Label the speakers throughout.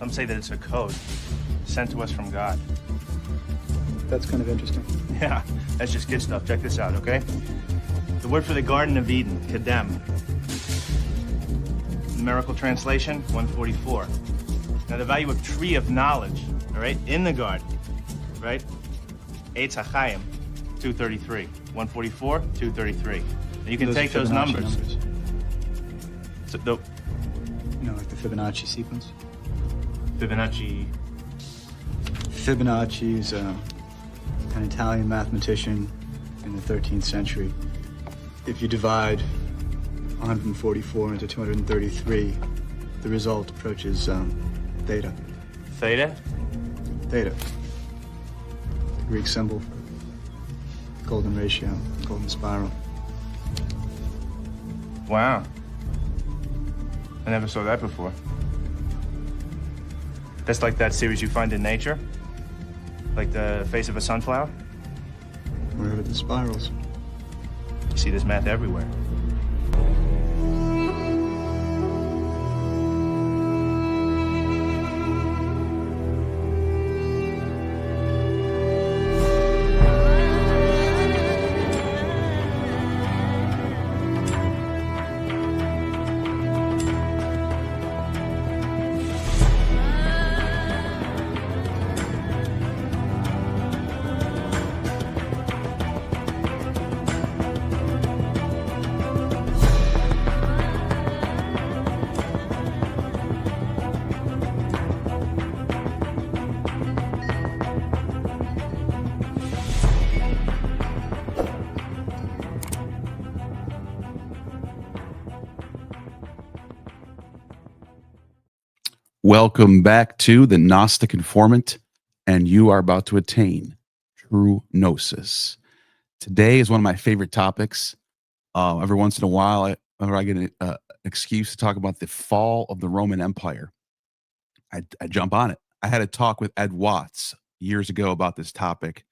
Speaker 1: Some say that it's a code sent to us from God.
Speaker 2: That's kind of interesting.
Speaker 1: Yeah, that's just good stuff. Check this out, okay? The word for the Garden of Eden, Kedem. Numerical translation, 144. Now the value of tree of knowledge, all right, in the garden, right? Eitz HaChaim, 233. 144, 233. Now you can take those numbers. So
Speaker 2: you know, like the Fibonacci sequence.
Speaker 1: Fibonacci.
Speaker 2: Fibonacci is an Italian mathematician in the 13th century. If you divide 144 into 233, the result approaches theta.
Speaker 1: Theta?
Speaker 2: Theta. The Greek symbol for golden ratio, golden spiral.
Speaker 1: Wow. I never saw that before. That's like that series you find in nature? Like the face of a sunflower?
Speaker 2: Wherever the spirals.
Speaker 1: You see this math everywhere.
Speaker 3: Welcome back to the Gnostic Informant, and you are about to attain true gnosis. Today is one of my favorite topics. Every once in a while, whenever I get an excuse to talk about the fall of the Roman Empire, I jump on it. I had a talk with Ed Watts years ago about this topic,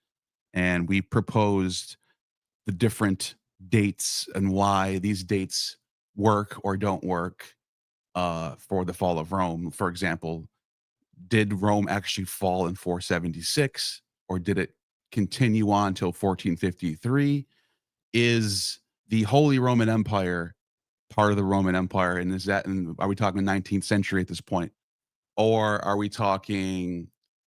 Speaker 3: and we proposed the different dates and why these dates work or don't work. For the fall of Rome, for example, did Rome actually fall in 476, or did it continue on till 1453? Is the Holy Roman Empire part of the Roman Empire, and are we talking 19th century at this point, or are we talking,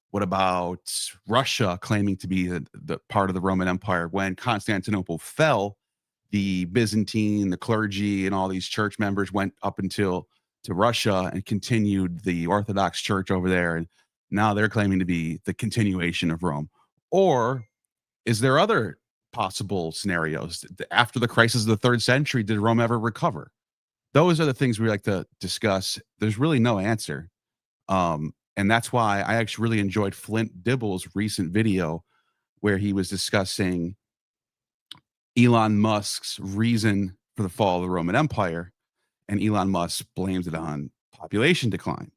Speaker 3: what about Russia claiming to be the part of the Roman Empire? When Constantinople fell, the Byzantine, the clergy, and all these church members went up to Russia and continued the Orthodox Church over there, and now they're claiming to be the continuation of Rome. Or is there other possible scenarios? After the crisis of the 3rd century, did Rome ever recover? Those are the things we like to discuss. There's really no answer, and that's why I actually really enjoyed Flint Dibble's recent video where he was discussing Elon Musk's reason for the fall of the Roman Empire. And Elon Musk blames it on population decline.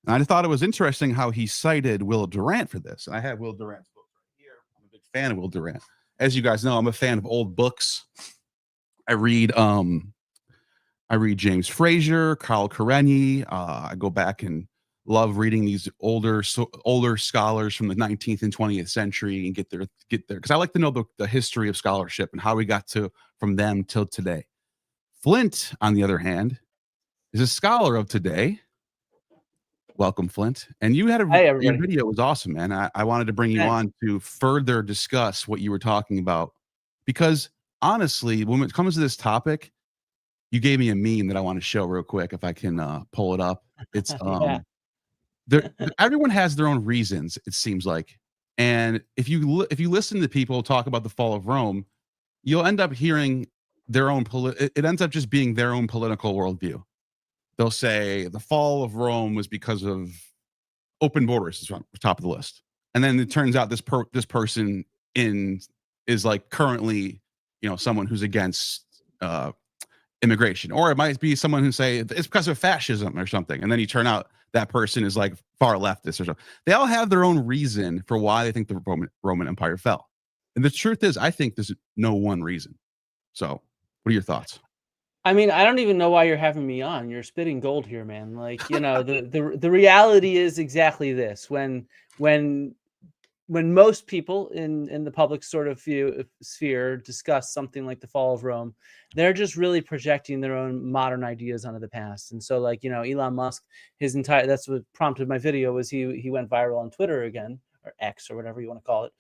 Speaker 3: And I just thought it was interesting how he cited Will Durant for this. And I have Will Durant's book right here. I'm a big fan of Will Durant. As you guys know, I'm a fan of old books. I read James Frazier, Carl Karenyi. I go back and love reading these older scholars from the 19th and 20th century and get there because I like to know the history of scholarship and how we got from them till today. Flint, on the other hand, is a scholar of today. Welcome, Flint. And you had your video was awesome, man. I wanted to bring you on to further discuss what you were talking about, because honestly, when it comes to this topic, you gave me a meme that I want to show real quick if I can pull it up. It's everyone has their own reasons, it seems like, and if you listen to people talk about the fall of Rome, you'll end up hearing their own it ends up just being their own political worldview. They'll say the fall of Rome was because of open borders, is on top of the list, and then it turns out this person is like currently, someone who's against immigration, or it might be someone who say it's because of fascism or something, and then you turn out that person is like far leftist or something. They all have their own reason for why they think the Roman Empire fell, and the truth is, I think there's no one reason. So what are your thoughts?
Speaker 4: I mean, I don't even know why you're having me on. You're spitting gold here, man. Like, you know, the reality is exactly this. When when most people in the public sort of sphere discuss something like the fall of Rome, they're just really projecting their own modern ideas onto the past. And so, like, you know, Elon Musk, his entire, that's what prompted my video, was he went viral on Twitter again, or X, or whatever you want to call it,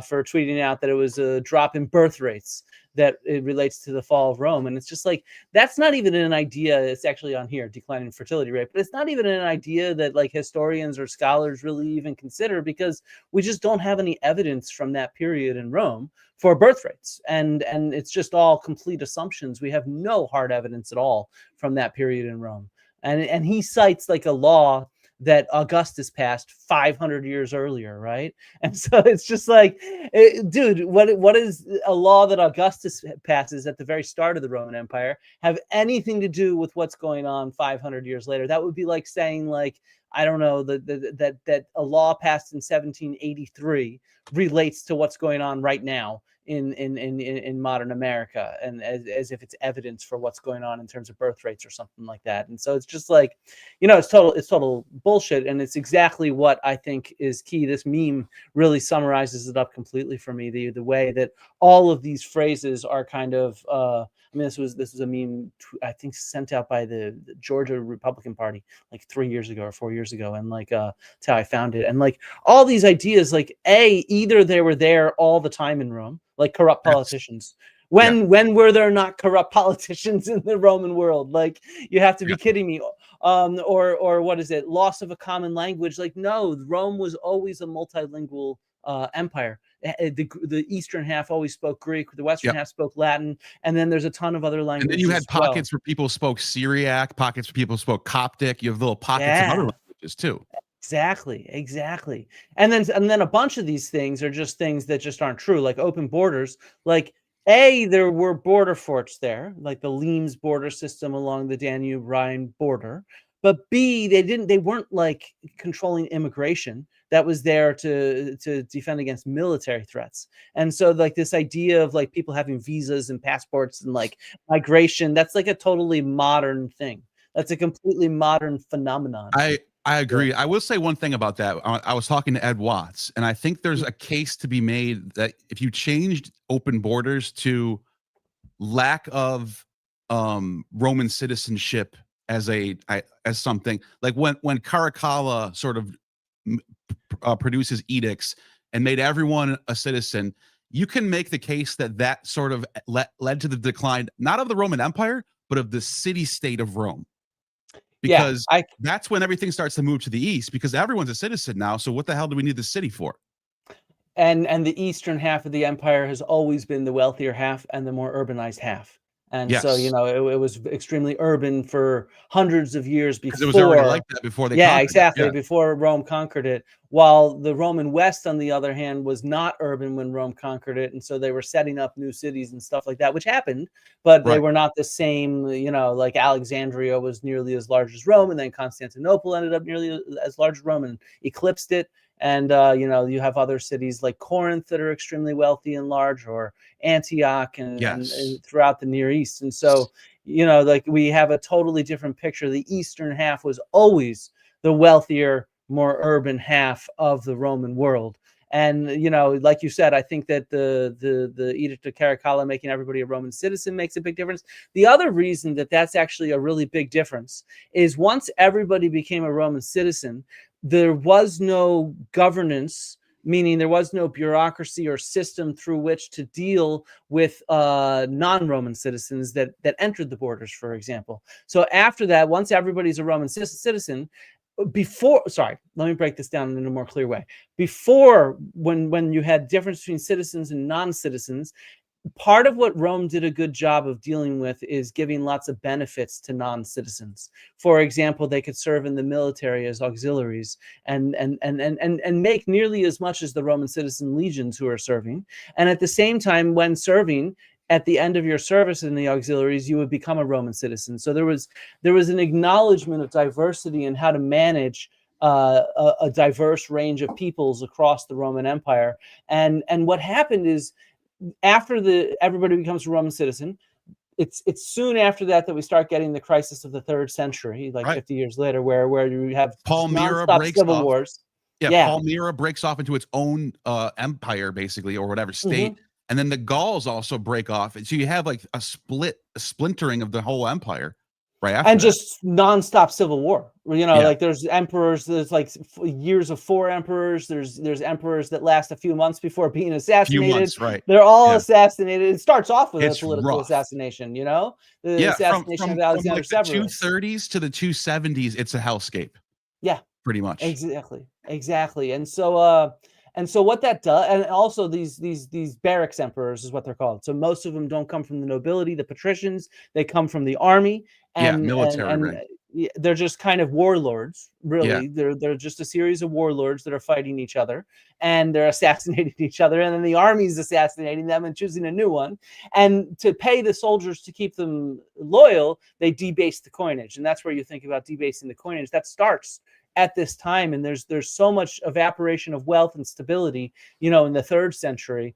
Speaker 4: for tweeting out that it was a drop in birth rates that it relates to the fall of Rome. And it's just like, that's not even an idea. It's actually on here, declining fertility rate, but it's not even an idea that like historians or scholars really even consider, because we just don't have any evidence from that period in Rome for birth rates. And it's just all complete assumptions. We have no hard evidence at all from that period in Rome. And he cites like a law that Augustus passed 500 years earlier, right? And so it's just like, dude, what is a law that Augustus passes at the very start of the Roman Empire have anything to do with what's going on 500 years later? That would be like saying, like, I don't know, that a law passed in 1783 relates to what's going on right now in modern America, and as if it's evidence for what's going on in terms of birth rates or something like that. And so it's just like, you know, it's total bullshit, and it's exactly what I think is key. This meme really summarizes it up completely for me. The way that all of these phrases are kind of I mean, this was a meme I think sent out by the Georgia Republican Party like 3 years ago or 4 years ago, and like that's how I found it. And like all these ideas, like either they were there all the time in Rome, like corrupt politicians. When were there not corrupt politicians in the Roman world? Like, you have to be kidding me. Or what is it? Loss of a common language. Like, no, Rome was always a multilingual empire. The eastern half always spoke Greek, the western half spoke Latin, and then there's a ton of other languages.
Speaker 3: And then you had pockets where people spoke Syriac, pockets where people spoke Coptic. You have little pockets of other languages too.
Speaker 4: Exactly. And then a bunch of these things are just things that just aren't true, like open borders. Like, there were border forts there, like the Limes border system along the Danube-Rhine border. But B, they weren't like controlling immigration. That was there to defend against military threats. And so like this idea of like people having visas and passports and like migration, that's like a totally modern thing. That's a completely modern phenomenon.
Speaker 3: I agree. I will say one thing about that. I was talking to Ed Watts, and I think there's a case to be made that if you changed open borders to lack of Roman citizenship as something, like when Caracalla sort of produces edicts and made everyone a citizen, you can make the case that sort of led to the decline, not of the Roman Empire, but of the city-state of Rome. Because that's when everything starts to move to the east, because everyone's a citizen now. So what the hell do we need the city for?
Speaker 4: And the eastern half of the empire has always been the wealthier half and the more urbanized half. And so, you know, it was extremely urban for hundreds of years before.
Speaker 3: It was already like that before they conquered
Speaker 4: exactly. Before Rome conquered it. While the Roman West, on the other hand, was not urban when Rome conquered it. And so they were setting up new cities and stuff like that, which happened, but they were not the same. You know, like Alexandria was nearly as large as Rome, and then Constantinople ended up nearly as large as Rome and eclipsed it. And, you know, you have other cities like Corinth that are extremely wealthy and large, or Antioch and throughout the Near East. And so, you know, like we have a totally different picture. The eastern half was always the wealthier, more urban half of the Roman world. And, you know, like you said, I think that the Edict of Caracalla making everybody a Roman citizen makes a big difference. The other reason that that's actually a really big difference is once everybody became a Roman citizen, there was no governance, meaning there was no bureaucracy or system through which to deal with non-Roman citizens that entered the borders, for example. So after that, once everybody's a Roman citizen, let me break this down in a more clear way. Before, when you had difference between citizens and non-citizens, part of what Rome did a good job of dealing with is giving lots of benefits to non-citizens. For example, they could serve in the military as auxiliaries and make nearly as much as the Roman citizen legions who are serving. And at the same time, when serving, at the end of your service in the auxiliaries, you would become a Roman citizen. So there was an acknowledgement of diversity and how to manage a diverse range of peoples across the Roman Empire. And what happened is, after everybody becomes a Roman citizen, it's soon after that we start getting the crisis of the 3rd century, like 50 years later, where you have
Speaker 3: Palmyra
Speaker 4: nonstop
Speaker 3: breaks
Speaker 4: civil
Speaker 3: off.
Speaker 4: wars.
Speaker 3: Yeah, Palmyra breaks off into its own empire, basically, or whatever state. And then the Gauls also break off. And so you have like a splintering of the whole empire right after
Speaker 4: and
Speaker 3: that.
Speaker 4: Just nonstop civil war. You know,
Speaker 3: Yeah.
Speaker 4: like there's emperors, there's like years of 4 emperors. There's emperors that last a few months before being assassinated.
Speaker 3: Few months, right.
Speaker 4: They're all assassinated. It starts off with
Speaker 3: It's
Speaker 4: a political
Speaker 3: rough.
Speaker 4: assassination, you know? The assassination of Alexander Severus.
Speaker 3: From like the 230s to the 270s, it's a hellscape.
Speaker 4: Yeah.
Speaker 3: Pretty much.
Speaker 4: Exactly. And so what that does, and also these barracks emperors is what they're called. So most of them don't come from the nobility, the patricians. They come from the army, and
Speaker 3: military.
Speaker 4: They're just kind of warlords, really. They're just a series of warlords that are fighting each other, and they're assassinating each other, and then the army's assassinating them and choosing a new one. And to pay the soldiers to keep them loyal, they debase the coinage, and that's where you think about debasing the coinage. That starts at this time, and there's so much evaporation of wealth and stability, you know, in the 3rd century,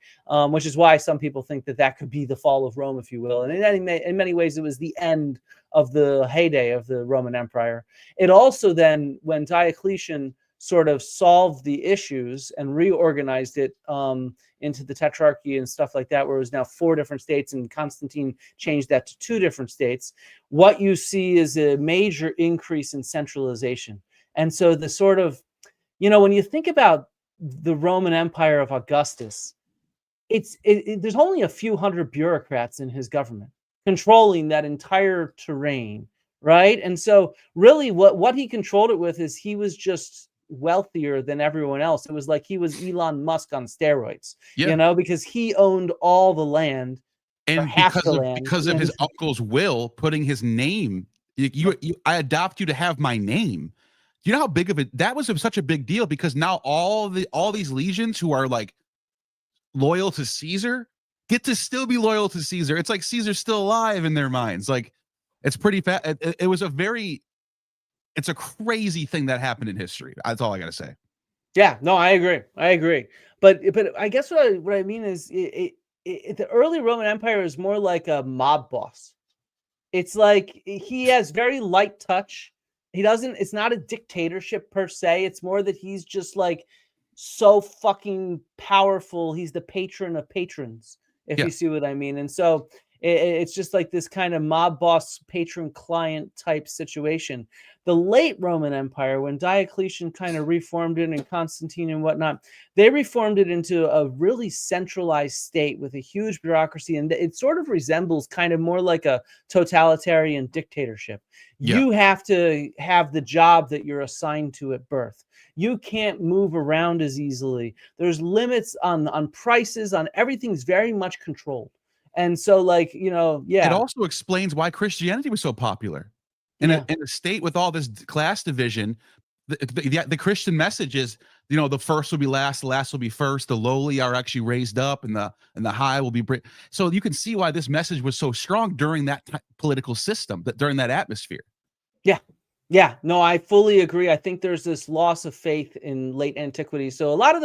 Speaker 4: which is why some people think that could be the fall of Rome, if you will. And in many ways, it was the end of the heyday of the Roman Empire. It also then, when Diocletian sort of solved the issues and reorganized it into the Tetrarchy and stuff like that, where it was now 4 different states, and Constantine changed that to 2 different states, what you see is a major increase in centralization. And so the sort of, you know, when you think about the Roman Empire of Augustus, there's only a few hundred bureaucrats in his government controlling that entire terrain, right? And so really what he controlled it with is he was just wealthier than everyone else. It was like he was Elon Musk on steroids, you know, because he owned all the land.
Speaker 3: And because of his uncle's will, putting his name, I adopt you to have my name. You know how big of it that was such a big deal, because now all these legions who are like loyal to Caesar get to still be loyal to Caesar. It's like Caesar's still alive in their minds. Like, it's pretty fat. It was it's a crazy thing that happened in history. That's all I gotta say.
Speaker 4: Yeah, no, I agree. But I guess what I mean is the early Roman Empire is more like a mob boss. It's like he has very light touch. It's not a dictatorship per se. It's more that he's just like so fucking powerful. He's the patron of patrons, if you see what I mean. And so it's just like this kind of mob boss, patron client type situation. The late Roman Empire, when Diocletian kind of reformed it, and Constantine and whatnot, they reformed it into a really centralized state with a huge bureaucracy. And it sort of resembles kind of more like a totalitarian dictatorship. You have to have the job that you're assigned to at birth. You can't move around as easily. There's limits on prices, on everything's very much controlled. And so, like, you know,
Speaker 3: it also explains why Christianity was so popular. In a state with all this class division, the Christian message is, you know, the first will be last, the last will be first, the lowly are actually raised up, and the high will be so you can see why this message was so strong during that political system, during that atmosphere.
Speaker 4: Yeah, no, I fully agree. I think there's this loss of faith in late antiquity. So a lot of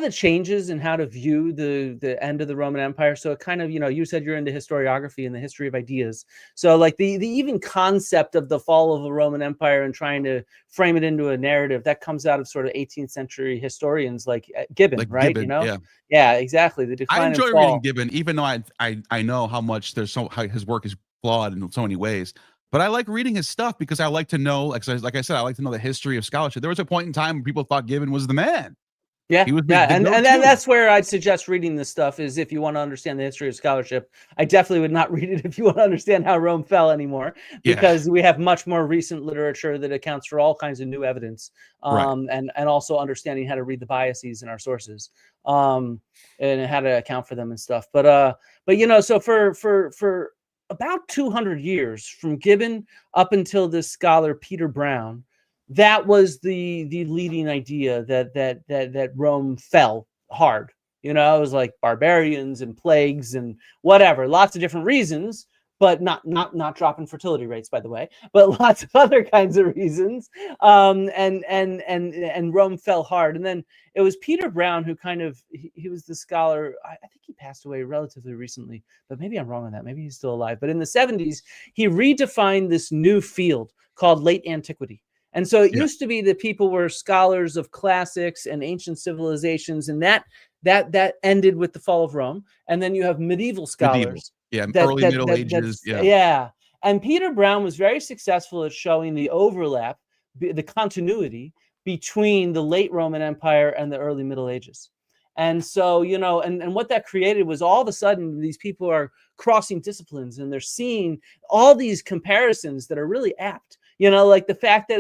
Speaker 4: the changes in how to view the end of the Roman Empire. So it kind of, you know, you said you're into historiography and the history of ideas. So like the even concept of the fall of the Roman Empire and trying to frame it into a narrative, that comes out of sort of 18th century historians like Gibbon, right? You know? Yeah, exactly. The decline.
Speaker 3: I enjoy reading Gibbon, even though I know how much how his work is flawed in so many ways. But I like reading his stuff because I like to know, like I said, I like to know the history of scholarship. There was a point in time when people thought Gibbon was the man.
Speaker 4: Yeah, and that's where I'd suggest reading this stuff, is if you want to understand the history of scholarship. I definitely would not read it if you want to understand how Rome fell anymore, because we have much more recent literature that accounts for all kinds of new evidence, and also understanding how to read the biases in our sources, and how to account for them and stuff. But you know, so for about 200 years, from Gibbon up until this scholar Peter Brown, that was the leading idea that Rome fell hard. You know, it was like barbarians and plagues and whatever, lots of different reasons. but not dropping fertility rates, by the way, but lots of other kinds of reasons. And Rome fell hard. And then it was Peter Brown who kind of, he was the scholar, I think he passed away relatively recently, but maybe I'm wrong on that. Maybe he's still alive. But in the 70s, he redefined this new field called late antiquity. And so it used to be that people were scholars of classics and ancient civilizations, and that ended with the fall of Rome. And then you have medieval scholars.
Speaker 3: Early Middle Ages.
Speaker 4: And Peter Brown was very successful at showing the overlap, the continuity between the late Roman Empire and the early Middle Ages. And so, you know, and what that created was all of a sudden these people are crossing disciplines and they're seeing all these comparisons that are really apt. You know, like the fact that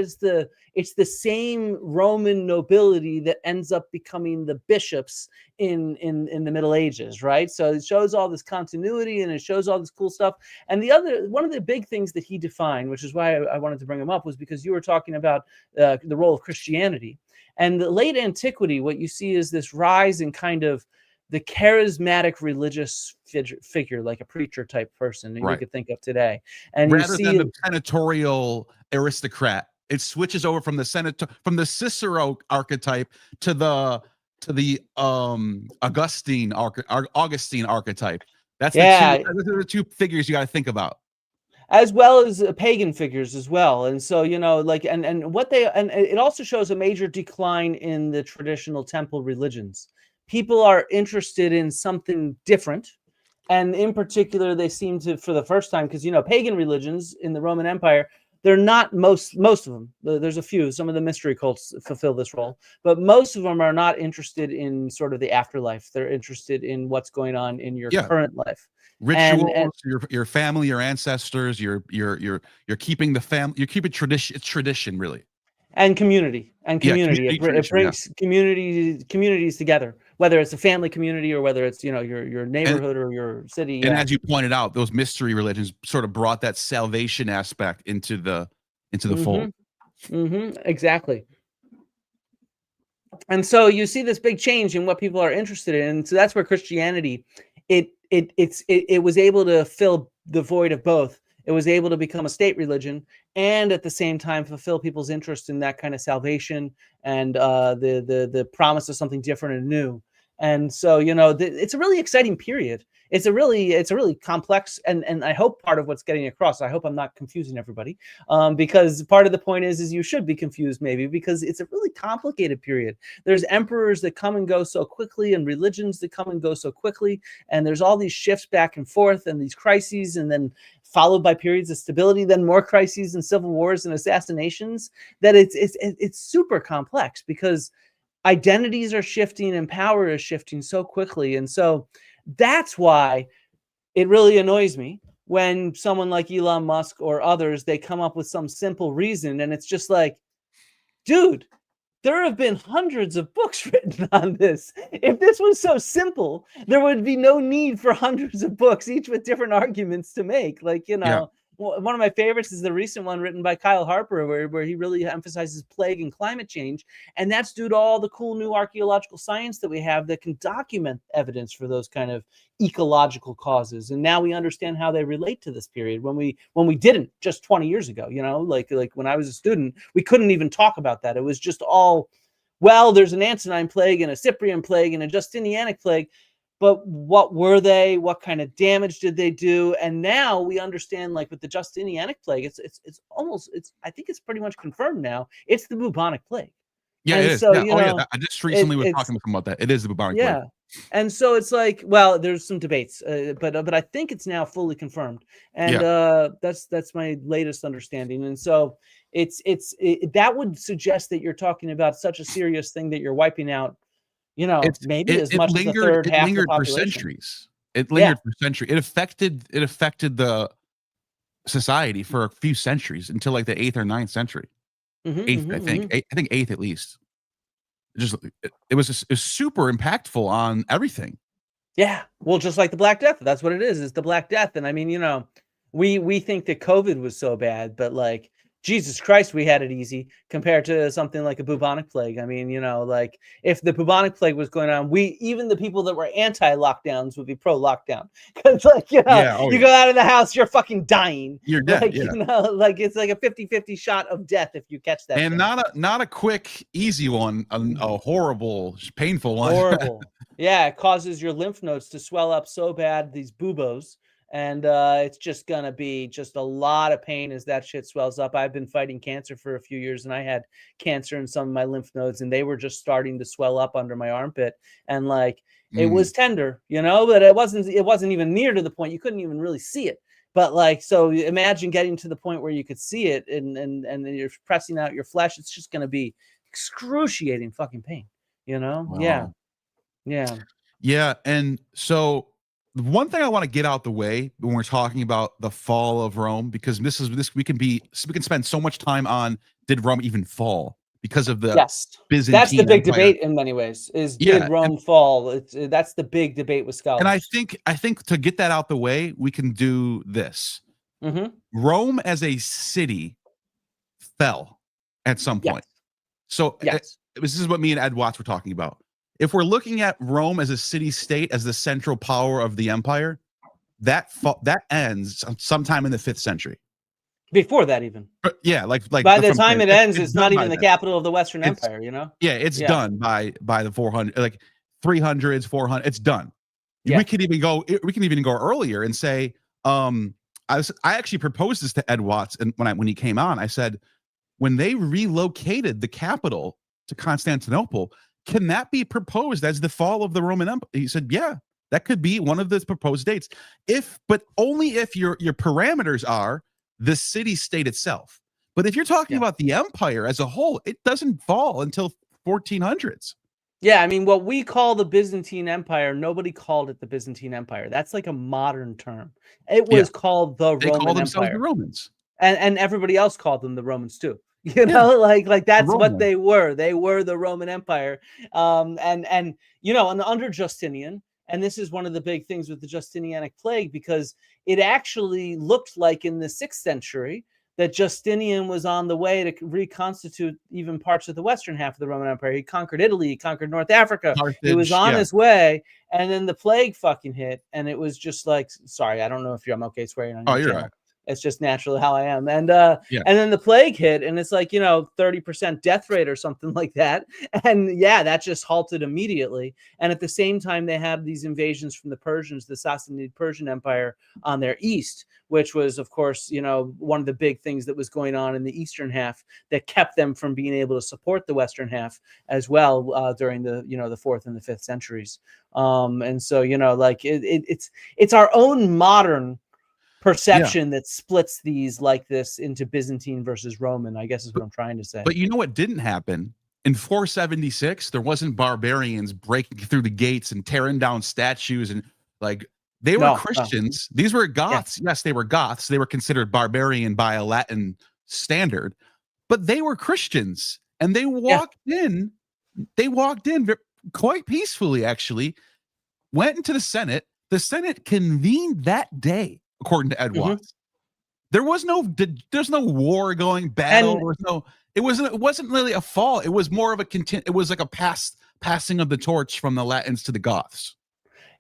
Speaker 4: it's the same Roman nobility that ends up becoming the bishops in the Middle Ages, right? So it shows all this continuity and it shows all this cool stuff. And one of the big things that he defined, which is why I wanted to bring him up, was because you were talking about the role of Christianity. And the late antiquity, what you see is this rise in kind of the charismatic religious figure, like a preacher type person that you could think of today. And
Speaker 3: rather than the senatorial aristocrat, it switches over from the Cicero archetype to the Augustine archetype. Those are the two figures you got to think about,
Speaker 4: as well as pagan figures as well. And so, you know, like, and it also shows a major decline in the traditional temple religions. People are interested in something different. And in particular, they seem to, for the first time, because, you know, pagan religions in the Roman Empire, they're not most of them. There's a few. Some of the mystery cults fulfill this role, but most of them are not interested in sort of the afterlife. They're interested in what's going on in your current life.
Speaker 3: Rituals, your family, your ancestors, you're keeping the family, you're keeping tradition. It's tradition, really.
Speaker 4: And community. It brings communities together, whether it's a family community or whether it's, you know, your neighborhood or your city.
Speaker 3: And as you pointed out, those mystery religions sort of brought that salvation aspect into the fold.
Speaker 4: Exactly. And so you see this big change in what people are interested in. And so that's where Christianity, it was able to fill the void of both. It was able to become a state religion and at the same time fulfill people's interest in that kind of salvation and the promise of something different and new. And so, you know, it's a really exciting period. It's a really complex, and I hope part of what's getting across, I hope I'm not confusing everybody, because part of the point is you should be confused maybe, because it's a really complicated period. There's emperors that come and go so quickly and religions that come and go so quickly. And there's all these shifts back and forth and these crises, and then followed by periods of stability, then more crises and civil wars and assassinations, that it's super complex because identities are shifting and power is shifting so quickly. And so that's why it really annoys me when someone like Elon Musk or others, they come up with some simple reason. And it's just like, dude, there have been hundreds of books written on this. If this was so simple, there would be no need for hundreds of books, each with different arguments to make. Like, you know, one of my favorites is the recent one written by Kyle Harper, where he really emphasizes plague and climate change. And that's due to all the cool new archaeological science that we have that can document evidence for those kind of ecological causes. And now we understand how they relate to this period when we didn't just 20 years ago, you know, like when I was a student, we couldn't even talk about that. It was just all, well, there's an Antonine plague and a Cyprian plague and a Justinianic plague. But what were they? What kind of damage did they do? And now we understand, like with the Justinianic plague, I think it's pretty much confirmed now. It's the bubonic plague.
Speaker 3: Yeah,
Speaker 4: and
Speaker 3: it is.
Speaker 4: So,
Speaker 3: I just recently was talking about that. It is the bubonic plague.
Speaker 4: And so it's like, well, there's some debates, but I think it's now fully confirmed. And that's my latest understanding. And so that would suggest that you're talking about such a serious thing that you're wiping out, you know, maybe as much as the third half of the population.
Speaker 3: For centuries. It lingered for centuries. It affected the society for a few centuries until like the 8th or 9th century. Eighth, I think 8th at least. It was super impactful on everything.
Speaker 4: Yeah, well, just like the Black Death, that's what it is. It's the Black Death, and I mean, you know, we think that COVID was so bad, but like Jesus Christ, we had it easy compared to something like a bubonic plague. I mean, you know, like if the bubonic plague was going on, even the people that were anti-lockdowns would be pro-lockdown. Because, like, you know,
Speaker 3: Yeah. Oh,
Speaker 4: you
Speaker 3: yeah.
Speaker 4: go out of the house, you're fucking dying.
Speaker 3: You're dead.
Speaker 4: Like,
Speaker 3: Yeah.
Speaker 4: you know, like it's like a 50-50 shot of death if you catch that.
Speaker 3: And
Speaker 4: thing.
Speaker 3: not a quick, easy one, a horrible, painful one.
Speaker 4: Horrible. Yeah, it causes your lymph nodes to swell up so bad, these buboes. And it's just gonna be just a lot of pain as that shit swells up. I've been fighting cancer for a few years, and I had cancer in some of my lymph nodes, and they were just starting to swell up under my armpit. And like it was tender, you know, but it wasn't even near to the point you couldn't even really see it. But like, so imagine getting to the point where you could see it, and then you're pressing out your flesh. It's just gonna be excruciating fucking pain, you know?
Speaker 3: Wow.
Speaker 4: Yeah.
Speaker 3: Yeah. And so the one thing I want to get out the way when we're talking about the fall of Rome, because we can spend so much time on, did Rome even fall because of the Byzantine
Speaker 4: that's the big
Speaker 3: Empire.
Speaker 4: debate in many ways, is did Rome fall? That's the big debate with scholars.
Speaker 3: And I think to get that out the way, we can do this. Rome as a city fell at some point. So this is what me and Ed Watts were talking about. If we're looking at Rome as a city-state, as the central power of the empire, that ends sometime in the 5th century.
Speaker 4: Before that, even.
Speaker 3: Yeah, like
Speaker 4: by the time it ends, it's not even the capital of the Western Empire, you know?
Speaker 3: Yeah, it's done by the 400, like 300s, 400. It's done. Yeah. We can even go earlier and say, I actually proposed this to Ed Watts, and when he came on, I said, when they relocated the capital to Constantinople, can that be proposed as the fall of the Roman Empire? He said, yeah, that could be one of the proposed dates. But only if your parameters are the city-state itself. But if you're talking about the empire as a whole, it doesn't fall until 1400s.
Speaker 4: Yeah, I mean, what we call the Byzantine Empire, nobody called it the Byzantine Empire. That's like a modern term. It was called the Roman Empire.
Speaker 3: The Romans.
Speaker 4: And everybody else called them the Romans too. You know, like that's what they were. They were the Roman Empire. And you know, under Justinian, and this is one of the big things with the Justinianic plague, because it actually looked like in the 6th century that Justinian was on the way to reconstitute even parts of the western half of the Roman Empire. He conquered Italy, he conquered North Africa. Carthage, he was on his way, and then the plague fucking hit, and it was just like, sorry, I don't know if I'm okay swearing on your
Speaker 3: you're
Speaker 4: channel.
Speaker 3: right.
Speaker 4: It's just naturally how I am. And then the plague hit, and it's like, you know, 30% death rate or something like that. And yeah, that just halted immediately. And at the same time, they had these invasions from the Persians, the Sassanid Persian Empire on their east, which was, of course, you know, one of the big things that was going on in the eastern half that kept them from being able to support the western half as well during the, you know, the 4th and the 5th centuries. And so, you know, like it's our own modern perception that splits these like this into Byzantine versus Roman, I guess is what I'm trying to say.
Speaker 3: But you know what didn't happen? In 476, there wasn't barbarians breaking through the gates and tearing down statues, and like they were Christians. These were Goths. Yes, they were Goths. They were considered barbarian by a Latin standard, but they were Christians, and they walked in. They walked in quite peacefully, actually, went into the Senate. The Senate convened that day. According to Ed Watts, there's no war going, battle. It wasn't really a fall. It was more of it was like a passing of the torch from the Latins to the Goths.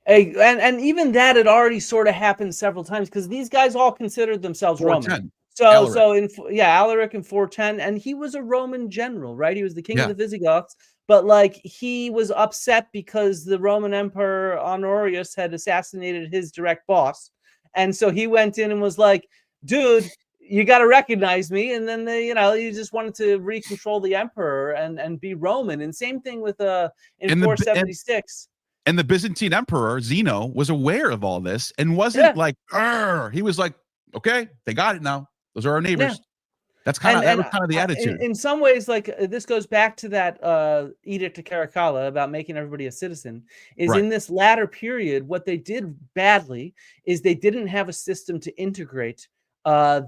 Speaker 4: And even that had already sort of happened several times, because these guys all considered themselves Roman. Alaric in 410, and he was a Roman general, right? He was the king of the Visigoths, but like he was upset because the Roman Emperor Honorius had assassinated his direct boss. And so he went in and was like, dude, you got to recognize me. And then he just wanted to recontrol the emperor and be Roman. And same thing with in 476.
Speaker 3: And the Byzantine emperor Zeno was aware of all this and wasn't like, arr. He was like, okay, they got it now. Those are our neighbors. Yeah. That was kind of the attitude.
Speaker 4: In some ways, like this goes back to that edict to Caracalla about making everybody a citizen. In this latter period, what they did badly is they didn't have a system to integrate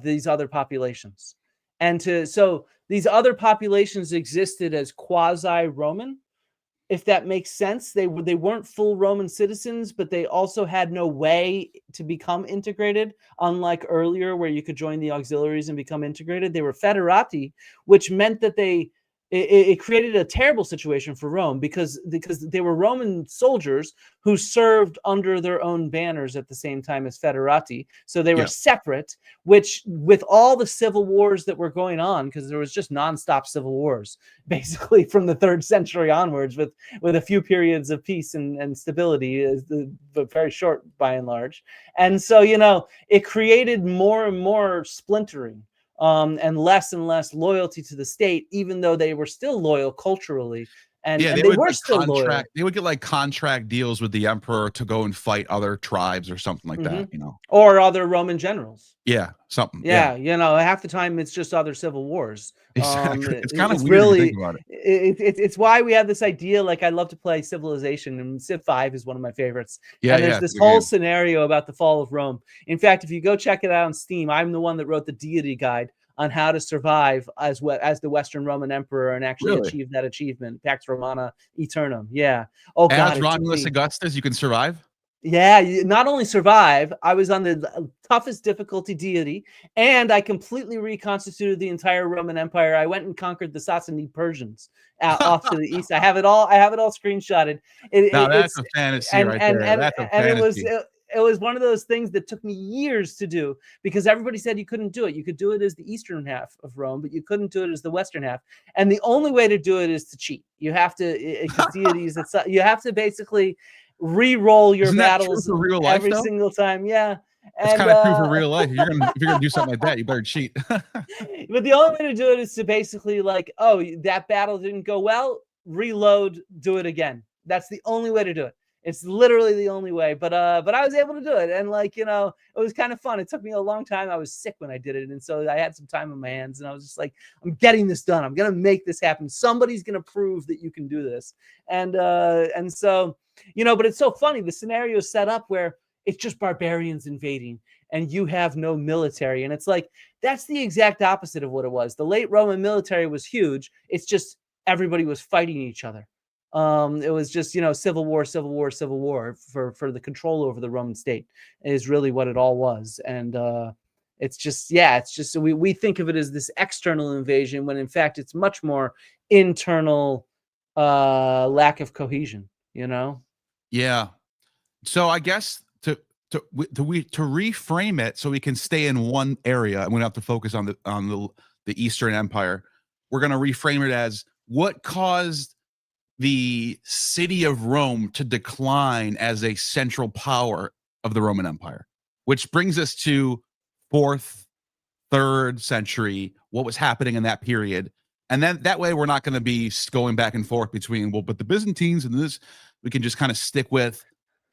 Speaker 4: these other populations, so these other populations existed as quasi-Roman, if that makes sense. They weren't full Roman citizens, but they also had no way to become integrated, unlike earlier where you could join the auxiliaries and become integrated. They were federati, which meant that it created a terrible situation for Rome because they were Roman soldiers who served under their own banners at the same time as federati. So they were separate, which with all the civil wars that were going on, because there was just nonstop civil wars, basically from the 3rd century onwards, with a few periods of peace and stability, but very short by and large. And so, it created more and more splintering. And less loyalty to the state, even though they were still loyal culturally. And they were still loyal.
Speaker 3: They would get like contract deals with the emperor to go and fight other tribes or something like that,
Speaker 4: or other Roman generals.
Speaker 3: Yeah, something.
Speaker 4: Yeah, half the time it's just other civil wars.
Speaker 3: Exactly. It's kind of weird
Speaker 4: really,
Speaker 3: to think about it.
Speaker 4: It's why we have this idea. Like, I love to play Civilization, and Civ 5 is one of my favorites.
Speaker 3: Yeah,
Speaker 4: and there's this whole scenario about the fall of Rome. In fact, if you go check it out on Steam, I'm the one that wrote the deity guide on how to survive as the Western Roman Emperor and actually achieve that achievement, Pax Romana Aeternum. Yeah. Oh God,
Speaker 3: as Romulus Augustus, you can survive.
Speaker 4: Yeah, not only survive, I was on the toughest difficulty deity, and I completely reconstituted the entire Roman Empire. I went and conquered the Sassanid Persians off to the east. I have it all screenshotted.
Speaker 3: That's a fantasy right there. That's a fantasy.
Speaker 4: It was one of those things that took me years to do because everybody said you couldn't do it. You could do it as the eastern half of Rome, but you couldn't do it as the western half. And the only way to do it is to cheat. You have to, deities, you have to basically re-roll your battles every single time. Yeah.
Speaker 3: It's kind of true for real life. If you're gonna do something like that, you better cheat.
Speaker 4: But the only way to do it is to basically that battle didn't go well, reload, do it again. That's the only way to do it. It's literally the only way, but I was able to do it, and it was kind of fun. It took me a long time. I was sick when I did it, and so I had some time on my hands, and I was just like, I'm getting this done. I'm gonna make this happen. Somebody's gonna prove that you can do this, and so but it's so funny. The scenario is set up where it's just barbarians invading, and you have no military, and it's like that's the exact opposite of what it was. The late Roman military was huge. It's just everybody was fighting each other. It was just, civil war for the control over the Roman state is really what it all was. And it's just we think of it as this external invasion when in fact it's much more internal lack of cohesion,
Speaker 3: Yeah. So I guess to reframe it so we can stay in one area and we don't have to focus on the Eastern Empire, we're going to reframe it as what caused the city of Rome to decline as a central power of the Roman Empire, which brings us to 4th, 3rd century, what was happening in that period. And then that way we're not going to be going back and forth between, but the Byzantines and this, we can just kind of stick with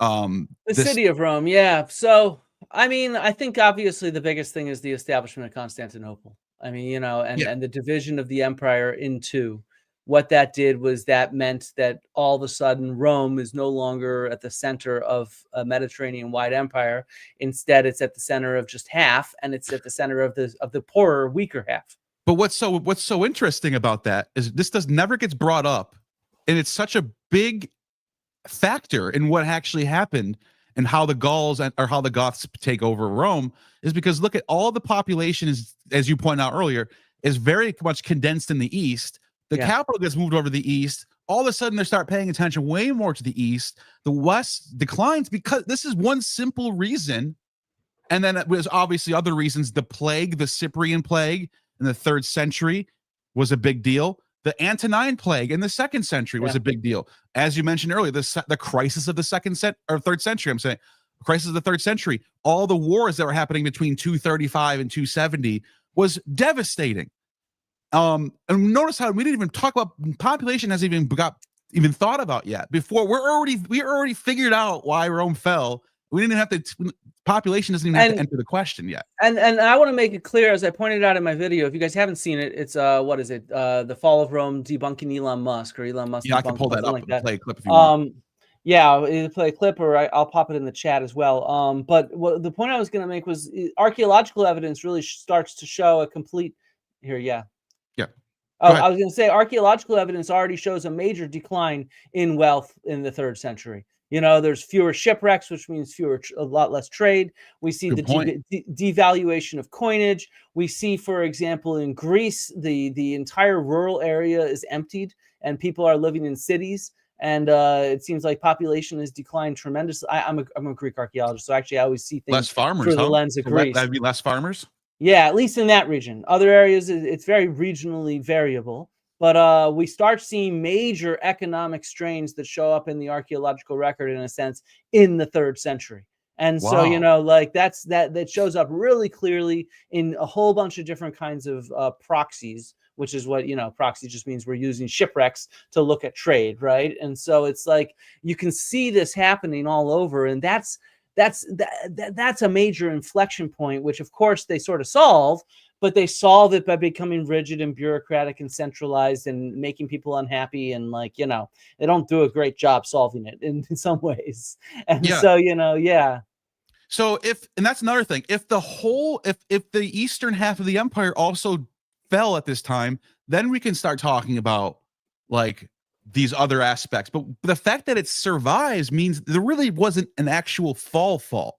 Speaker 4: the city of Rome. Yeah. So, I think obviously the biggest thing is the establishment of Constantinople. And the division of the empire in two. What that did was that meant that all of a sudden Rome is no longer at the center of a Mediterranean-wide empire. Instead, it's at the center of just half, and it's at the center of the poorer, weaker half.
Speaker 3: But what's so interesting about that is this never gets brought up, and it's such a big factor in what actually happened and how the Gauls or how the Goths take over Rome is because look at all the population is, as you pointed out earlier, is very much condensed in the east. The capital gets moved over to the east. All of a sudden, they start paying attention way more to the east. The west declines because this is one simple reason. And then it was obviously other reasons. The plague, the Cyprian plague in the 3rd century was a big deal. The Antonine plague in the 2nd century was a big deal. As you mentioned earlier, the crisis of the 3rd century, I'm saying, the crisis of the 3rd century, all the wars that were happening between 235 and 270 was devastating. And notice how we didn't even talk about population hasn't even thought about yet. Before we already figured out why Rome fell. We didn't have to. Population doesn't even have to enter the question yet.
Speaker 4: And I want to make it clear, as I pointed out in my video, if you guys haven't seen it, it's what is it? The Fall of Rome, debunking Elon Musk or Elon Musk.
Speaker 3: Yeah, I can pull that up and play a clip if you want.
Speaker 4: Yeah, either play a clip or I'll pop it in the chat as well. But the point I was going to make was archaeological evidence really starts to show a complete here. Yeah.
Speaker 3: Go
Speaker 4: Oh,
Speaker 3: ahead.
Speaker 4: I was going to say archaeological evidence already shows a major decline in wealth in the 3rd century. You know, there's fewer shipwrecks, which means a lot less trade. We see
Speaker 3: Good
Speaker 4: the
Speaker 3: point.
Speaker 4: devaluation of coinage. We see, for example, in Greece, the entire rural area is emptied and people are living in cities. And it seems like population has declined tremendously. I'm a Greek archaeologist, so actually I always see
Speaker 3: Less
Speaker 4: things
Speaker 3: farmers,
Speaker 4: through the
Speaker 3: huh?
Speaker 4: lens of
Speaker 3: So
Speaker 4: Greece.
Speaker 3: that'd be less farmers.
Speaker 4: Yeah, at least in that region. Other areas, it's very regionally variable. But we start seeing major economic strains that show up in the archaeological record, in a sense, in the 3rd century. And so, you
Speaker 3: Wow.
Speaker 4: know, like that shows up really clearly in a whole bunch of different kinds of proxies, which is what, you know, proxy just means we're using shipwrecks to look at trade, right? And so it's like you can see this happening all over, and that's a major inflection point, which of course they sort of solve, but they solve it by becoming rigid and bureaucratic and centralized and making people unhappy. And, like, you know, they don't do a great job solving it in some ways. And
Speaker 3: Yeah.
Speaker 4: so, you know, yeah.
Speaker 3: So and that's another thing, if the eastern half of the empire also fell at this time, then we can start talking about like these other aspects. But the fact that it survives means there really wasn't an actual fall. It's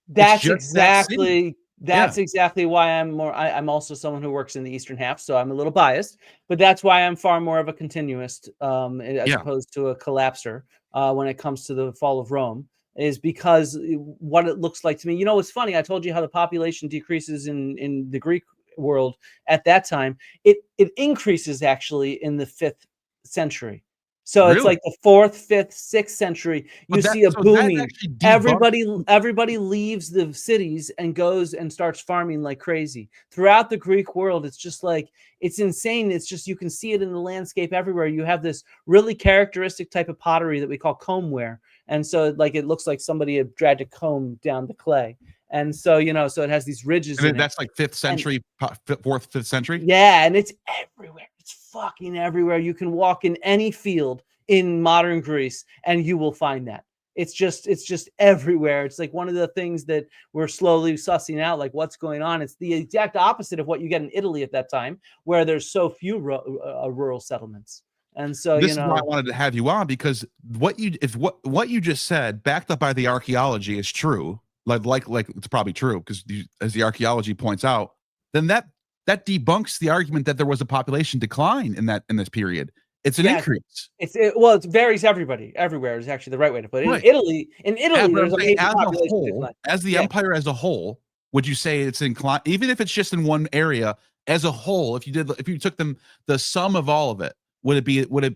Speaker 4: That's
Speaker 3: just that city.
Speaker 4: exactly
Speaker 3: Yeah.
Speaker 4: why I'm also someone who works in the eastern half, so I'm a little biased, but that's why I'm far more of a continuist, as
Speaker 3: Yeah.
Speaker 4: opposed to a collapser, when it comes to the fall of Rome, is because what it looks like to me. You know, it's funny. I told you how the population decreases in the Greek world at that time. It increases actually in the 5th century. So it's
Speaker 3: Really?
Speaker 4: like the 4th, 5th, 6th century. You
Speaker 3: But
Speaker 4: see a
Speaker 3: that
Speaker 4: booming.
Speaker 3: actually debunks.
Speaker 4: Everybody leaves the cities and goes and starts farming like crazy. Throughout the Greek world, it's just like, it's insane. It's just, you can see it in the landscape everywhere. You have this really characteristic type of pottery that we call combware. And so, like, it looks like somebody had dragged a comb down the clay. And so, you know, so it has these ridges in it.
Speaker 3: That's like 5th century, 4th, 5th century.
Speaker 4: Yeah, and it's everywhere. It's fucking everywhere. You can walk in any field in modern Greece and you will find that. It's just everywhere. It's like one of the things that we're slowly sussing out, like, what's going on. It's the exact opposite of what you get in Italy at that time, where there's so few rural settlements. And so,
Speaker 3: This
Speaker 4: you
Speaker 3: is why I
Speaker 4: know,
Speaker 3: wanted to have you on, because what you just said, backed up by the archaeology, is true. Like it's probably true, because as the archaeology points out, then that debunks the argument that there was a population decline in this period. It's an increase.
Speaker 4: Well, it varies everywhere is actually the right way to put it.
Speaker 3: Right.
Speaker 4: In Italy, there's a major population decline.
Speaker 3: As the empire as a whole, would you say it's inclined, even if it's just in one area as a whole? If you took the sum of all of it, what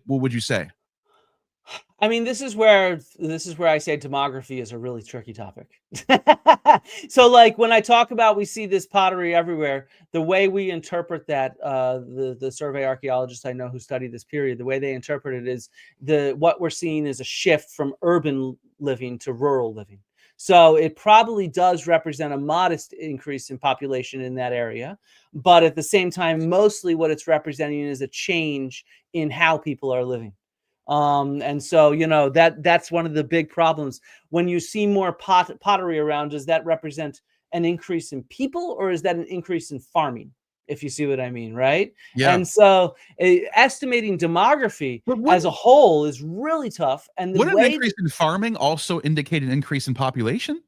Speaker 3: would you say?
Speaker 4: I mean, this is where I say demography is a really tricky topic. So, like, when I talk about we see this pottery everywhere, the way we interpret that, the survey archaeologists I know who study this period, the way they interpret it is what we're seeing is a shift from urban living to rural living. So it probably does represent a modest increase in population in that area, but at the same time, mostly what it's representing is a change in how people are living. And so, you know, that's one of the big problems. When you see more pottery around, does that represent an increase in people, or is that an increase in farming? If you see what I mean, right?
Speaker 3: Yeah.
Speaker 4: And so estimating demography as a whole is really tough. And
Speaker 3: would an increase in farming also indicate an increase in population?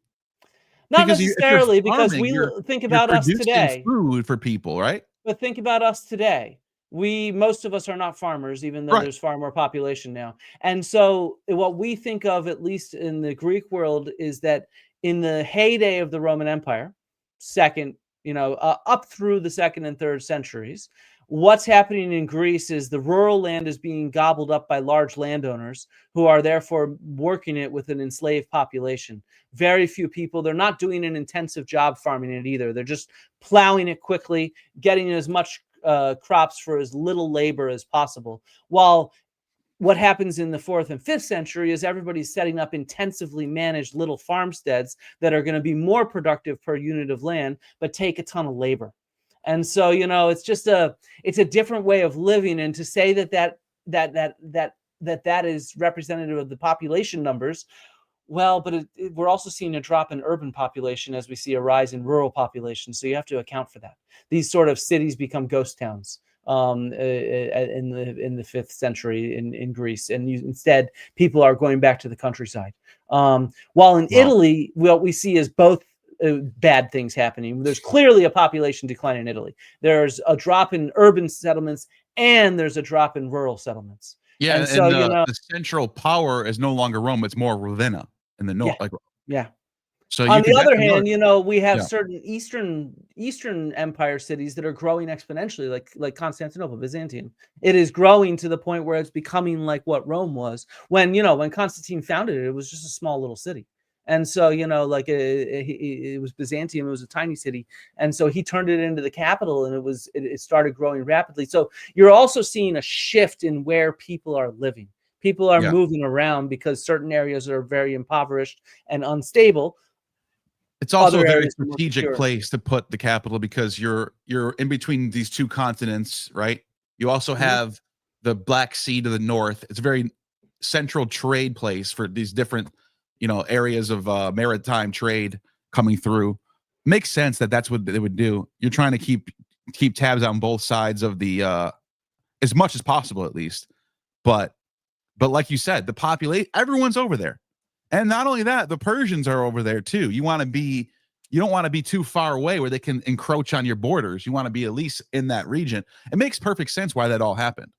Speaker 4: Not
Speaker 3: Because
Speaker 4: necessarily, because we think about us today.
Speaker 3: Food for people, right?
Speaker 4: But think about us today. Most of us are not farmers, even though there's far more population now. And so what we think of, at least in the Greek world, is that in the heyday of the Roman Empire, up through the 2nd and 3rd centuries, what's happening in Greece is the rural land is being gobbled up by large landowners who are therefore working it with an enslaved population. Very few people. They're not doing an intensive job farming it either. They're just plowing it quickly, getting as much crops for as little labor as possible. While what happens in the 4th and 5th century is everybody's setting up intensively managed little farmsteads that are going to be more productive per unit of land, but take a ton of labor. And so, you know, it's a different way of living. And to say that is representative of the population numbers, well, but we're also seeing a drop in urban population as we see a rise in rural population. So you have to account for that. These sort of cities become ghost towns in the 5th century in Greece, and instead people are going back to the countryside. While in Italy, what we see is both bad things happening. There's clearly a population decline in Italy. There's a drop in urban settlements, and there's a drop in rural settlements.
Speaker 3: Yeah,
Speaker 4: and so
Speaker 3: the central power is no longer Rome; it's more Ravenna in the north.
Speaker 4: Yeah.
Speaker 3: So
Speaker 4: on the other hand, we have
Speaker 3: Yeah.
Speaker 4: certain Eastern Empire cities that are growing exponentially, like Constantinople, Byzantium. It is growing to the point where it's becoming like what Rome was when Constantine founded it. It was just a small little city. And so, like it was Byzantium, it was a tiny city. And so he turned it into the capital, and it started growing rapidly. So you're also seeing a shift in where people are living. People are moving around because certain areas are very impoverished and unstable.
Speaker 3: It's also a very strategic place to put the capital because you're in between these two continents, right? You also have the Black Sea to the north. It's a very central trade place for these different areas of maritime trade coming through. Makes sense that that's what they would do. You're trying to keep tabs on both sides of the as much as possible, at least. But like you said, the population, everyone's over there. And not only that, the Persians are over there too. You don't want to be too far away where they can encroach on your borders. You want to be at least in that region. It makes perfect sense why that all happened.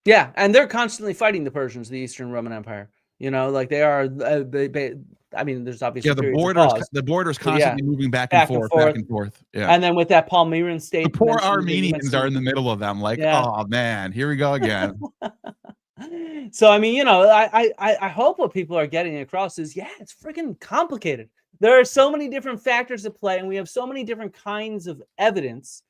Speaker 4: Yeah, and they're constantly fighting the Persians, the Eastern Roman Empire. Like they are. I mean, there's obviously
Speaker 3: the borders constantly moving back and forth. Yeah,
Speaker 4: and then with that Palmyran state,
Speaker 3: the poor Armenians are in the middle of them. Like, oh man, here we go again.
Speaker 4: So I mean, I hope what people are getting across is, it's freaking complicated. There are so many different factors at play, and we have so many different kinds of evidence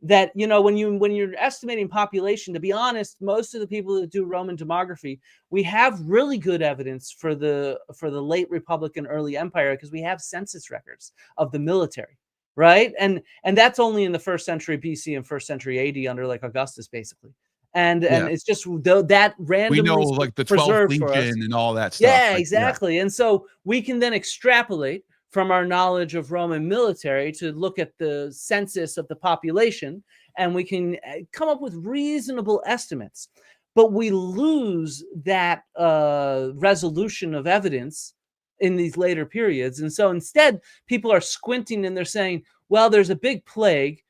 Speaker 4: that when you're estimating population, to be honest, most of the people that do Roman demography, we have really good evidence for the late Republic and early Empire because we have census records of the military, right? And that's only in the 1st century BC and 1st century AD under like Augustus, basically. And it's just that randomly
Speaker 3: we know like the 12th Legion and all that stuff.
Speaker 4: Yeah, exactly. And so we can then extrapolate from our knowledge of Roman military to look at the census of the population, and we can come up with reasonable estimates. But we lose that resolution of evidence in these later periods. And so instead, people are squinting and they're saying, well, there's a big plague.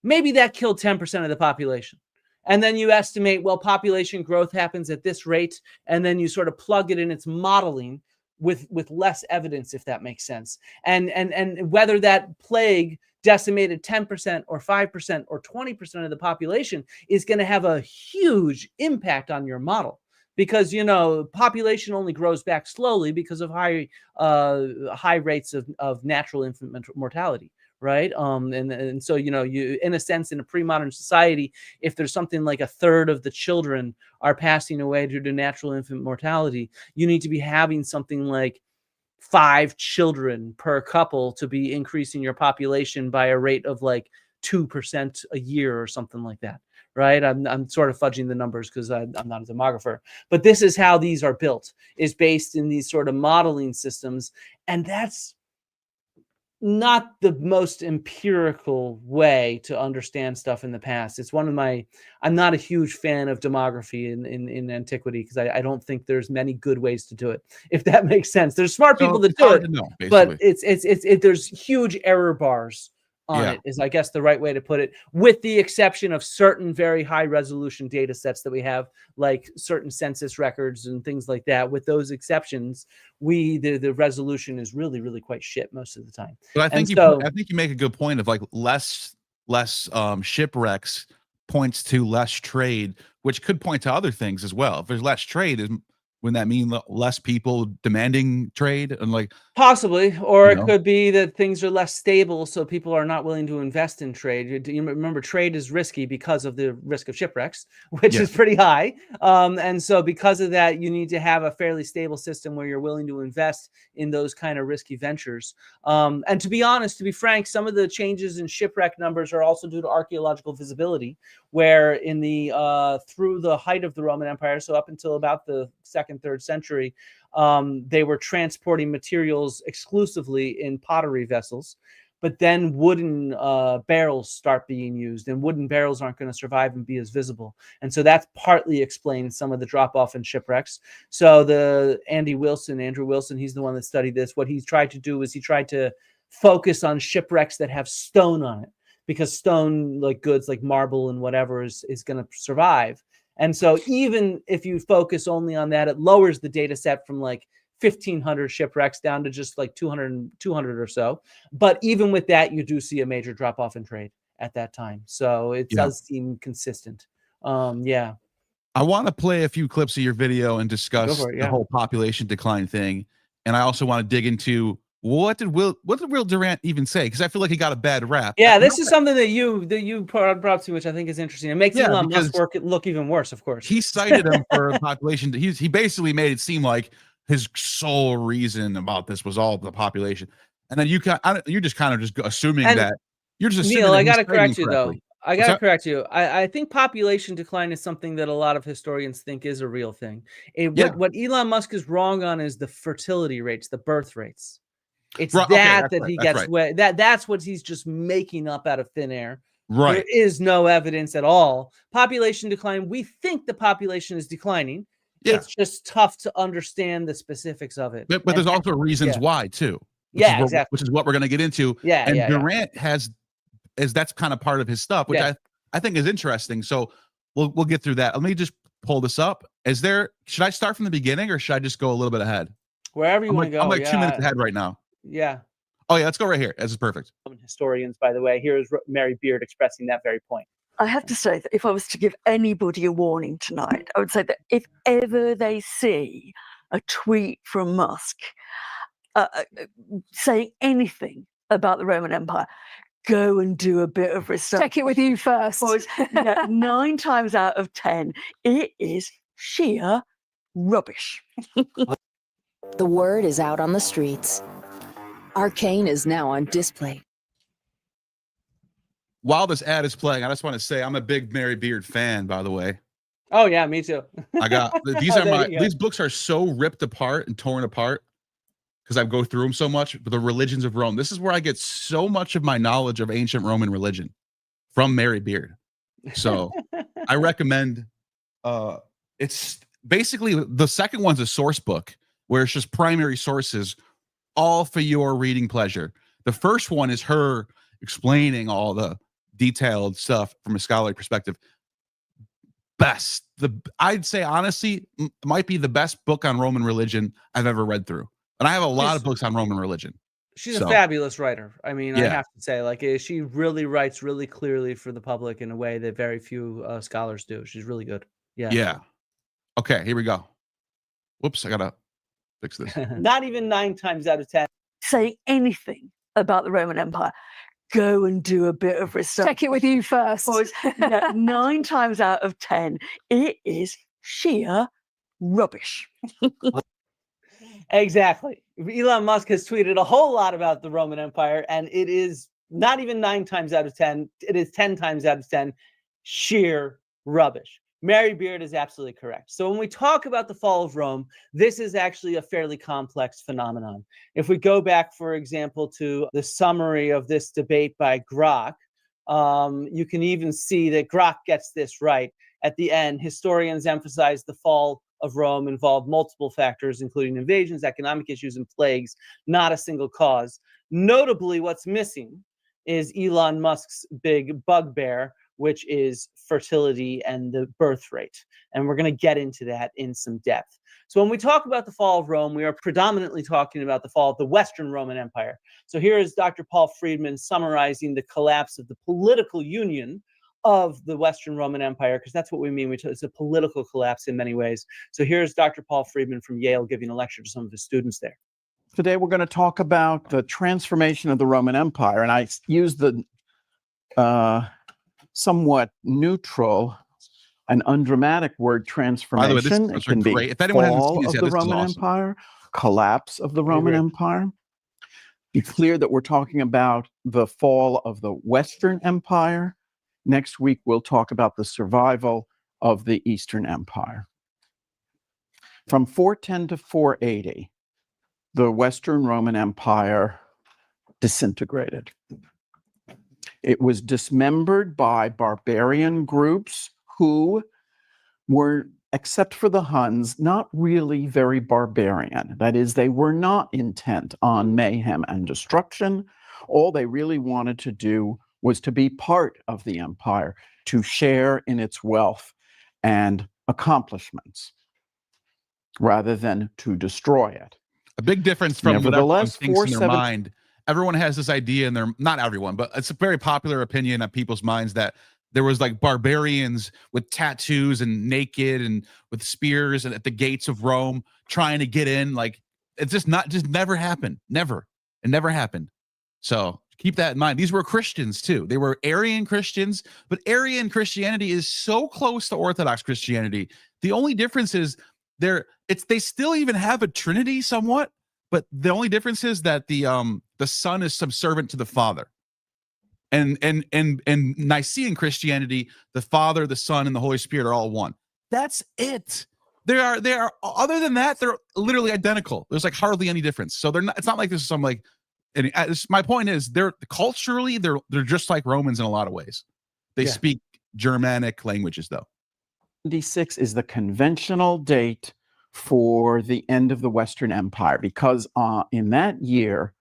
Speaker 4: Maybe that killed 10% of the population. And then you estimate, well, population growth happens at this rate, and then you sort of plug it in its modeling with less evidence, if that makes sense. And whether that plague decimated 10% or 5% or 20% of the population is going to have a huge impact on your model. Because population only grows back slowly because of high rates of natural infant mortality. Right. And so, you, in a sense, in a pre-modern society, if there's something like 1/3 of the children are passing away due to natural infant mortality, you need to be having something like 5 children per couple to be increasing your population by a rate of like 2% a year or something like that. Right. I'm sort of fudging the numbers because I'm not a demographer, but this is how these are built, is based in these sort of modeling systems. And that's not the most empirical way to understand stuff in the past. It's I'm not a huge fan of demography in antiquity because I don't think there's many good ways to do it, if that makes sense. There's smart people that do it, but there's huge error bars on it, is I guess the right way to put it, with the exception of certain very high resolution data sets that we have, like certain census records and things like that. With those exceptions, the resolution is really, really quite shit most of the time.
Speaker 3: But I think you make a good point of like less shipwrecks points to less trade, which could point to other things as well. If there's less trade, wouldn't that mean less people demanding trade? And like
Speaker 4: possibly, or it could be that things are less stable, so people are not willing to invest in trade. You remember, trade is risky because of the risk of shipwrecks, which is pretty high. And so because of that, you need to have a fairly stable system where you're willing to invest in those kind of risky ventures. And to be honest, to be frank, some of the changes in shipwreck numbers are also due to archaeological visibility, where in the through the height of the Roman Empire, so up until about the 2nd, 3rd century, they were transporting materials exclusively in pottery vessels. but then wooden barrels start being used, and wooden barrels aren't going to survive and be as visible. And so that's partly explains some of the drop off in shipwrecks. So Andrew Wilson, he's the one that studied this. What he's tried to do is he tried to focus on shipwrecks that have stone on it, because stone, like goods like marble and whatever, is going to survive. And so even if you focus only on that, it lowers the data set from like 1,500 shipwrecks down to just like 200 or so. But even with that, you do see a major drop off in trade at that time. So it does seem consistent. Yeah.
Speaker 3: I want to play a few clips of your video and discuss
Speaker 4: the
Speaker 3: whole population decline thing. And I also want to dig into what did Will Durant even say? Because I feel like he got a bad rap.
Speaker 4: Yeah, this is something that you brought up to, which I think is interesting. It makes Elon Musk look even worse, of course.
Speaker 3: He cited him for population. He basically made it seem like his sole reason about this was all the population. And then you're just kind of just assuming that you're just assuming.
Speaker 4: Neil, I got to correct you though. I got to correct you. I think population decline is something that a lot of historians think is a real thing. What Elon Musk is wrong on is the fertility rates, the birth rates. It's that he gets away. That's what he's just making up out of thin air.
Speaker 3: Right.
Speaker 4: There is no evidence at all. Population decline. We think the population is declining. Yeah. It's just tough to understand the specifics of it.
Speaker 3: But there's also reasons why too.
Speaker 4: Exactly.
Speaker 3: Which is what we're going to get into. Durant that's kind of part of his stuff, which I think is interesting. So we'll get through that. Let me just pull this up. Should I start from the beginning or should I just go a little bit ahead?
Speaker 4: Wherever you want to go.
Speaker 3: I'm like 2 minutes ahead right now.
Speaker 4: Yeah.
Speaker 3: Oh yeah, let's go right here. This is perfect.
Speaker 4: Historians, by the way, here is Mary Beard expressing that very point.
Speaker 5: I have to say that if I was to give anybody a warning tonight, I would say that if ever they see a tweet from Musk saying anything about the Roman Empire, go and do a bit of research.
Speaker 6: Check it with you first.
Speaker 5: Because 9 times out of 10, it is sheer rubbish.
Speaker 7: The word is out on the streets. Arcane is now on display.
Speaker 3: While this ad is playing, I just want to say I'm a big Mary Beard fan, by the way.
Speaker 4: Oh yeah, me too.
Speaker 3: I got these books are so ripped apart and torn apart because I go through them so much. The Religions of Rome. This is where I get so much of my knowledge of ancient Roman religion from Mary Beard. So I recommend. It's basically the second one's a source book where it's just primary sources, all for your reading pleasure. The first one is her explaining all the detailed stuff from a scholarly perspective. I'd say honestly might be the best book on Roman religion I've ever read through. And I have a lot of books on Roman religion.
Speaker 4: She's a fabulous writer. I mean, I have to say, like, she really writes really clearly for the public in a way that very few scholars do. She's really good. Yeah.
Speaker 3: Yeah. Okay, here we go. Whoops, I gotta fix this.
Speaker 4: Not even 9 times out of 10.
Speaker 5: Saying anything about the Roman Empire, go and do a bit of research.
Speaker 6: Check it with you first.
Speaker 5: Because 9 times out of 10, it is sheer rubbish.
Speaker 4: Exactly. Elon Musk has tweeted a whole lot about the Roman Empire, and it is not even 9 times out of 10. It is 10 times out of 10 sheer rubbish. Mary Beard is absolutely correct. So when we talk about the fall of Rome, this is actually a fairly complex phenomenon. If we go back, for example, to the summary of this debate by Grok, you can even see that Grok gets this right. At the end, historians emphasize the fall of Rome involved multiple factors, including invasions, economic issues, and plagues, not a single cause. Notably, what's missing is Elon Musk's big bugbear, which is fertility and the birth rate. And we're going to get into that in some depth. So when we talk about the fall of Rome, we are predominantly talking about the fall of the Western Roman Empire. So here is Dr. Paul Friedman summarizing the collapse of the political union of the Western Roman Empire, because that's what we mean. It's a political collapse in many ways. So here's Dr. Paul Friedman from Yale giving a lecture to some of his students there.
Speaker 8: Today we're going to talk about the transformation of the Roman Empire. And I use the somewhat neutral and undramatic word transformation.
Speaker 3: By the way, this can be great. If anyone hasn't seen this yet,
Speaker 8: the Roman Empire, collapse of the Roman Empire. Be clear that we're talking about the fall of the Western Empire. Next week, we'll talk about the survival of the Eastern Empire. From 410 to 480, the Western Roman Empire disintegrated. It was dismembered by barbarian groups who were, except for the Huns, not really very barbarian. That is, they were not intent on mayhem and destruction. All they really wanted to do was to be part of the empire, to share in its wealth and accomplishments, rather than to destroy it.
Speaker 3: A big difference from what everyone
Speaker 8: Nevertheless,
Speaker 3: thinks in their mind. Everyone has this idea in their, not everyone, but it's a very popular opinion of people's minds that there was like barbarians with tattoos and naked and with spears and at the gates of Rome trying to get in. Like, it's just never happened. Never. It never happened. So keep that in mind. These were Christians too. They were Arian Christians, but Arian Christianity is so close to Orthodox Christianity. The only difference is they still even have a Trinity somewhat, but the only difference is that the Son is subservient to the Father. And Nicene Christianity, the Father, the Son, and the Holy Spirit are all one. That's it. They are other than that, they're literally identical. There's like hardly any difference. So they're not, it's not like this is some like, and my point is they're culturally, they're just like Romans in a lot of ways. They speak Germanic languages though.
Speaker 8: 76 is the conventional date for the end of the Western Empire, because in that year,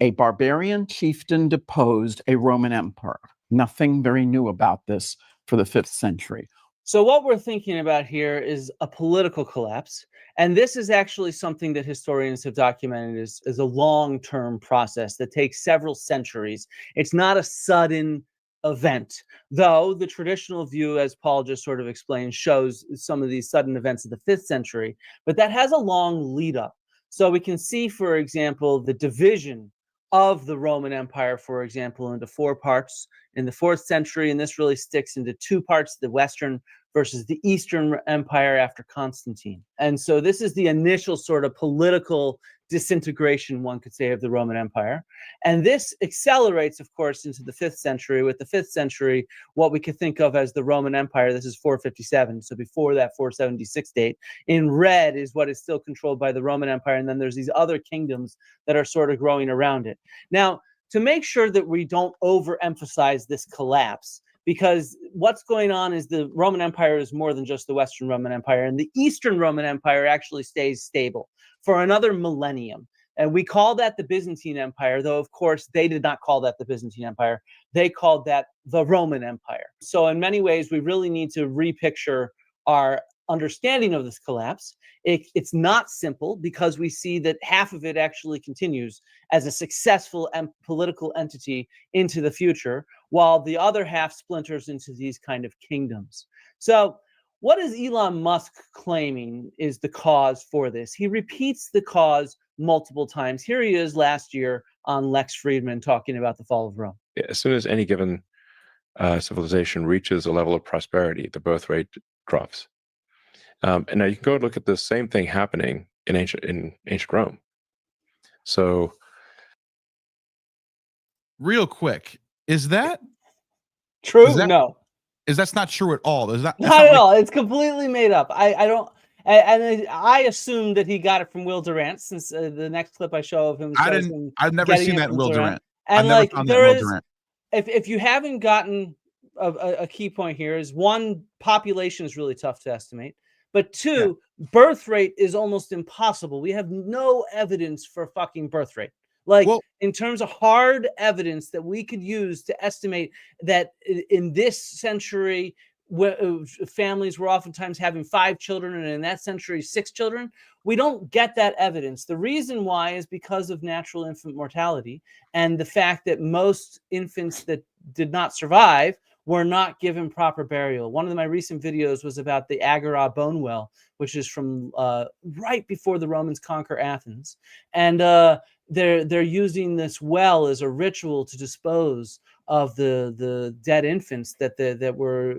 Speaker 8: a barbarian chieftain deposed a Roman emperor. Nothing very new about this for the 5th century.
Speaker 4: So what we're thinking about here is a political collapse. And this is actually something that historians have documented as a long-term process that takes several centuries. It's not a sudden event, though the traditional view, as Paul just sort of explained, shows some of these sudden events of the 5th century, but that has a long lead up. So we can see, for example, the division of the Roman Empire, for example, into 4 parts in the 4th century, and this really sticks into 2 parts, the Western versus the Eastern Empire after Constantine. And so this is the initial sort of political disintegration, one could say, of the Roman Empire. And this accelerates, of course, into the 5th century, with the 5th century, what we could think of as the Roman Empire. This is 457, so before that 476 date. In red is what is still controlled by the Roman Empire, and then there's these other kingdoms that are sort of growing around it. Now, to make sure that we don't overemphasize this collapse, because what's going on is the Roman Empire is more than just the Western Roman Empire, and the Eastern Roman Empire actually stays stable for another millennium. And we call that the Byzantine Empire, though, of course, they did not call that the Byzantine Empire. They called that the Roman Empire. So in many ways, we really need to repicture our understanding of this collapse. It's not simple, because we see that half of it actually continues as a successful political entity into the future, while the other half splinters into these kind of kingdoms. So what is Elon Musk claiming is the cause for this? He repeats the cause multiple times. Here he is last year on Lex Friedman talking about the fall of Rome.
Speaker 9: Yeah, as soon as any given civilization reaches a level of prosperity, the birth rate drops. And now you can go and look at the same thing happening in ancient Rome. So,
Speaker 3: real quick, is that
Speaker 4: true?
Speaker 3: No. That's not true at all. Not
Speaker 4: at all. It's completely made up. I don't. And I assume that he got it from Will Durant, since the next clip I show of him.
Speaker 3: I've never seen that in Will Durant.
Speaker 4: And like there is, if you haven't gotten a key point here, is 1, population is really tough to estimate, but 2, birth rate is almost impossible. We have no evidence for fucking birth rate. Like, in terms of hard evidence that we could use to estimate that in this century, families were oftentimes having 5 children, and in that century, 6 children, we don't get that evidence. The reason why is because of natural infant mortality and the fact that most infants that did not survive were not given proper burial. One of my recent videos was about the Agora bone well, which is from right before the Romans conquer Athens. And they're using this well as a ritual to dispose of the dead infants that were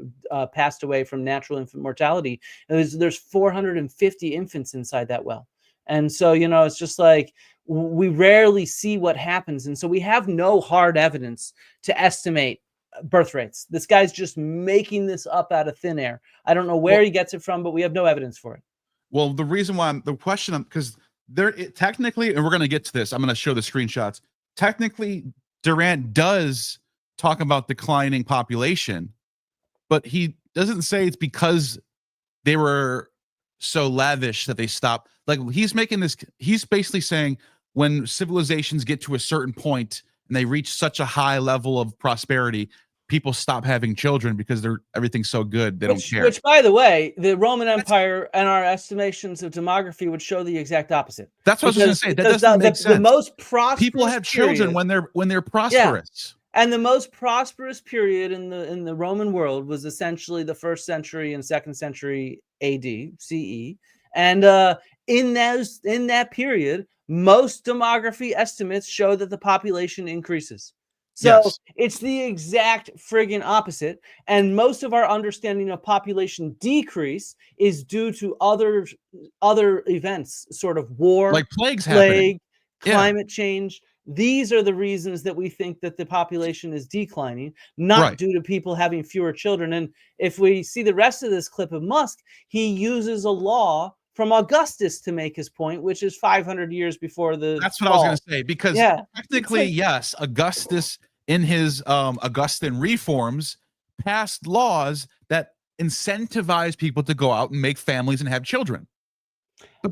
Speaker 4: passed away from natural infant mortality. And there's 450 infants inside that well. And so, you know, it's just like we rarely see what happens. And so we have no hard evidence to estimate birth rates. This guy's just making this up out of thin air. I don't know where he gets it from, but we have no evidence for it.
Speaker 3: Well, the reason why the question, because there technically, and we're going to get to this, I'm going to show the screenshots. technically Durant does talk about declining population, but he doesn't say it's because they were so lavish that they stopped. Like he's basically saying when civilizations get to a certain point and they reach such a high level of prosperity, people stop having children because everything's so good they don't care.
Speaker 4: Which, by the way, the Roman Empire and our estimations of demography would show the exact opposite.
Speaker 3: That's what I was going to say. That doesn't make sense.
Speaker 4: The most prosperous
Speaker 3: people have children when they're prosperous.
Speaker 4: Yeah. And the most prosperous period in the Roman world was essentially the 1st century and 2nd century AD, CE. And in that period, most demography estimates show that the population increases. So it's the exact friggin' opposite. And most of our understanding of population decrease is due to other events, sort of war,
Speaker 3: like plague,
Speaker 4: climate change. These are the reasons that we think that the population is declining, not due to people having fewer children. And if we see the rest of this clip of Musk, he uses a law from Augustus to make his point, which is 500 years before the
Speaker 3: That's what I was going to say, because technically, yes, Augustus in his Augustan reforms passed laws that incentivize people to go out and make families and have children.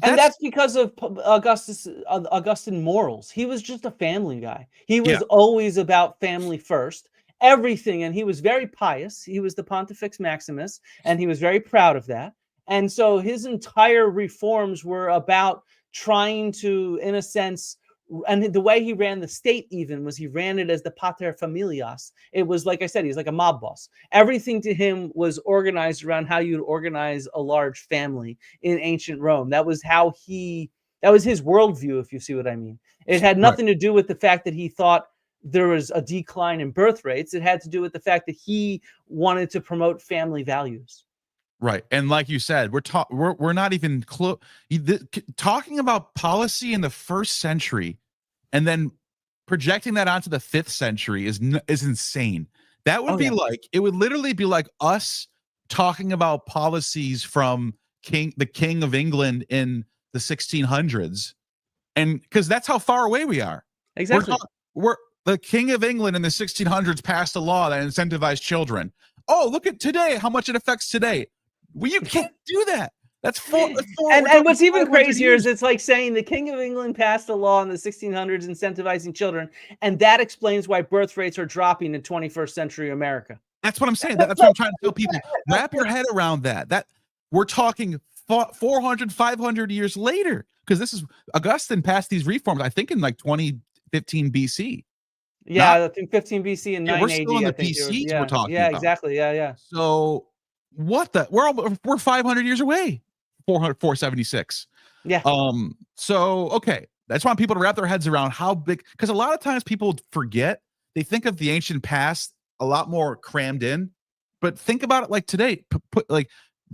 Speaker 4: And that's because of Augustan morals. He was just a family guy. He was always about family first, everything. And he was very pious. He was the Pontifex Maximus, and he was very proud of that. And so his entire reforms were about trying to, in a sense, and the way he ran the state even was he ran it as the pater familias. It was, like I said, he's like a mob boss. Everything to him was organized around how you'd organize a large family in ancient Rome. That was how that was his worldview, if you see what I mean. It had nothing to do with the fact that he thought there was a decline in birth rates. It had to do with the fact that he wanted to promote family values.
Speaker 3: Right. And like you said, we're not even close. Talking about policy in the 1st century and then projecting that onto the 5th century is insane. That would be like, it would literally be like us talking about policies from the King of England in the 1600s. And because that's how far away we are.
Speaker 4: Exactly.
Speaker 3: We're the King of England in the 1600s passed a law that incentivized children. Oh, look at today, how much it affects today. Well, you can't do that. That's four.
Speaker 4: And what's even crazier is it's like saying the King of England passed a law in the 1600s incentivizing children, and that explains why birth rates are dropping in 21st century America.
Speaker 3: That's what I'm saying. That's what I'm trying to tell people. Wrap your head around that. That we're talking 400, 500 years later, because this is Augustine passed these reforms, I think, in like 2015 BC.
Speaker 4: Yeah, I think 15 BC and 9
Speaker 3: we're
Speaker 4: AD.
Speaker 3: still in the PCs we're talking about.
Speaker 4: Exactly. Yeah.
Speaker 3: So what the we're 500 years away. 476.
Speaker 4: Yeah.
Speaker 3: So okay, I just want people to wrap their heads around how big, because a lot of times people forget. They think of the ancient past a lot more crammed in, but think about it like today.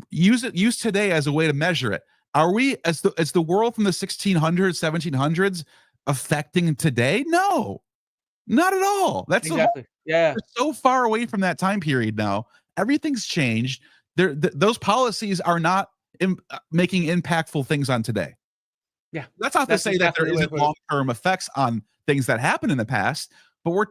Speaker 3: Use today as a way to measure it. Are we as the world from the 1600s, 1700s affecting today? No, not at all. That's
Speaker 4: exactly.
Speaker 3: We're so far away from that time period now. Everything's changed. Those policies are not making impactful things on today.
Speaker 4: Yeah,
Speaker 3: that's not to say that there isn't long-term effects on things that happened in the past, but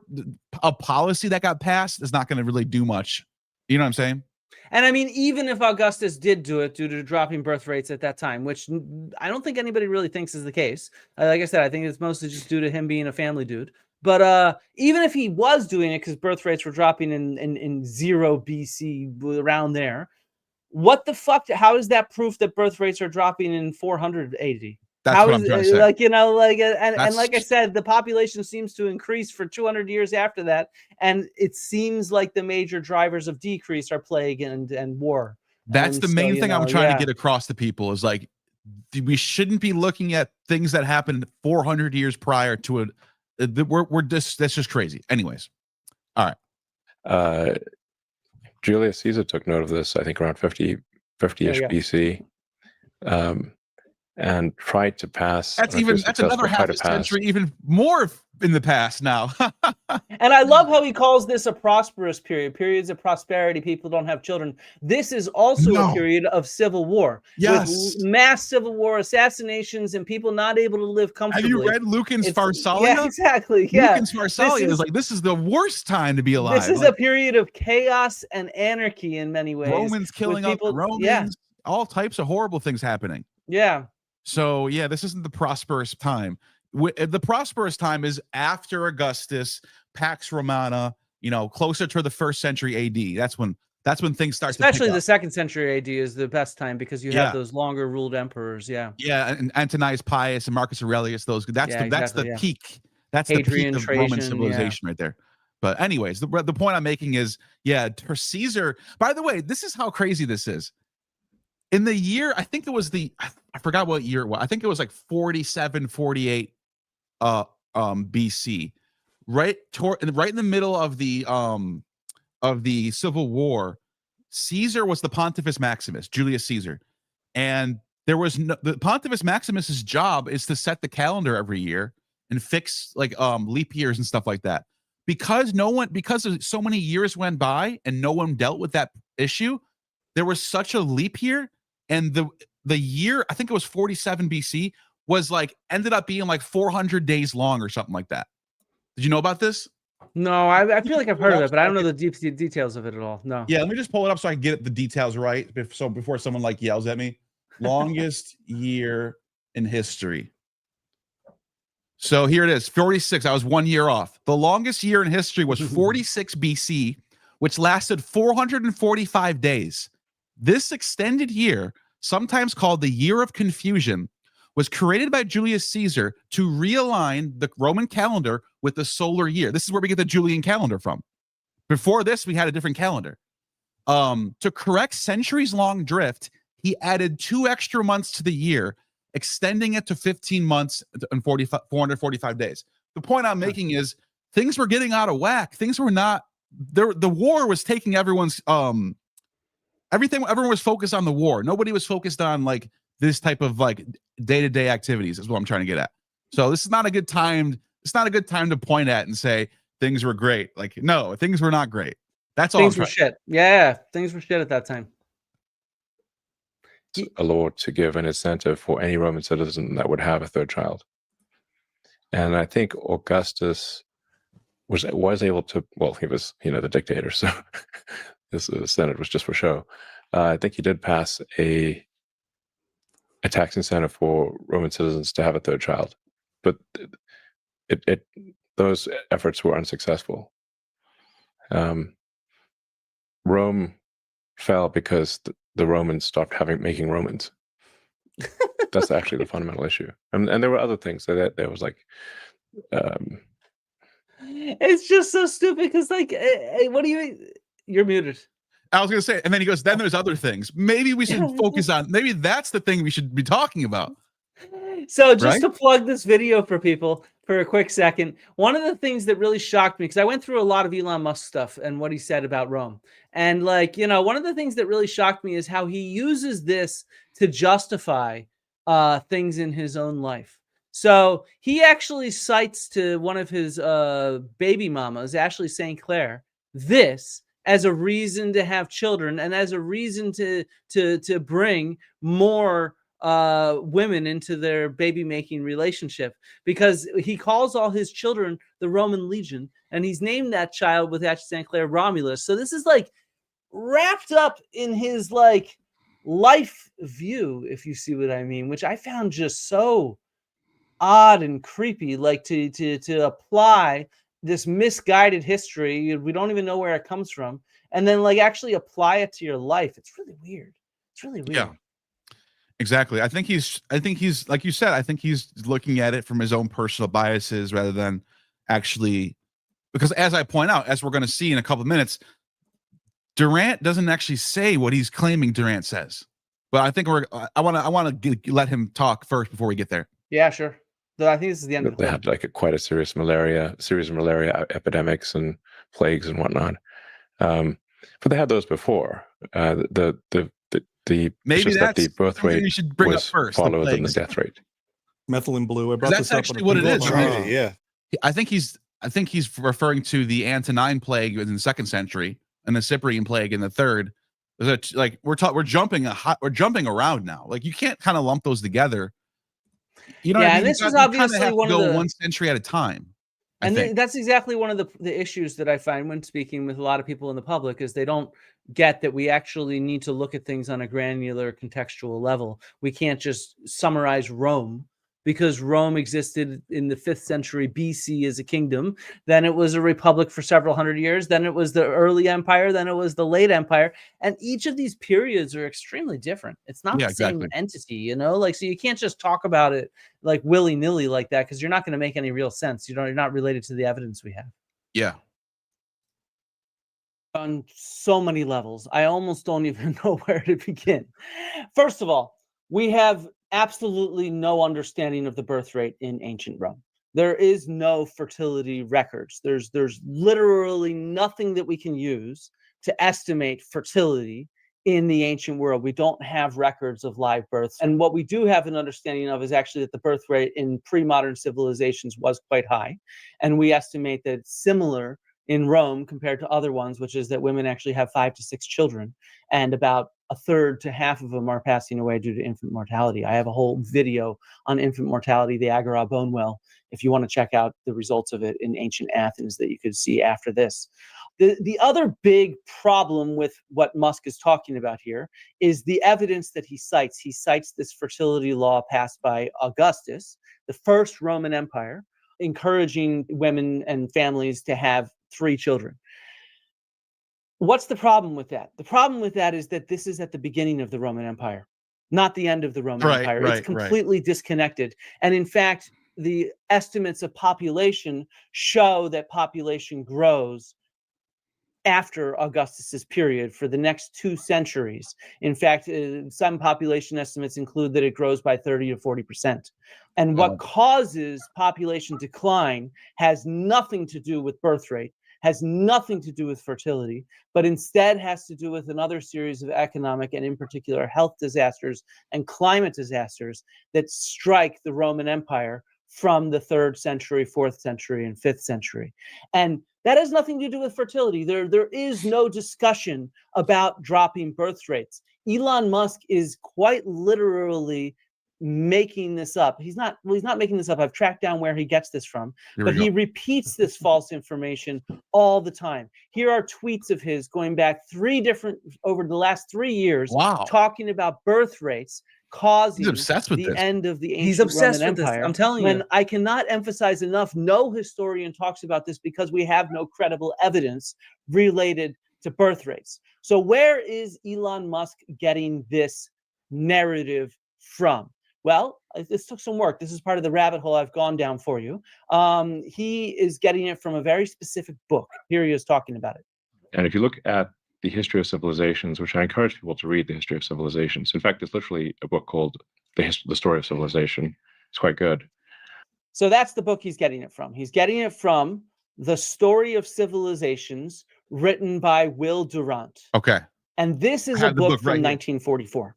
Speaker 3: a policy that got passed is not going to really do much. You know what I'm saying?
Speaker 4: And I mean, even if Augustus did do it due to dropping birth rates at that time, which I don't think anybody really thinks is the case. Like I said, I think it's mostly just due to him being a family dude. But even if he was doing it because birth rates were dropping in 0 BC, around there, what the fuck? How is that proof that birth rates are dropping in 400 AD?
Speaker 3: That's what I'm trying to say.
Speaker 4: Like, you know, like, and like I said, the population seems to increase for 200 years after that. And it seems like the major drivers of decrease are plague and war.
Speaker 3: That's the main thing I'm trying to get across to people is like, we shouldn't be looking at things that happened 400 years prior to it. That's just crazy. Anyways. All
Speaker 9: right. Julius Caesar took note of this, I think around 50-ish BC. And tried to pass.
Speaker 3: That's another half a century, even more in the past now.
Speaker 4: And I love how he calls this a prosperous period. Periods of prosperity, people don't have children. This is also a period of civil war.
Speaker 3: Yes.
Speaker 4: With mass civil war, assassinations, and people not able to live comfortably.
Speaker 3: Have you read Lucan's Pharsalia?
Speaker 4: Yeah, exactly. Yeah.
Speaker 3: Lucan's Pharsalia is like, this is the worst time to be alive.
Speaker 4: This is a period of chaos and anarchy in many ways.
Speaker 3: Romans killing up Romans, all types of horrible things happening.
Speaker 4: Yeah.
Speaker 3: So, yeah, this isn't the prosperous time. The prosperous time is after Augustus, Pax Romana, closer to the 1st century AD. That's when things start
Speaker 4: Especially
Speaker 3: to
Speaker 4: the 2nd century AD is the best time because you have those longer ruled emperors. Yeah.
Speaker 3: Yeah, and Antonius Pius and Marcus Aurelius, that's the peak. That's
Speaker 4: Hadrian,
Speaker 3: the peak of
Speaker 4: Trajan,
Speaker 3: Roman civilization right there. But anyways, the point I'm making is, her Caesar, by the way, this is how crazy this is. In the year, I think it was I forgot what year it was. I think it was like 47, 48 BC, right in the middle of the Civil War. Caesar was the Pontifex Maximus, Julius Caesar, and there was the Pontifex Maximus's job is to set the calendar every year and fix like leap years and stuff like that. Because so many years went by and no one dealt with that issue, there was such a leap year, and the year, I think it was 47 BC, was like ended up being like 400 days long or something like that. Did you know about this?
Speaker 4: No, I feel like I've heard of it, but I don't know the deep details of it at all. No.
Speaker 3: Yeah, let me just pull it up so I can get the details right. So before someone like yells at me, longest year in history. So here it is, 46. I was 1 year off. The longest year in history was 46 BC, which lasted 445 days. This extended year, sometimes called the Year of Confusion, was created by Julius Caesar to realign the Roman calendar with the solar year. This is where we get the Julian calendar from. Before this, we had a different calendar. To correct centuries-long drift, he added 2 extra months to the year, extending it to 15 months and 445 days. The point I'm making is things were getting out of whack. Things were not there. The war was taking everyone's everything. Everyone was focused on the war. Nobody was focused on like this type of like day-to-day activities is what I'm trying to get at. So this is not a good time. It's not a good time to point at and say things were great. Like, no, things were not great. That's all.
Speaker 4: Things were shit. Yeah, things were shit at that time.
Speaker 9: A law to give an incentive for any Roman citizen that would have a 3rd child. And I think Augustus was able to, well, he was, the dictator, so this Senate was just for show. I think he did pass a tax incentive for Roman citizens to have a 3rd child, but those efforts were unsuccessful. Rome fell because the Romans stopped making Romans. That's actually the fundamental issue. And there were other things that there was like,
Speaker 4: it's just so stupid because like, hey, what do you? You're muted.
Speaker 3: I was going to say, and then he goes, then there's other things. Maybe we should focus on, maybe that's the thing we should be talking about.
Speaker 4: So just to plug this video for people for a quick second, one of the things that really shocked me, because I went through a lot of Elon Musk stuff and what he said about Rome. And like, one of the things that really shocked me is how he uses this to justify things in his own life. So he actually cites to one of his baby mamas, Ashley St. Clair, this as a reason to have children and as a reason to bring more women into their baby making relationship, because he calls all his children the Roman Legion, and he's named that child with Ashley St. Clair Romulus. So this is like wrapped up in his like life view, if you see what I mean, which I found just so odd and creepy, like to apply this misguided history. We don't even know where it comes from, and then like actually apply it to your life. It's really weird. It's really weird.
Speaker 3: Yeah. Exactly. I think he's like you said, I think he's looking at it from his own personal biases rather than actually, because as I point out, as we're going to see in a couple of minutes, Durant doesn't actually say what he's claiming Durant says. But I think I want to let him talk first before we get there.
Speaker 4: Yeah, sure. So I think this is the end of the
Speaker 9: They had like quite a series of malaria epidemics and plagues and whatnot. But they had those before.
Speaker 3: Maybe
Speaker 9: that's
Speaker 3: that
Speaker 9: the birth rate
Speaker 3: you should bring
Speaker 9: was
Speaker 3: up first,
Speaker 9: followed than the death rate.
Speaker 10: Methylene blue. I brought
Speaker 3: That's
Speaker 10: this up
Speaker 3: actually
Speaker 10: on
Speaker 3: what it
Speaker 10: Google
Speaker 3: is,
Speaker 10: Friday,
Speaker 3: right?
Speaker 10: Yeah.
Speaker 3: I think he's referring to the Antonine plague in the 2nd century and the Cyprian plague in the 3rd. Like we're jumping around now. Like you can't kind of lump those together. You know,
Speaker 4: Yeah,
Speaker 3: what I mean?
Speaker 4: and this
Speaker 3: You
Speaker 4: is
Speaker 3: kinda
Speaker 4: obviously
Speaker 3: have to
Speaker 4: one of
Speaker 3: go
Speaker 4: the
Speaker 3: 1 century at a time. I
Speaker 4: and
Speaker 3: think.
Speaker 4: that's exactly one of the issues that I find when speaking with a lot of people in the public is they don't get that we actually need to look at things on a granular contextual level. We can't just summarize Rome because Rome existed in the 5th century BC as a kingdom. Then it was a republic for several hundred years. Then it was the early empire. Then it was the late empire. And each of these periods are extremely different. It's not
Speaker 3: Yeah,
Speaker 4: the same
Speaker 3: exactly.
Speaker 4: entity, you know, like, so you can't just talk about it like willy-nilly like that because you're not going to make any real sense. You know, you're not related to the evidence we have.
Speaker 3: Yeah.
Speaker 4: On so many levels. I almost don't even know where to begin. First of all, we have absolutely no understanding of the birth rate in ancient Rome. There is no fertility records. There's literally nothing that we can use to estimate fertility in the ancient world. We don't have records of live births. And what we do have an understanding of is actually that the birth rate in pre-modern civilizations was quite high. And we estimate that it's similar in Rome compared to other ones, which is that women actually have 5 to 6 children, and about a third to half of them are passing away due to infant mortality. I have a whole video on infant mortality, the Agora bone well, if you want to check out the results of it in ancient Athens that you could see after this. The other big problem with what Musk is talking about here is the evidence that he cites. He cites this fertility law passed by Augustus, the first Roman Empire, encouraging women and families to have 3 children. What's the problem with that? The problem with that is that this is at the beginning of the Roman Empire, not the end of the Roman Empire. It's completely disconnected. And in fact, the estimates of population show that population grows after Augustus's period for the next 2 centuries. In fact, some population estimates include that it grows by 30 to 40%. And what causes population decline has nothing to do with birth rate, has nothing to do with fertility, but instead has to do with another series of economic and in particular health disasters and climate disasters that strike the Roman Empire from the 3rd century, 4th century, and 5th century. And that has nothing to do with fertility. There is no discussion about dropping birth rates. Elon Musk is quite literally making this up. He's not making this up. I've tracked down where he gets this from, but he repeats this false information all the time. Here are tweets of his going back over the last 3 years, talking about birth rates causing the end of the ancient Roman Empire. I'm telling you. When I cannot emphasize enough, no historian talks about this because we have no credible evidence related to birth rates. So where is Elon Musk getting this narrative from? Well, this took some work. This is part of the rabbit hole I've gone down for you. He is getting it from a very specific book. Here he is talking about it.
Speaker 9: And if you look at the History of Civilizations, which I encourage people to read, the History of Civilizations. In fact, it's literally a book called The Story of Civilization. It's quite good.
Speaker 4: So that's the book he's getting it from. He's getting it from The Story of Civilizations, written by Will Durant.
Speaker 3: Okay.
Speaker 4: And this is a book from 1944.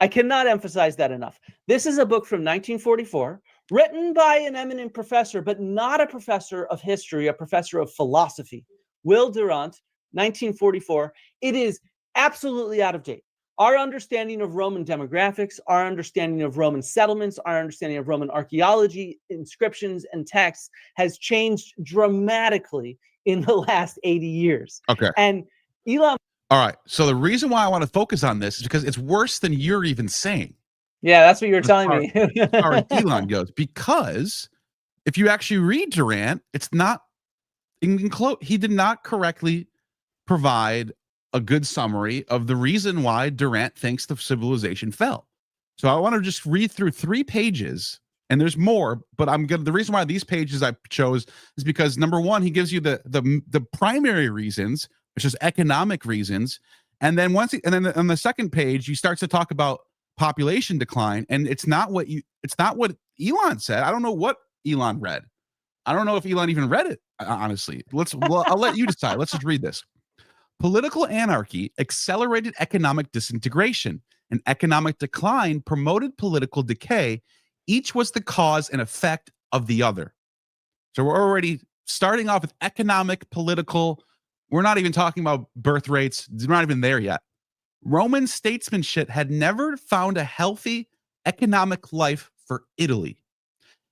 Speaker 4: I cannot emphasize that enough. This is a book from 1944, written by an eminent professor, but not a professor of history, a professor of philosophy. Will Durant, 1944. It is absolutely out of date. Our understanding of Roman demographics, our understanding of Roman settlements, our understanding of Roman archaeology, inscriptions, and texts has changed dramatically in the last 80 years.
Speaker 3: Okay.
Speaker 4: And Elon.
Speaker 3: All right. So the reason why I want to focus on this is because it's worse than you're even saying.
Speaker 4: Yeah, that's what you were telling me.
Speaker 3: As far as Elon goes, because if you actually read Durant, it's not he did not correctly provide a good summary of the reason why Durant thinks the civilization fell. So I want to just read through 3 pages, and there's more, but the reason why these pages I chose is because number 1, he gives you the primary reasons, which is economic reasons, and then on the second page he starts to talk about population decline, and it's not what Elon said. I don't know what Elon read. I don't know if Elon even read it, honestly. I'll let you decide. Let's just read this. Political anarchy accelerated economic disintegration, and economic decline promoted political decay. Each was the cause and effect of the other. So we're already starting off with economic, political. We're not even talking about birth rates. We're not even there yet. Roman statesmanship had never found a healthy economic life for Italy.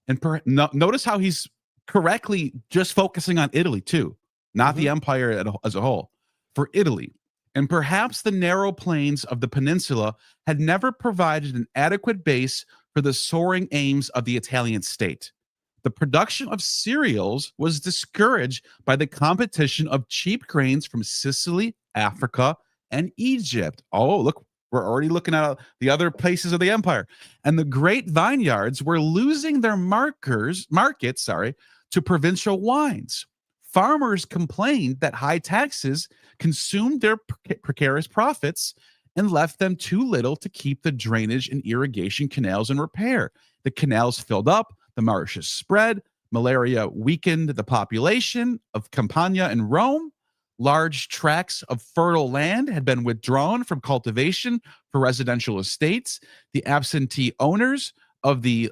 Speaker 3: And notice how he's correctly just focusing on Italy too, not the empire as a whole. For Italy. And perhaps the narrow plains of the peninsula had never provided an adequate base for the soaring aims of the Italian state. The production of cereals was discouraged by the competition of cheap grains from Sicily, Africa, and Egypt. Oh, look, we're already looking at the other places of the empire. And the great vineyards were losing their markets to provincial wines. Farmers complained that high taxes consumed their precarious profits and left them too little to keep the drainage and irrigation canals in repair. The canals filled up, the marshes spread, malaria weakened the population of Campania and Rome. Large tracts of fertile land had been withdrawn from cultivation for residential estates. The absentee owners of the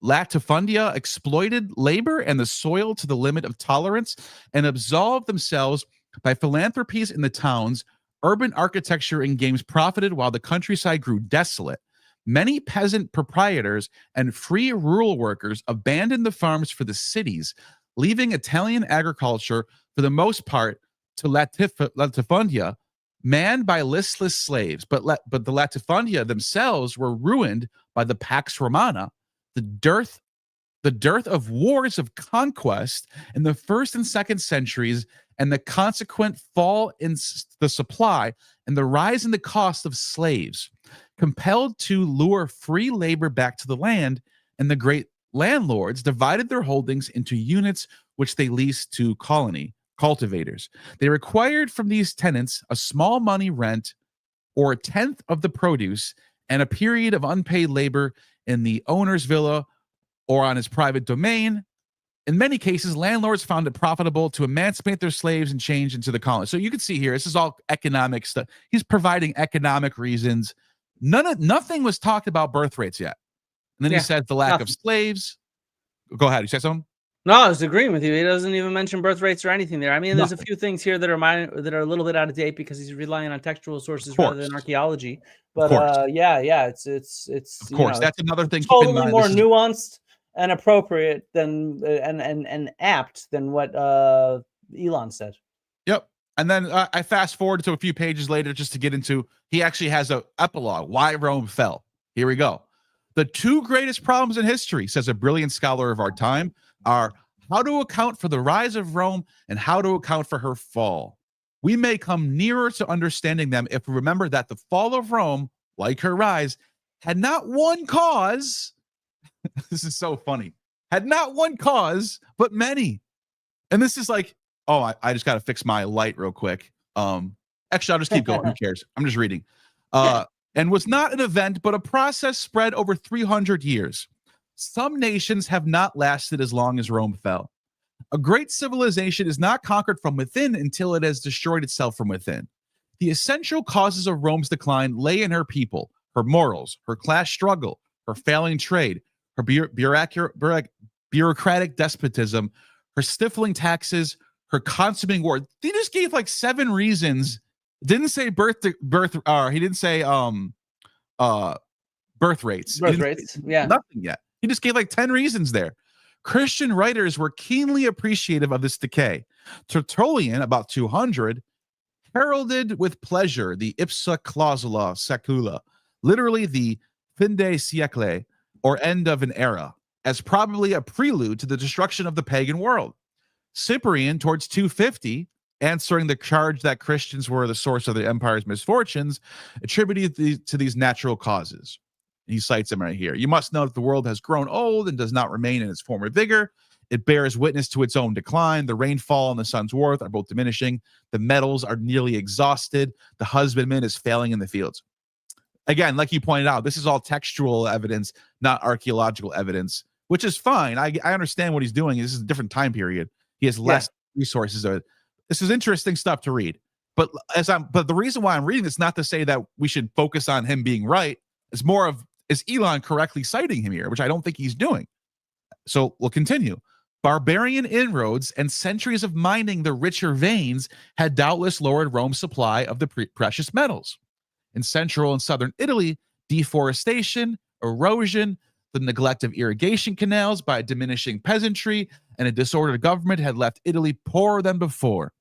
Speaker 3: latifundia exploited labor and the soil to the limit of tolerance and absolved themselves by philanthropies in the towns. Urban architecture and games profited while the countryside grew desolate. Many peasant proprietors and free rural workers abandoned the farms for the cities, leaving Italian agriculture for the most part to latifundia, manned by listless slaves. But the latifundia themselves were ruined by the Pax Romana, the dearth of wars of conquest in the 1st and 2nd centuries, and the consequent fall in the supply and the rise in the cost of slaves, compelled to lure free labor back to the land, and the great landlords divided their holdings into units which they leased to cultivators. They required from these tenants a small money rent or a tenth of the produce and a period of unpaid labor in the owner's villa or on his private domain. In many cases, landlords found it profitable to emancipate their slaves and change into the colony. So you can see here, this is all economic stuff. He's providing economic reasons. Nothing was talked about birth rates yet. And then he said the lack of slaves. Go ahead. You said something?
Speaker 4: No, I was agreeing with you. He doesn't even mention birth rates or anything there. I mean, there's a few things here that are a little bit out of date because he's relying on textual sources rather than archaeology. But it's
Speaker 3: of course, that's another thing.
Speaker 4: Totally more nuanced and appropriate than and apt than what Elon said.
Speaker 3: Yep. And then I fast forward to a few pages later just to get into, he actually has an epilogue, why Rome fell. Here we go. The two greatest problems in history, says a brilliant scholar of our time, are how to account for the rise of Rome and how to account for her fall. We may come nearer to understanding them if we remember that the fall of Rome, like her rise, had not one cause. This is so funny. Had not one cause, but many. And this is like, oh, I just got to fix my light real quick. Actually, I'll just keep going. Who cares? I'm just reading. And was not an event, but a process spread over 300 years. Some nations have not lasted as long as Rome fell. A great civilization is not conquered from within until it has destroyed itself from within. The essential causes of Rome's decline lay in her people, her morals, her class struggle, her failing trade, her bureaucratic despotism, her stifling taxes, her consuming war. They just gave like 7 reasons. Didn't say birth. He didn't say birth rates.
Speaker 4: Yeah.
Speaker 3: Nothing yet. He just gave like 10 reasons there. Christian writers were keenly appreciative of this decay. Tertullian, about 200, heralded with pleasure the ipsa clausula secula, literally the fin de siecle, or end of an era, as probably a prelude to the destruction of the pagan world. Cyprian, towards 250, answering the charge that Christians were the source of the empire's misfortunes, attributed to these natural causes. He cites them right here. You must know that the world has grown old and does not remain in its former vigor. It bears witness to its own decline. The rainfall and the sun's worth are both diminishing. The metals are nearly exhausted. The husbandman is failing in the fields. Again, like you pointed out, this is all textual evidence, not archaeological evidence, which is fine. I understand what he's doing. This is a different time period. He has less resources. This is interesting stuff to read. But the reason why I'm reading this, not to say that we should focus on him being right. It's more of, is Elon correctly citing him here, which I don't think he's doing. So we'll continue. Barbarian inroads and centuries of mining the richer veins had doubtless lowered Rome's supply of the precious metals. In central and southern Italy, deforestation, erosion, the neglect of irrigation canals by a diminishing peasantry, and a disordered government had left Italy poorer than before.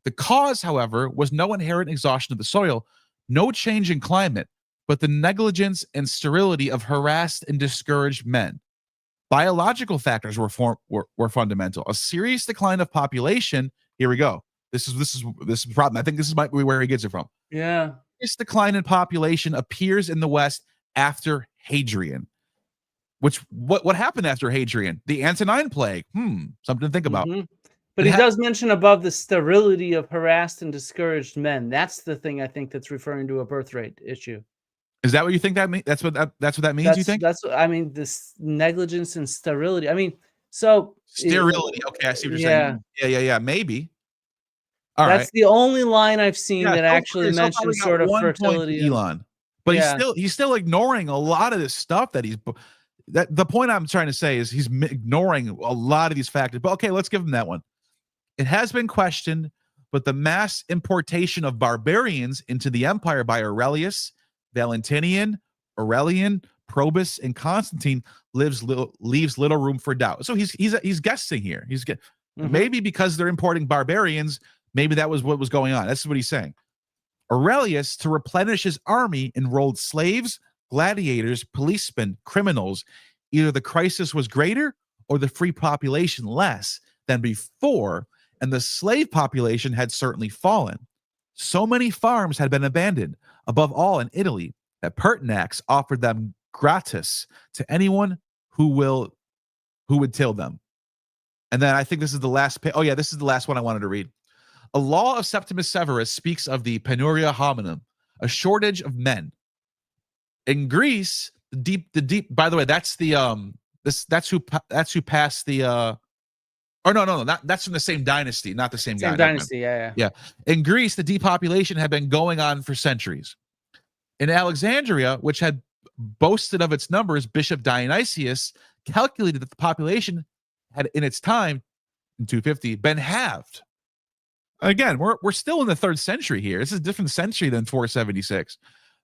Speaker 3: The cause, however, was no inherent exhaustion of the soil, no change in climate, but the negligence and sterility of harassed and discouraged men. Biological factors were fundamental. A serious decline of population. Here we go. This is the problem. I think this might be where he gets it from.
Speaker 4: Yeah.
Speaker 3: This decline in population appears in the West after Hadrian. Which what happened after Hadrian? The Antonine Plague. Something to think about.
Speaker 4: Mm-hmm. But he does mention above the sterility of harassed and discouraged men. That's the thing I think that's referring to a birth rate issue.
Speaker 3: Is that what you think that means? That's what that means. You think?
Speaker 4: That's I mean, this negligence and sterility. I mean, so
Speaker 3: sterility. Okay, I see what you're saying. Yeah. Maybe.
Speaker 4: That's the only line I've seen that actually mentions sort of fertility.
Speaker 3: Elon, but he's still ignoring a lot of this stuff that the point I'm trying to say is he's ignoring a lot of these factors. But okay, let's give him that one. It has been questioned, but the mass importation of barbarians into the empire by Aurelius, Valentinian, Aurelian, Probus, and Constantine leaves little room for doubt. So he's guessing here. Maybe because they're importing barbarians, maybe that was what was going on. That's what he's saying. Aurelius, to replenish his army, enrolled slaves, gladiators, policemen, criminals. Either the crisis was greater or the free population less than before, and the slave population had certainly fallen. So many farms had been abandoned, above all in Italy, that Pertinax offered them gratis to anyone who would till them. And then I think this is the last page. Oh yeah, this is the last one I wanted to read. A law of Septimus Severus speaks of the penuria hominum, a shortage of men. In Greece, the deep. By the way, that's the that's who passed the. That's from the same dynasty, not the same guy.
Speaker 4: Same dynasty, yeah.
Speaker 3: In Greece, the depopulation had been going on for centuries. In Alexandria, which had boasted of its numbers, Bishop Dionysius calculated that the population had, in its time, in 250, been halved. Again, we're still in the 3rd century here. This is a different century than 476.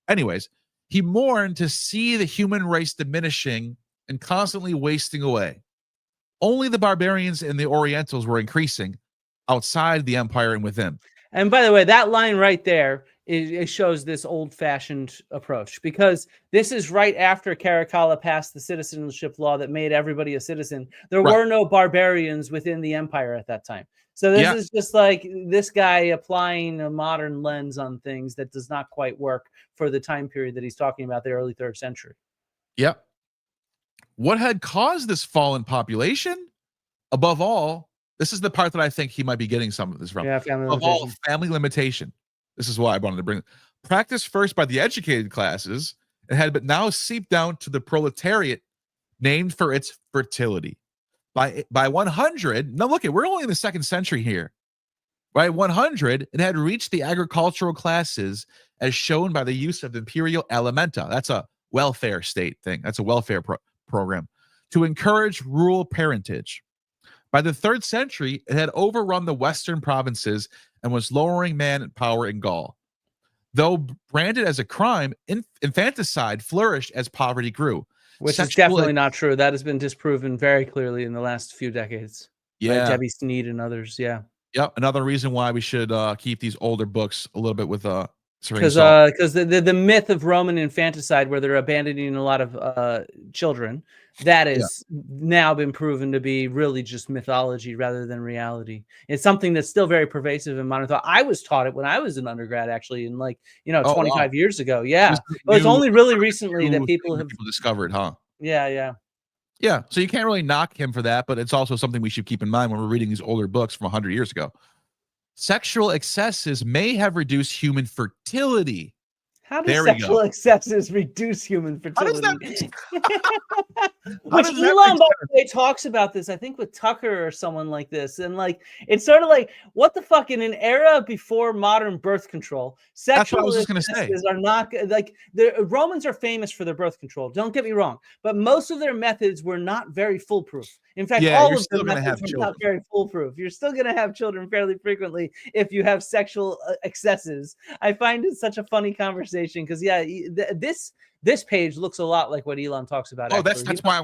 Speaker 3: Anyways, he mourned to see the human race diminishing and constantly wasting away. Only the barbarians and the Orientals were increasing outside the empire and within.
Speaker 4: And by the way, that line right there, it shows this old-fashioned approach, because this is right after Caracalla passed the citizenship law that made everybody a citizen. There were no barbarians within the empire at that time. So this is just like this guy applying a modern lens on things that does not quite work for the time period that he's talking about, the early 3rd century.
Speaker 3: Yep. What had caused this fall in population? Above all, this is the part that I think he might be getting some of this from.
Speaker 4: Yeah, family
Speaker 3: limitation. Above all, family limitation. This is why I wanted to bring it. Practiced first by the educated classes, it had but now seeped down to the proletariat, named for its fertility. By 100, now look, we're only in the 2nd century here. By 100, it had reached the agricultural classes as shown by the use of imperial alimenta. That's a welfare state thing. That's a welfare program to encourage rural parentage. By the 3rd century, it had overrun the western provinces and was lowering manpower in Gaul. Though branded as a crime, infanticide flourished as poverty grew.
Speaker 4: Which is definitely not true. That has been disproven very clearly in the last few decades.
Speaker 3: Yeah.
Speaker 4: By Debbie Sneed and others. Yeah.
Speaker 3: Yep. Another reason why we should keep these older books a little bit with
Speaker 4: because the myth of Roman infanticide, where they're abandoning a lot of children, that is now been proven to be really just mythology rather than reality. It's something that's still very pervasive in modern thought. I was taught it when I was an undergrad, actually, in 25 years ago. Yeah, but it's only really recently that people
Speaker 3: discovered, huh?
Speaker 4: Yeah.
Speaker 3: So you can't really knock him for that, but it's also something we should keep in mind when we're reading these older books from 100 years ago. Sexual excesses may have reduced human fertility.
Speaker 4: How do sexual excesses reduce human fertility? Which
Speaker 3: does that
Speaker 4: Elon,
Speaker 3: make
Speaker 4: by the way, talks about this, I think, with Tucker or someone like this. And like, it's sort of like, what the fuck? In an era before modern birth control,
Speaker 3: That's what I
Speaker 4: sexual
Speaker 3: was just gonna say.
Speaker 4: excesses are not like the Romans are famous for their birth control. Don't get me wrong, but most of their methods were not very foolproof. In fact,
Speaker 3: Yeah,
Speaker 4: all
Speaker 3: you're
Speaker 4: of
Speaker 3: still
Speaker 4: the
Speaker 3: gonna have
Speaker 4: methods were not
Speaker 3: children.
Speaker 4: very foolproof. You're still going to have children fairly frequently if you have sexual excesses. I find it such a funny conversation because this page looks a lot like what Elon talks about.
Speaker 3: Oh,
Speaker 4: actually.
Speaker 3: that's why I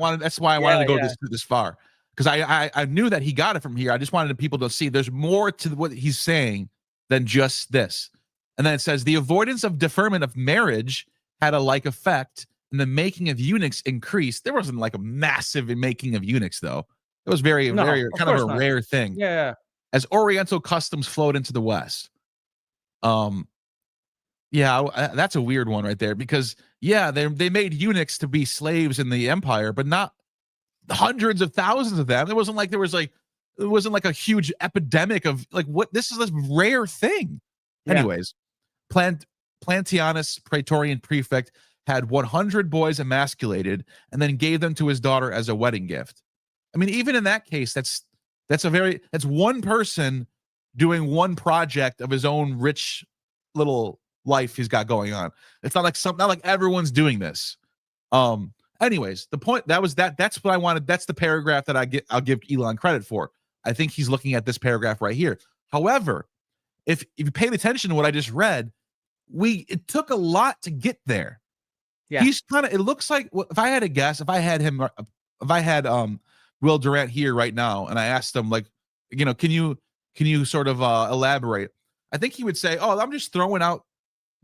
Speaker 3: wanted to go
Speaker 4: Yeah.
Speaker 3: this far, because I knew that he got it from here. I just wanted people to see there's more to what he's saying than just this. And then it says the avoidance of deferment of marriage had a like effect, and the making of eunuchs increased. There wasn't like a massive making of eunuchs though. It was very kind of a rare thing.
Speaker 4: Yeah.
Speaker 3: As Oriental customs flowed into the West. Yeah, that's a weird one right there, because they made eunuchs to be slaves in the empire, but not hundreds of thousands of them. It wasn't like a huge epidemic of like what this is a rare thing.
Speaker 4: Yeah.
Speaker 3: Anyways, Plantianus, Praetorian prefect, had 100 boys emasculated and then gave them to his daughter as a wedding gift. I mean, even in that case, that's one person doing one project of his own rich little life he's got going on. It's not like everyone's doing this. Anyways, the point that's what I wanted. That's the paragraph that I'll give Elon credit for. I think he's looking at this paragraph right here. However, if you paid attention to what I just read, it took a lot to get there.
Speaker 4: Yeah.
Speaker 3: He's it looks like, if I had a guess, if I had Will Durant here right now and I asked him, like, can you sort of elaborate? I think he would say, "Oh, I'm just throwing out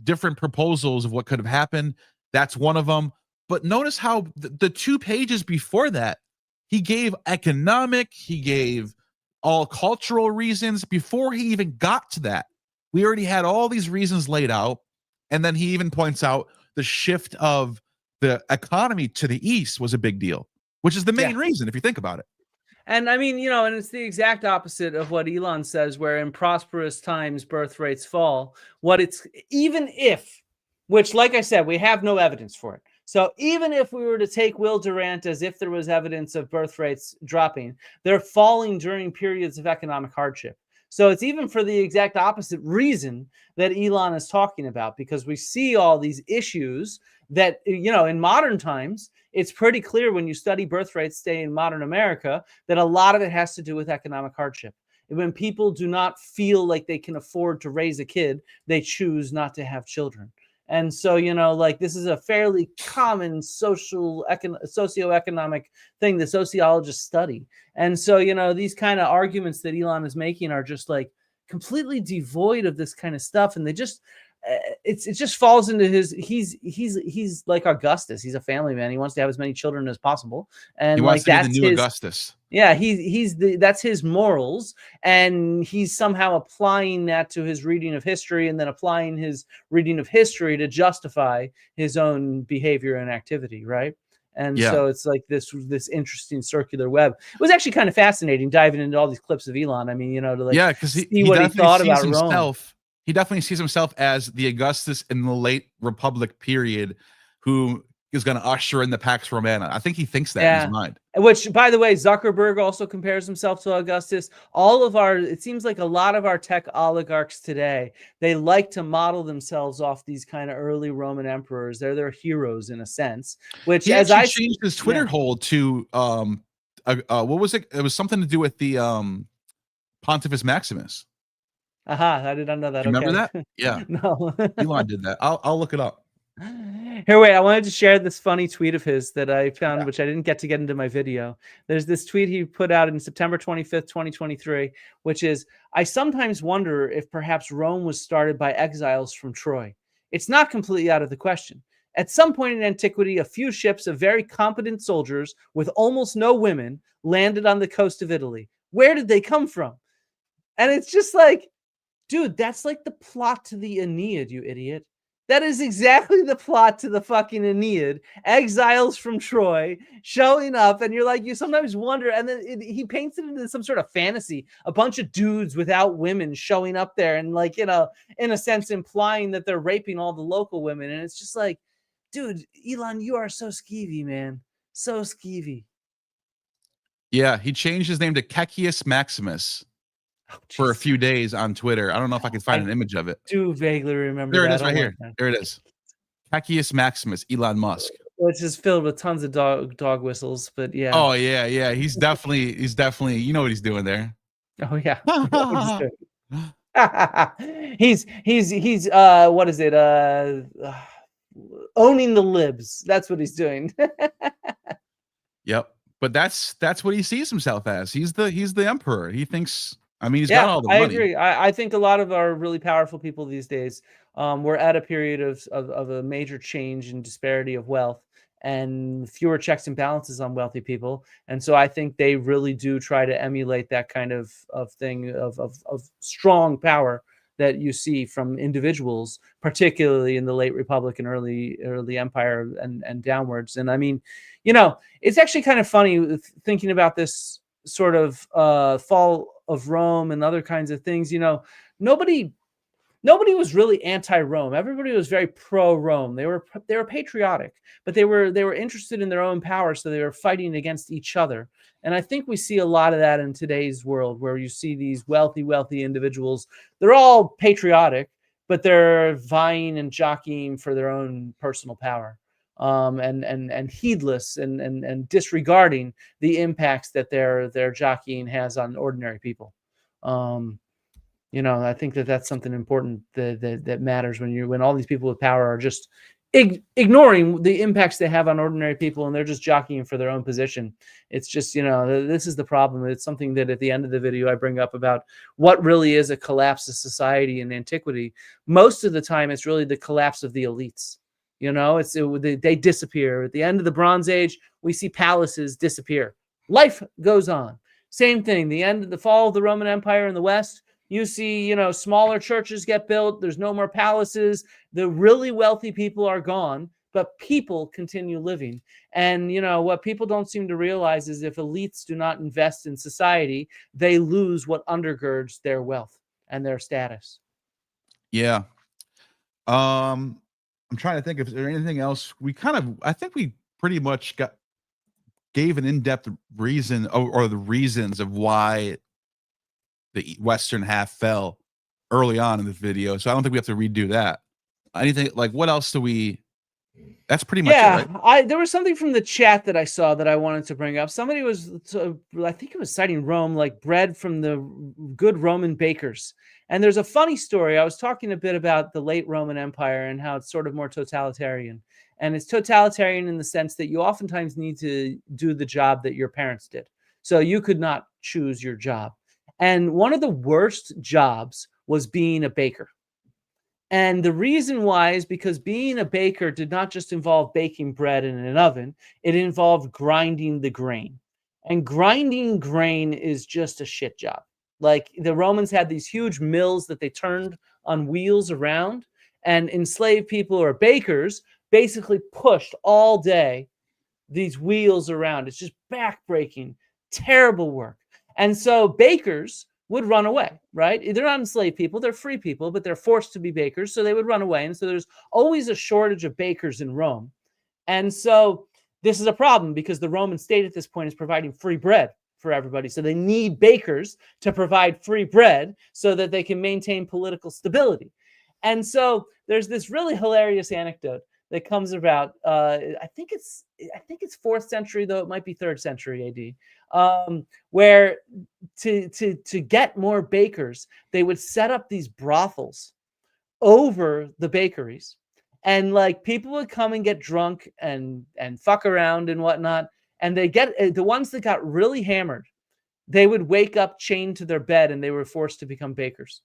Speaker 3: different proposals of what could have happened. That's one of them." But notice how the 2 pages before that, he gave economic, he gave all cultural reasons before he even got to that. We already had all these reasons laid out. And then he even points out the shift of the economy to the east was a big deal, which is the main reason if you think about it.
Speaker 4: And I mean, and it's the exact opposite of what Elon says, where in prosperous times birth rates fall. Even if, which, like I said, we have no evidence for it. So even if we were to take Will Durant as if there was evidence of birth rates dropping, they're falling during periods of economic hardship. So it's even for the exact opposite reason that Elon is talking about, because we see all these issues that, in modern times, it's pretty clear when you study birth rates, stay in modern America, that a lot of it has to do with economic hardship. When people do not feel like they can afford to raise a kid, they choose not to have children. And so, this is a fairly common socioeconomic thing that sociologists study. And so, these kind of arguments that Elon is making are just like completely devoid of this kind of stuff. And they just, it just falls into he's like Augustus. He's a family man. He wants to have as many children as possible. And
Speaker 3: he wants to be the new Augustus.
Speaker 4: Yeah, that's his morals, and he's somehow applying that to his reading of history, and then applying his reading of history to justify his own behavior and activity, right? And so it's like this interesting circular web. It was actually kind of fascinating diving into all these clips of Elon. I mean,
Speaker 3: because
Speaker 4: see what he thought about Rome.
Speaker 3: He definitely sees himself as the Augustus in the late Republic period, who is going to usher in the Pax Romana. I think he thinks that in his mind.
Speaker 4: Which, by the way, Zuckerberg also compares himself to Augustus. It seems like a lot of our tech oligarchs today, they like to model themselves off these kind of early Roman emperors. They're their heroes in a sense. Which,
Speaker 3: he changed his Twitter hold to what was it? It was something to do with the Pontifex Maximus.
Speaker 4: I did not know that.
Speaker 3: Remember that? Yeah.
Speaker 4: No.
Speaker 3: Elon did that. I'll look it up.
Speaker 4: Here, wait, I wanted to share this funny tweet of his that I found, which I didn't get to get into my video. There's this tweet he put out in September 25th, 2023, which is, "I sometimes wonder if perhaps Rome was started by exiles from Troy. It's not completely out of the question. At some point in antiquity, a few ships of very competent soldiers with almost no women landed on the coast of Italy. Where did they come from?" And it's just like, dude, that's like the plot to the Aeneid, you idiot. That is exactly the plot to the fucking Aeneid. Exiles from Troy showing up, and you're like, you sometimes wonder, and then he paints it into some sort of fantasy. A bunch of dudes without women showing up there, and like, in a sense, implying that they're raping all the local women. And it's just like, dude, Elon, you are so skeevy, man. So skeevy.
Speaker 3: Yeah, he changed his name to Caecius Maximus for a
Speaker 4: jeez.
Speaker 3: few days on Twitter. I don't know if I can find an image of it.
Speaker 4: Do vaguely remember
Speaker 3: There it
Speaker 4: that.
Speaker 3: is right
Speaker 4: Oh my
Speaker 3: here.
Speaker 4: God.
Speaker 3: There it is. Caecius Maximus, Elon Musk.
Speaker 4: Which is filled with tons of dog whistles, but yeah.
Speaker 3: Oh yeah, yeah. He's definitely, you know what he's doing there.
Speaker 4: Oh yeah. he's what is it? Owning the libs. That's what he's doing.
Speaker 3: Yep. But that's what he sees himself as. He's the emperor. He thinks, I mean, he's got all the money.
Speaker 4: I agree. I think a lot of our really powerful people these days, we're at a period of a major change in disparity of wealth and fewer checks and balances on wealthy people. And so I think they really do try to emulate that kind of thing of strong power that you see from individuals, particularly in the late Republic and early Empire and downwards. And I mean, you know, it's actually kind of funny thinking about this sort of fall of Rome and other kinds of things. You know, nobody was really anti-Rome. Everybody was very pro-Rome. They were patriotic, but they were interested in their own power, so they were fighting against each other. And I think we see a lot of that in today's world, where you see these wealthy individuals. They're all patriotic, but they're vying and jockeying for their own personal power, and heedless and disregarding the impacts that their jockeying has on ordinary people. You know, I think that's something important that matters when all these people with power are just ignoring the impacts they have on ordinary people, and they're just jockeying for their own position. It's just, you know, this is the problem. It's something that at the end of the video I bring up about what really is a collapse of society in antiquity. Most of the time, it's really the collapse of the elites. You know, they disappear. At the end of the Bronze Age, we see palaces disappear. Life goes on. Same thing. The fall of the Roman Empire in the West. You see, you know, smaller churches get built. There's no more palaces. The really wealthy people are gone, but people continue living. And, you know, what people don't seem to realize is if elites do not invest in society, they lose what undergirds their wealth and their status.
Speaker 3: Yeah. I'm trying to think if there's anything else. I think we pretty much gave an in-depth reason or the reasons of why the Western half fell early on in the video. So I don't think we have to redo that. Anything like, what else do we, that's pretty much it, right?
Speaker 4: There was something from the chat that I saw that I wanted to bring up. Somebody was, I think it was citing Rome, like bread from the good Roman bakers. And there's a funny story. I was talking a bit about the late Roman Empire and how it's sort of more totalitarian. And it's totalitarian in the sense that you oftentimes need to do the job that your parents did. So you could not choose your job. And one of the worst jobs was being a baker. And the reason why is because being a baker did not just involve baking bread in an oven. It involved grinding the grain. And grinding grain is just a shit job. Like the Romans had these huge mills that they turned on wheels around, and enslaved people or bakers basically pushed all day these wheels around. It's just backbreaking, terrible work. And so bakers would run away, right? They're not enslaved people, they're free people, but they're forced to be bakers, so they would run away. And so there's always a shortage of bakers in Rome. And so this is a problem because the Roman state at this point is providing free bread for everybody. So they need bakers to provide free bread so that they can maintain political stability. And so there's this really hilarious anecdote that comes about. I think it's 4th century, though it might be 3rd century AD, where to get more bakers, they would set up these brothels over the bakeries, and like people would come and get drunk and fuck around and whatnot, and they get the ones that got really hammered, they would wake up chained to their bed, and they were forced to become bakers.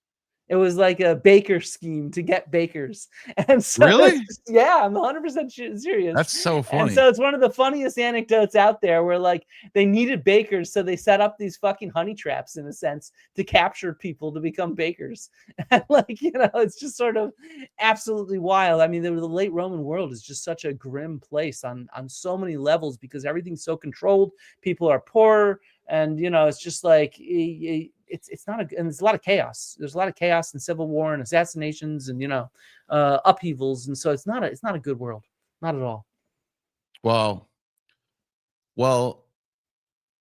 Speaker 4: It was like a baker scheme to get bakers. And so
Speaker 3: really?
Speaker 4: Yeah, I'm 100% serious.
Speaker 3: That's so funny.
Speaker 4: And so it's one of the funniest anecdotes out there where like they needed bakers. So they set up these fucking honey traps in a sense to capture people to become bakers. And like, you know, it's just sort of absolutely wild. I mean, the late Roman world is just such a grim place on so many levels because everything's so controlled. People are poor. And, you know, it's just like, it's not and there's a lot of chaos. There's a lot of chaos and civil war and assassinations and, you know, upheavals. And so it's not a good world. Not at all.
Speaker 3: Well, Well,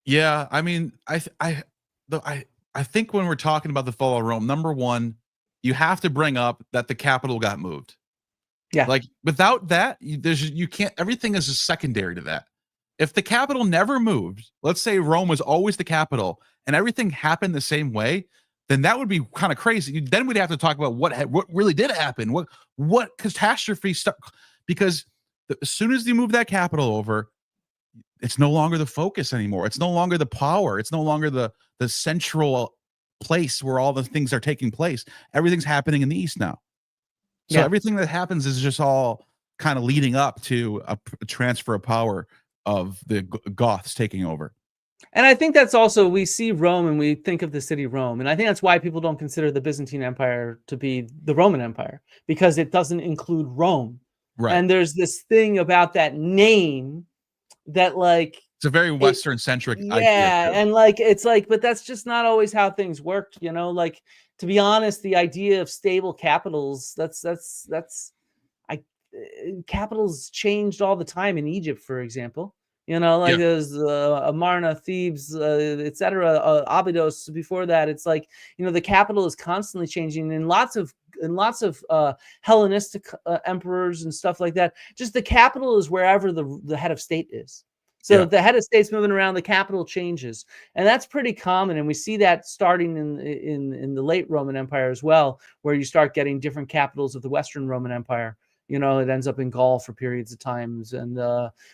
Speaker 3: yeah, I mean, I think when we're talking about the fall of Rome, number one, you have to bring up that the capital got moved.
Speaker 4: Yeah.
Speaker 3: Like without that, you can't. Everything is just secondary to that. If the capital never moved, let's say Rome was always the capital, and everything happened the same way, then that would be kind of crazy. Then we'd have to talk about what really did happen, what catastrophe stuff, because as soon as you move that capital over, it's no longer the focus anymore. It's no longer the power. It's no longer the central place where all the things are taking place. Everything's happening in the East now. So
Speaker 4: Yeah.
Speaker 3: everything that happens is just all kind of leading up to a transfer of power of the Goths taking over.
Speaker 4: And I think that's also, we see Rome and we think of the city Rome. And I think that's why people don't consider the Byzantine Empire to be the Roman Empire, because it doesn't include Rome.
Speaker 3: Right.
Speaker 4: And there's this thing about that name that, like,
Speaker 3: it's a very Western centric idea.
Speaker 4: Yeah. And like, it's like, but that's just not always how things worked, you know, like, to be honest, the idea of stable capitals, capitals changed all the time in Egypt, for example. You know, like there's Amarna, Thebes, etc. Abydos. Before that, it's like, you know, the capital is constantly changing, and lots of Hellenistic emperors and stuff like that. Just the capital is wherever the head of state is. So if the head of state's moving around, the capital changes, and that's pretty common. And we see that starting in the late Roman Empire as well, where you start getting different capitals of the Western Roman Empire. You know, it ends up in Gaul for periods of times, and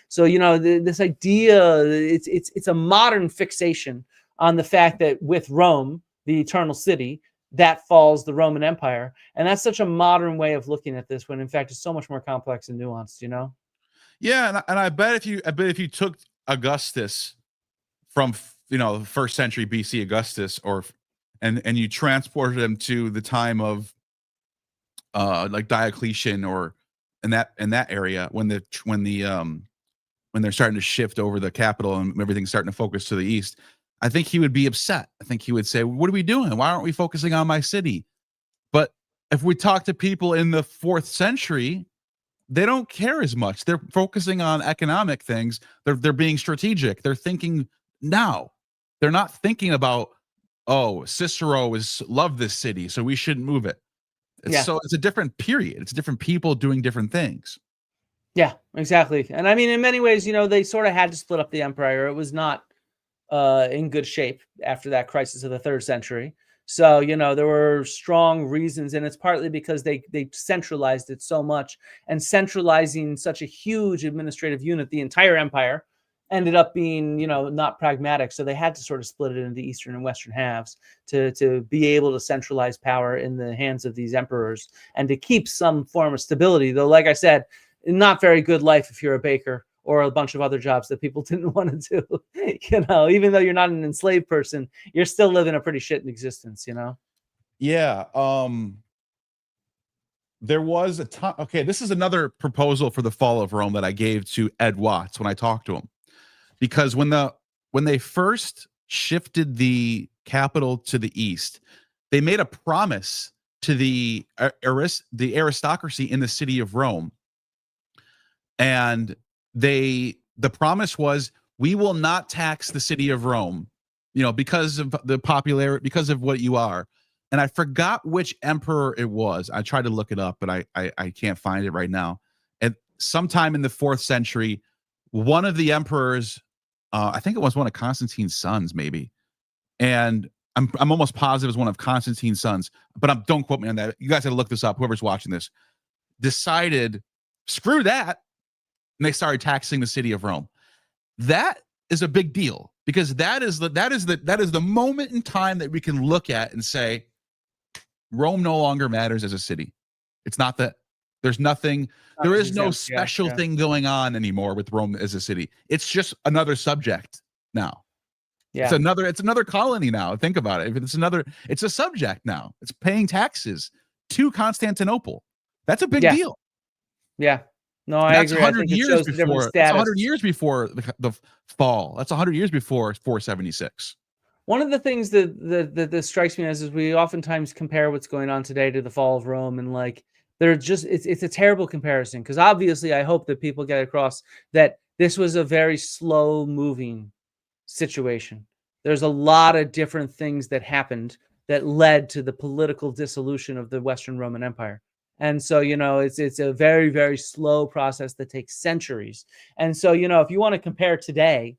Speaker 4: so, you know, this idea, it's a modern fixation on the fact that with Rome, the eternal city, that falls the Roman Empire, and that's such a modern way of looking at this, when in fact it's so much more complex and nuanced. You know?
Speaker 3: Yeah, and I bet if you took Augustus from, you know, the 1st century BC Augustus, and you transported him to the time of like Diocletian, or in that area when they're starting to shift over the capital and everything's starting to focus to the east, I think he would be upset. I think he would say, "What are we doing? Why aren't we focusing on my city?" But if we talk to people in the 4th century, they don't care as much. They're focusing on economic things. They're being strategic. They're thinking now. They're not thinking about, oh, Cicero loved this city, so we shouldn't move it. So it's a different period. It's different people doing different things.
Speaker 4: Yeah, exactly. And I mean, in many ways, you know, they sort of had to split up the empire. It was not in good shape after that crisis of the 3rd century. So, you know, there were strong reasons, and it's partly because they centralized it so much, and centralizing such a huge administrative unit, the entire empire, ended up being, you know, not pragmatic. So they had to sort of split it into the eastern and western halves to be able to centralize power in the hands of these emperors and to keep some form of stability. Though, like I said, not very good life if you're a baker or a bunch of other jobs that people didn't want to do. You know, even though you're not an enslaved person, you're still living a pretty shit existence, you know?
Speaker 3: Yeah. There was a time. Okay, this is another proposal for the fall of Rome that I gave to Ed Watts when I talked to him. Because when they first shifted the capital to the east, they made a promise to the aristocracy in the city of Rome, and the promise was, we will not tax the city of Rome, you know, because of the popularity, because of what you are. And I forgot which emperor it was. I tried to look it up, but I can't find it right now. And sometime in the 4th century, one of the emperors, I think it was one of Constantine's sons, maybe, and I'm almost positive it was one of Constantine's sons, but don't quote me on that. You guys have to look this up. Whoever's watching this decided, screw that, and they started taxing the city of Rome. That is a big deal, because that is the moment in time that we can look at and say, Rome no longer matters as a city. It's not that there's nothing. There is no special thing going on anymore with Rome as a city. It's just another subject now. Yeah. It's another colony now. Think about it. It's a subject now. It's paying taxes to Constantinople. That's a big deal.
Speaker 4: Yeah. No, I agree.
Speaker 3: 100 years before. That's 100 years before the fall. That's 100 years before 476.
Speaker 4: One of the things that strikes me as is we oftentimes compare what's going on today to the fall of Rome, and like it's a terrible comparison, because obviously I hope that people get across that this was a very slow moving situation. There's a lot of different things that happened that led to the political dissolution of the Western Roman Empire. And so, it's a very, very slow process that takes centuries. And so, if you want to compare today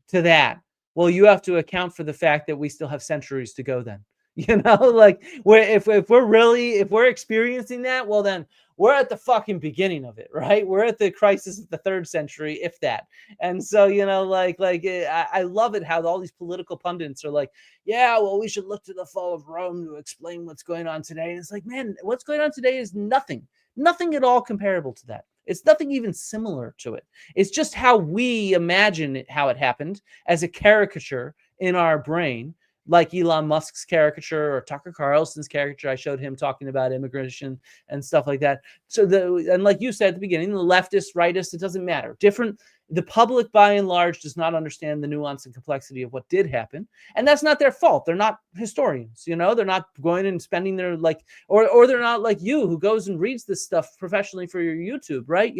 Speaker 4: to that, well, you have to account for the fact that we still have centuries to go then. Like if we're experiencing that, well, then we're at the fucking beginning of it, right? We're at the crisis of the 3rd century, if that. And so, I love it how all these political pundits are like, yeah, well, we should look to the fall of Rome to explain what's going on today. And it's like, man, what's going on today is nothing at all comparable to that. It's nothing even similar to it. It's just how we imagine it, how it happened as a caricature in our brain, like Elon Musk's caricature or Tucker Carlson's caricature. I showed him talking about immigration and stuff like that. So and like you said at the beginning, the leftist, rightist, it doesn't matter. The public by and large does not understand the nuance and complexity of what did happen. And that's not their fault. They're not historians, they're not going and spending their or they're not like you who goes and reads this stuff professionally for your YouTube, right?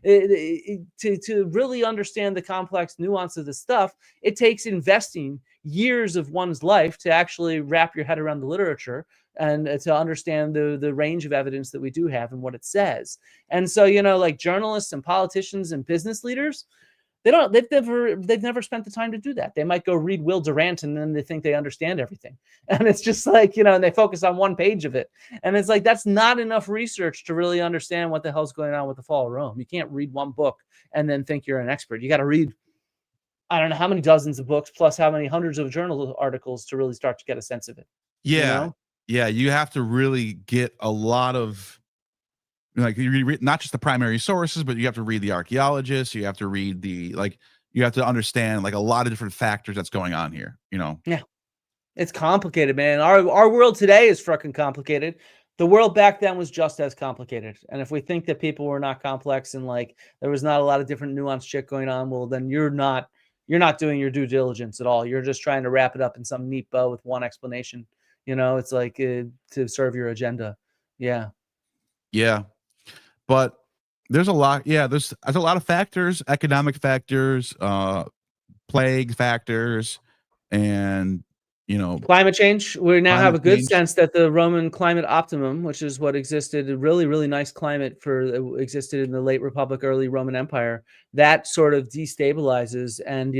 Speaker 4: To really understand the complex nuance of the stuff, it takes investing years of one's life to actually wrap your head around the literature and to understand the range of evidence that we do have and what it says. And so, like journalists and politicians and business leaders, they've never spent the time to do that. They might go read Will Durant and then they think they understand everything. And it's just like, and they focus on one page of it. And it's like, that's not enough research to really understand what the hell's going on with the fall of Rome. You can't read one book and then think you're an expert. You got to read, I don't know how many dozens of books plus how many hundreds of journal articles to really start to get a sense of it.
Speaker 3: Yeah. Yeah. You have to really get a lot of, you read not just the primary sources, but you have to read the archaeologists. You have to read you have to understand a lot of different factors that's going on here,
Speaker 4: Yeah. It's complicated, man. Our world today is fucking complicated. The world back then was just as complicated. And if we think that people were not complex and there was not a lot of different nuanced shit going on, well, then you're not doing your due diligence at all. You're just trying to wrap it up in some neat bow with one explanation. It's like to serve your agenda. Yeah.
Speaker 3: Yeah. But there's a lot. Yeah. There's a lot of factors, economic factors, plague factors, and,
Speaker 4: climate change. We now have a good sense that the Roman climate optimum, which is what existed, a really, really nice climate existed in the late Republic, early Roman Empire, that sort of destabilizes. And,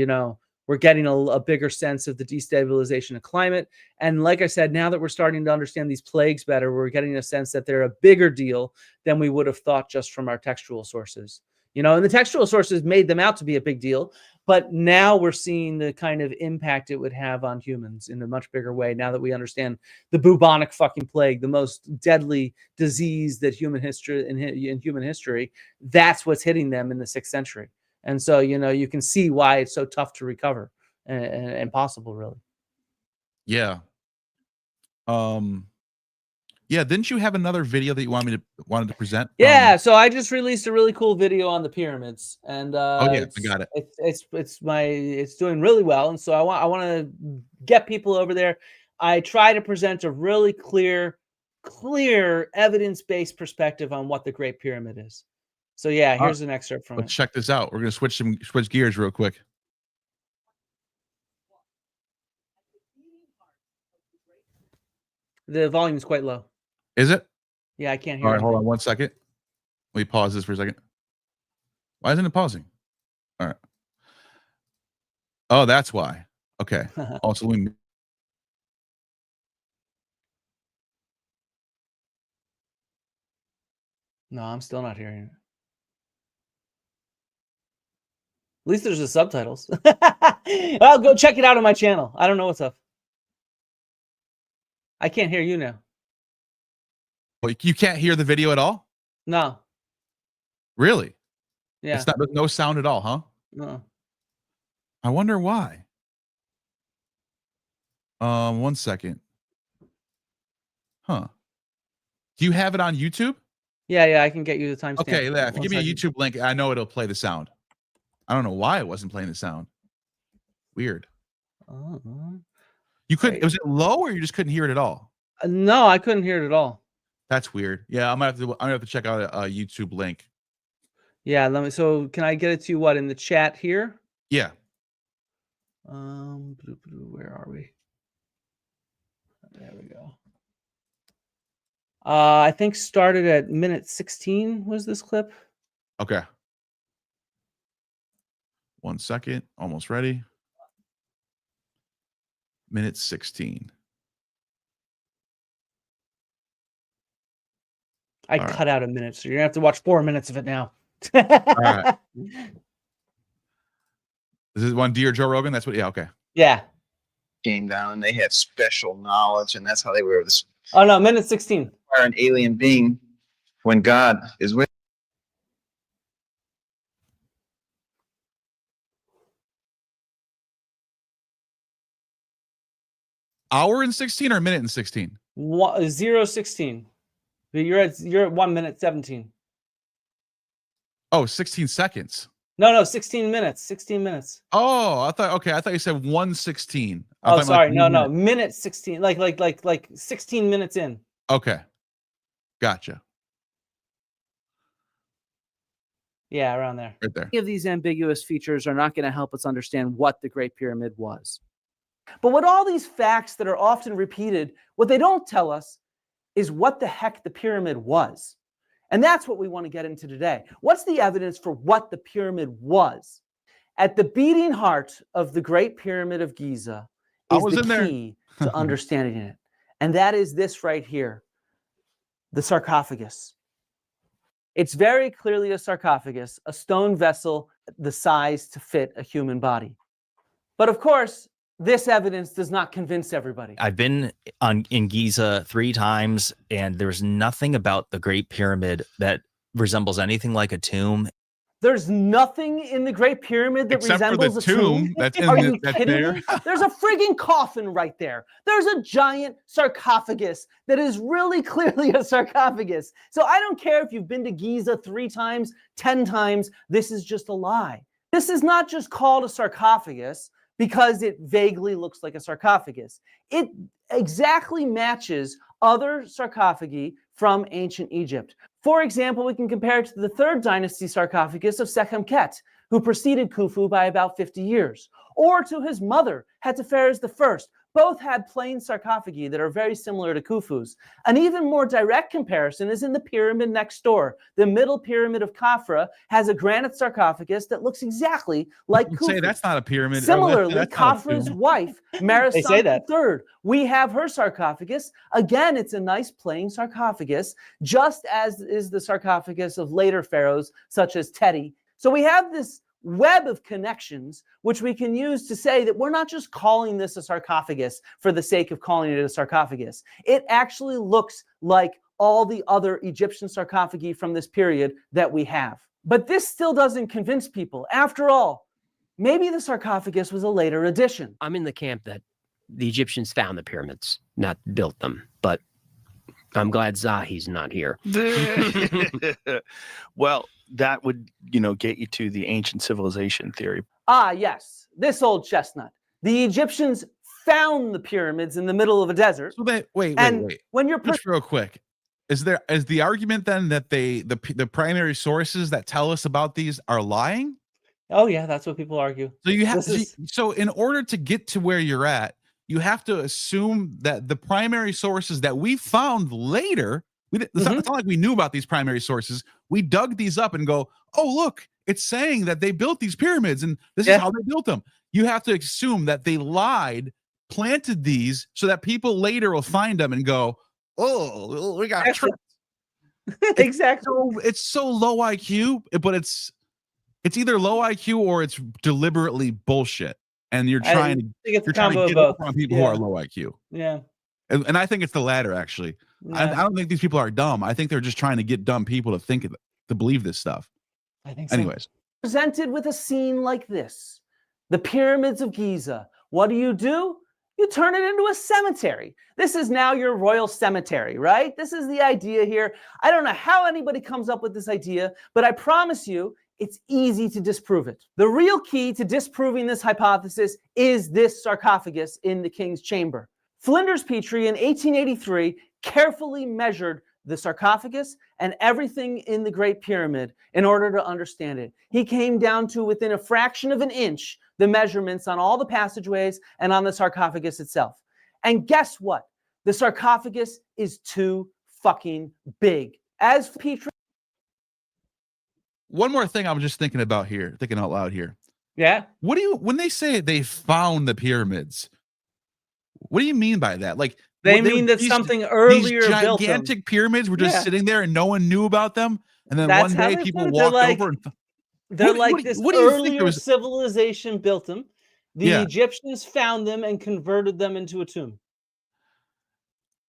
Speaker 4: we're getting a bigger sense of the destabilization of climate. And like I said, now that we're starting to understand these plagues better, we're getting a sense that they're a bigger deal than we would have thought just from our textual sources. And the textual sources made them out to be a big deal. But now we're seeing the kind of impact it would have on humans in a much bigger way. Now that we understand the bubonic fucking plague, the most deadly disease that human history in human history, that's what's hitting them in the 6th century. And so, you can see why it's so tough to recover and impossible, really.
Speaker 3: Yeah. Yeah. Didn't you have another video that you wanted to present?
Speaker 4: Yeah. So I just released a really cool video on the pyramids, and
Speaker 3: oh yeah, I got it.
Speaker 4: It's doing really well, and so I want to get people over there. I try to present a really clear evidence-based perspective on what the Great Pyramid is. So yeah, here's an excerpt from it.
Speaker 3: Let's check this out. We're gonna switch gears real quick.
Speaker 4: The volume is quite low.
Speaker 3: Is it?
Speaker 4: Yeah, I can't hear.
Speaker 3: All right, hold on 1 second. Let me pause this for a second. Why isn't it pausing? All right. Oh, that's why. Okay. Also, let me.
Speaker 4: No, I'm still not hearing it. At least there's the subtitles. I'll go check it out on my channel. I don't know what's up. I can't hear you now.
Speaker 3: Well, you can't hear the video at all?
Speaker 4: No.
Speaker 3: Really?
Speaker 4: Yeah.
Speaker 3: It's not no sound at all, huh?
Speaker 4: No.
Speaker 3: I wonder why. 1 second. Huh. Do you have it on YouTube?
Speaker 4: Yeah, I can get you the timestamp.
Speaker 3: Okay, yeah. If you give me a
Speaker 4: second.
Speaker 3: YouTube link, I know it'll play the sound. I don't know why it wasn't playing the sound. Weird. You couldn't. Was it low, or you just couldn't hear it at all?
Speaker 4: No, I couldn't hear it at all.
Speaker 3: That's weird. Yeah, I'm gonna have to check out a YouTube link.
Speaker 4: Yeah, let me. So can I get it to you? What in the chat here?
Speaker 3: Yeah.
Speaker 4: Where are we? There we go. I think started at minute 16 was this clip.
Speaker 3: Okay. 1 second. Almost ready. Minute 16.
Speaker 4: I
Speaker 3: All
Speaker 4: cut out a minute, so you're gonna have to watch 4 minutes of it now.
Speaker 3: All right. This is one Dear Joe Rogan. That's what. Yeah. Okay.
Speaker 4: Yeah.
Speaker 10: Came down and they had special knowledge, and that's how they were this
Speaker 4: Oh no, minute 16.
Speaker 10: an alien being when God is with.
Speaker 3: Hour and 16 or minute and 16?
Speaker 4: 0:16. You're at 1 minute 17.
Speaker 3: Oh, 16 seconds.
Speaker 4: No, 16 minutes. 16 minutes.
Speaker 3: Oh, I thought you said 1:16.
Speaker 4: Oh, sorry. No. Minute 16. Like 16 minutes in.
Speaker 3: Okay. Gotcha.
Speaker 4: Yeah, around there.
Speaker 3: Right there.
Speaker 4: Any of these ambiguous features are not going to help us understand what the Great Pyramid was. But what all these facts that are often repeated, what they don't tell us is what the heck the pyramid was. And that's what we want to get into today. What's the evidence for what the pyramid was? At the beating heart of the Great Pyramid of Giza is the key to understanding it. And that is this right here, the sarcophagus. It's very clearly a sarcophagus, a stone vessel the size to fit a human body. But of course, this evidence does not convince everybody.
Speaker 11: I've been in Giza 3 times, and there's nothing about the Great Pyramid that resembles anything like a tomb.
Speaker 4: There's nothing in the Great Pyramid that
Speaker 3: Except
Speaker 4: resembles
Speaker 3: for the
Speaker 4: a tomb.
Speaker 3: That's
Speaker 4: Are
Speaker 3: in
Speaker 4: you
Speaker 3: that's
Speaker 4: kidding
Speaker 3: there.
Speaker 4: me? There's a frigging coffin right there. There's a giant sarcophagus that is really clearly a sarcophagus. So I don't care if you've been to Giza 3 times, 10 times. This is just a lie. This is not just called a sarcophagus because it vaguely looks like a sarcophagus. It exactly matches other sarcophagi from ancient Egypt. For example, we can compare it to the 3rd dynasty sarcophagus of Sekhemkhet, who preceded Khufu by about 50 years, or to his mother, Hetepheres I. Both had plain sarcophagi that are very similar to Khufu's. An even more direct comparison is in the pyramid next door. The middle pyramid of Khafra has a granite sarcophagus that looks exactly like Khufu.
Speaker 3: Say that's not a pyramid.
Speaker 4: Similarly,
Speaker 3: That's not a
Speaker 4: Khafra's
Speaker 3: tomb.
Speaker 4: wife, Marisante III, we have her sarcophagus. Again, it's a nice plain sarcophagus, just as is the sarcophagus of later pharaohs, such as Teti. So we have this web of connections, which we can use to say that we're not just calling this a sarcophagus for the sake of calling it a sarcophagus. It actually looks like all the other Egyptian sarcophagi from this period that we have. But this still doesn't convince people. After all, maybe the sarcophagus was a later addition.
Speaker 12: I'm in the camp that the Egyptians found the pyramids, not built them. But I'm glad Zahi's not here.
Speaker 13: Well, that would, get you to the ancient civilization theory.
Speaker 4: Ah, yes, this old chestnut. The Egyptians found the pyramids in the middle of a desert.
Speaker 3: So wait.
Speaker 4: When you're
Speaker 3: just real quick, is the argument then that the primary sources that tell us about these are lying?
Speaker 4: Oh yeah, that's what people argue.
Speaker 3: So you have so in order to get to where you're at, you have to assume that the primary sources that we found later, it's not like we knew about these primary sources. We dug these up and go, oh, look, it's saying that they built these pyramids and this is how they built them. You have to assume that they lied, planted these so that people later will find them and go, oh, we got tricked.
Speaker 4: Exactly.
Speaker 3: It's so low IQ, but it's either low IQ or it's deliberately bullshit. And you're trying to get up on people who are low IQ.
Speaker 4: Yeah.
Speaker 3: And I think it's the latter, actually. Yeah. I don't think these people are dumb. I think they're just trying to get dumb people to believe this stuff.
Speaker 4: I think so.
Speaker 3: Anyways.
Speaker 4: Presented with a scene like this, the pyramids of Giza. What do? You turn it into a cemetery. This is now your royal cemetery, right? This is the idea here. I don't know how anybody comes up with this idea, but I promise you, it's easy to disprove it. The real key to disproving this hypothesis is this sarcophagus in the king's chamber. Flinders Petrie in 1883 carefully measured the sarcophagus and everything in the Great Pyramid in order to understand it. He came down to within a fraction of an inch the measurements on all the passageways and on the sarcophagus itself. And guess what? The sarcophagus is too fucking big. As Petrie.
Speaker 3: One more thing I'm just thinking about here, thinking out loud here.
Speaker 4: Yeah.
Speaker 3: What do you, when they say they found the pyramids, what do you mean by that? Like,
Speaker 4: they mean that something earlier
Speaker 3: these
Speaker 4: built them.
Speaker 3: gigantic pyramids were just sitting there and no one knew about them. And then
Speaker 4: That's
Speaker 3: one
Speaker 4: how
Speaker 3: day
Speaker 4: they
Speaker 3: people
Speaker 4: put it.
Speaker 3: walked
Speaker 4: They're like,
Speaker 3: over and
Speaker 4: they're like this
Speaker 3: what do you think
Speaker 4: earlier
Speaker 3: there was?
Speaker 4: civilization built them. The
Speaker 3: Yeah.
Speaker 4: Egyptians found them and converted them into a tomb.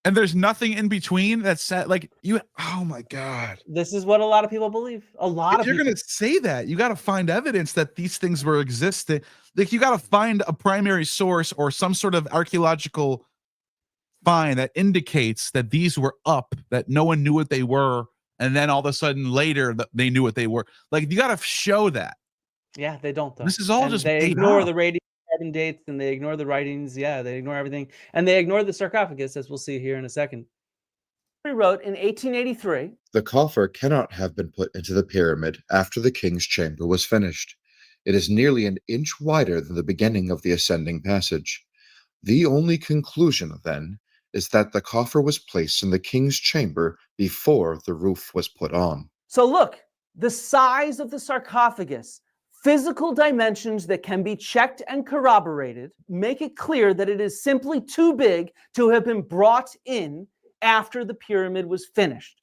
Speaker 3: And there's nothing in between that's like you. Oh my God.
Speaker 4: This is what a lot of people believe. A lot
Speaker 3: If
Speaker 4: of
Speaker 3: you're
Speaker 4: people.
Speaker 3: going to say that, you got to find evidence that these things were existing. Like you got to find a primary source or some sort of archaeological find that indicates that these were up, that no one knew what they were. And then all of a sudden later that they knew what they were. Like you got to show that.
Speaker 4: Yeah, they don't though.
Speaker 3: This is all
Speaker 4: And
Speaker 3: just
Speaker 4: they
Speaker 3: made
Speaker 4: ignore
Speaker 3: up.
Speaker 4: the radiocarbon dates and they ignore the writings. Yeah, they ignore everything. And they ignore the sarcophagus, as we'll see here in a second. He wrote in 1883.
Speaker 14: The coffer cannot have been put into the pyramid after the king's chamber was finished. It is nearly an inch wider than the beginning of the ascending passage. The only conclusion, then, is that the coffer was placed in the king's chamber before the roof was put on.
Speaker 4: So look, the size of the sarcophagus, physical dimensions that can be checked and corroborated, make it clear that it is simply too big to have been brought in after the pyramid was finished.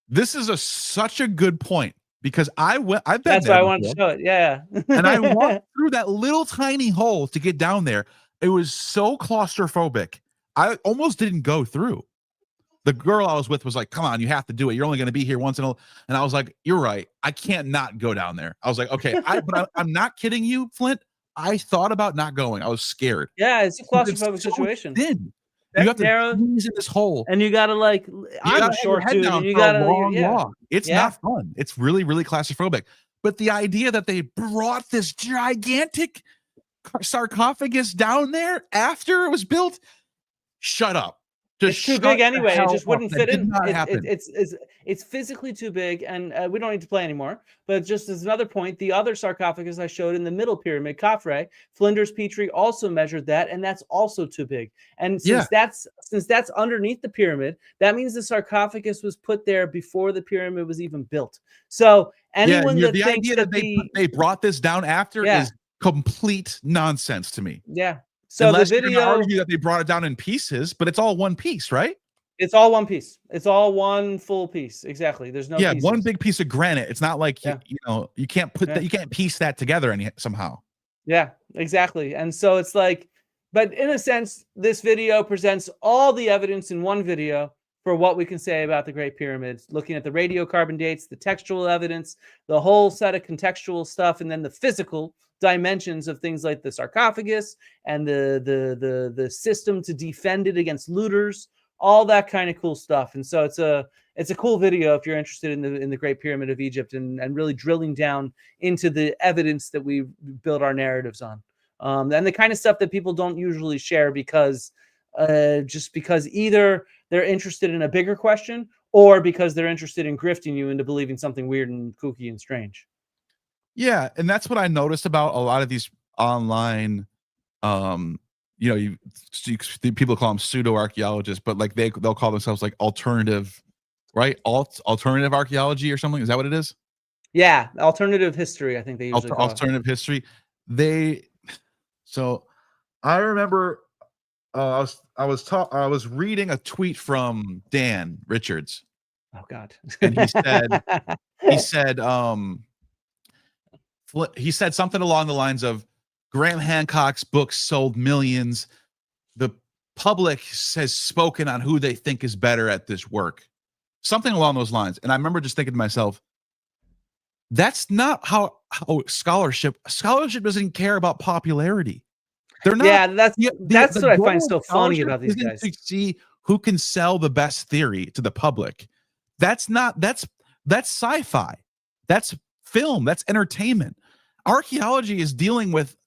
Speaker 3: This is such a good point because I've been
Speaker 4: That's
Speaker 3: there
Speaker 4: why I wanted to
Speaker 3: before.
Speaker 4: show it. Yeah.
Speaker 3: And I walked through that little tiny hole to get down there. It was so claustrophobic. I almost didn't go through. The girl I was with was like, come on, you have to do it. You're only going to be here once in a while. And I was like, you're right. I can't not go down there. I was like, okay, but I'm not kidding you, Flint. I thought about not going. I was scared.
Speaker 4: Yeah, it's a claustrophobic
Speaker 3: It's so
Speaker 4: situation.
Speaker 3: thin.
Speaker 4: That
Speaker 3: You have to
Speaker 4: narrow,
Speaker 3: squeeze in this hole.
Speaker 4: and you gotta like, I'm a short dude, and you gotta, yeah.
Speaker 3: It's not fun. It's really, really claustrophobic. But the idea that they brought this gigantic sarcophagus down there after it was built, shut up.
Speaker 4: It's too big anyway. It just wouldn't fit in.
Speaker 3: Happen.
Speaker 4: It's physically too big, and we don't need to play anymore. But just as another point, the other sarcophagus I showed in the middle pyramid, Khafre, Flinders Petrie also measured that, and that's also too big. And since that's underneath the pyramid, that means the sarcophagus was put there before the pyramid was even built. So anyone that
Speaker 3: the
Speaker 4: thinks
Speaker 3: idea that they brought this down after is complete nonsense to me.
Speaker 4: Yeah. So
Speaker 3: unless
Speaker 4: the
Speaker 3: you're
Speaker 4: video,
Speaker 3: gonna argue that they brought it down in pieces, but it's all one piece, right?
Speaker 4: it's all one piece. It's all one full piece. Exactly. There's no pieces.
Speaker 3: One big piece of granite. It's not like you can't put that, you can't piece that together somehow.
Speaker 4: Yeah, exactly. And so it's like, but in a sense, this video presents all the evidence in one video for what we can say about the Great Pyramids, looking at the radiocarbon dates, the textual evidence, the whole set of contextual stuff, and then the physical dimensions of things like the sarcophagus and the system to defend it against looters, all that kind of cool stuff. And so it's a cool video if you're interested in the Great Pyramid of Egypt and really drilling down into the evidence that we build our narratives on, and the kind of stuff that people don't usually share because just because either they're interested in a bigger question or because they're interested in grifting you into believing something weird and kooky and strange.
Speaker 3: Yeah, and that's what I noticed about a lot of these online, people call them pseudo archaeologists, but like they'll call themselves like alternative, right? Alternative archaeology or something. Is that what it is?
Speaker 4: Yeah, alternative history. I think they usually call
Speaker 3: alternative history. So I remember I was reading a tweet from Dan Richards.
Speaker 4: Oh God,
Speaker 3: and he said something along the lines of Graham Hancock's books sold millions. The public has spoken on who they think is better at this work. Something along those lines. And I remember just thinking to myself, that's not how scholarship doesn't care about popularity. They're not.
Speaker 4: Yeah, that's what I find so funny about these guys.
Speaker 3: To see who can sell the best theory to the public. That's sci-fi. That's film. That's entertainment. Archaeology is dealing with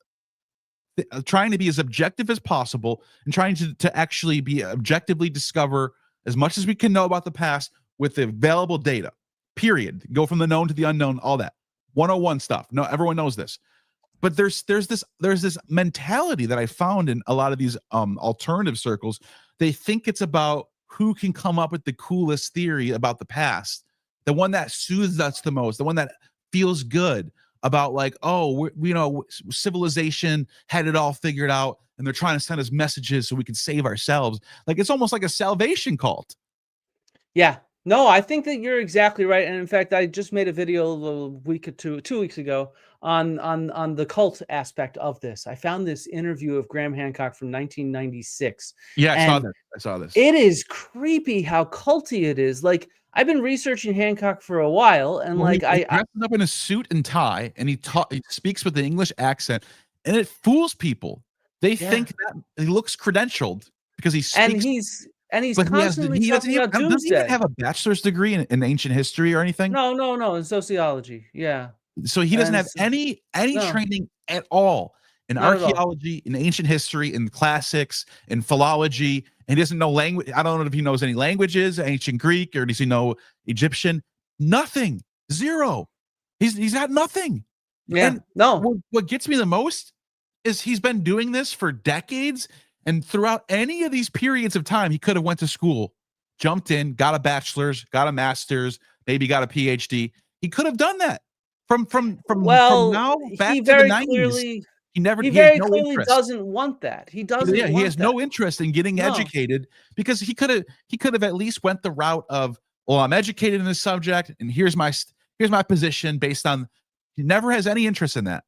Speaker 3: trying to be as objective as possible and trying to actually be objectively discover as much as we can know about the past with the available data. Period. Go from the known to the unknown, all that 101 stuff. No, everyone knows this. But there's this mentality that I found in a lot of these alternative circles. They think it's about who can come up with the coolest theory about the past, the one that soothes us the most, the one that feels good about, like, oh, civilization had it all figured out, and they're trying to send us messages so we can save ourselves. Like, it's almost like a salvation cult.
Speaker 4: Yeah. No, I think that you're exactly right. And in fact, I just made a video a week or 2 weeks ago on the cult aspect of this. I found this interview of Graham Hancock from 1996.
Speaker 3: Yeah, I
Speaker 4: and
Speaker 3: saw this.
Speaker 4: It is creepy how culty it is. Like, I've been researching Hancock for a while, and
Speaker 3: Well,
Speaker 4: like
Speaker 3: he dresses up in a suit and tie, and he speaks with an English accent, and it fools people. They think that he looks credentialed because he speaks.
Speaker 4: And he's
Speaker 3: But
Speaker 4: constantly talking about
Speaker 3: doesn't he
Speaker 4: doomsday.
Speaker 3: even have a bachelor's degree in ancient history or anything?
Speaker 4: No, in sociology. Yeah.
Speaker 3: So he doesn't
Speaker 4: And
Speaker 3: have any
Speaker 4: no.
Speaker 3: training at all in
Speaker 4: Not at all.
Speaker 3: archaeology, in ancient history, in classics, in philology. And he doesn't know language. I don't know if he knows any languages, ancient Greek, or does he know Egyptian? Nothing. Zero. He's got nothing.
Speaker 4: Yeah.
Speaker 3: And
Speaker 4: no.
Speaker 3: What gets me the most is he's been doing this for decades. And throughout any of these periods of time, he could have went to school, jumped in, got a bachelor's, got a master's, maybe got a Ph.D. He could have done that from now back to the 90s. He
Speaker 4: very clearly doesn't want that. He doesn't.
Speaker 3: Yeah, he has no interest in getting educated, because he could have at least went the route of, well, I'm educated in this subject, and here's my position based on. He never has any interest in that.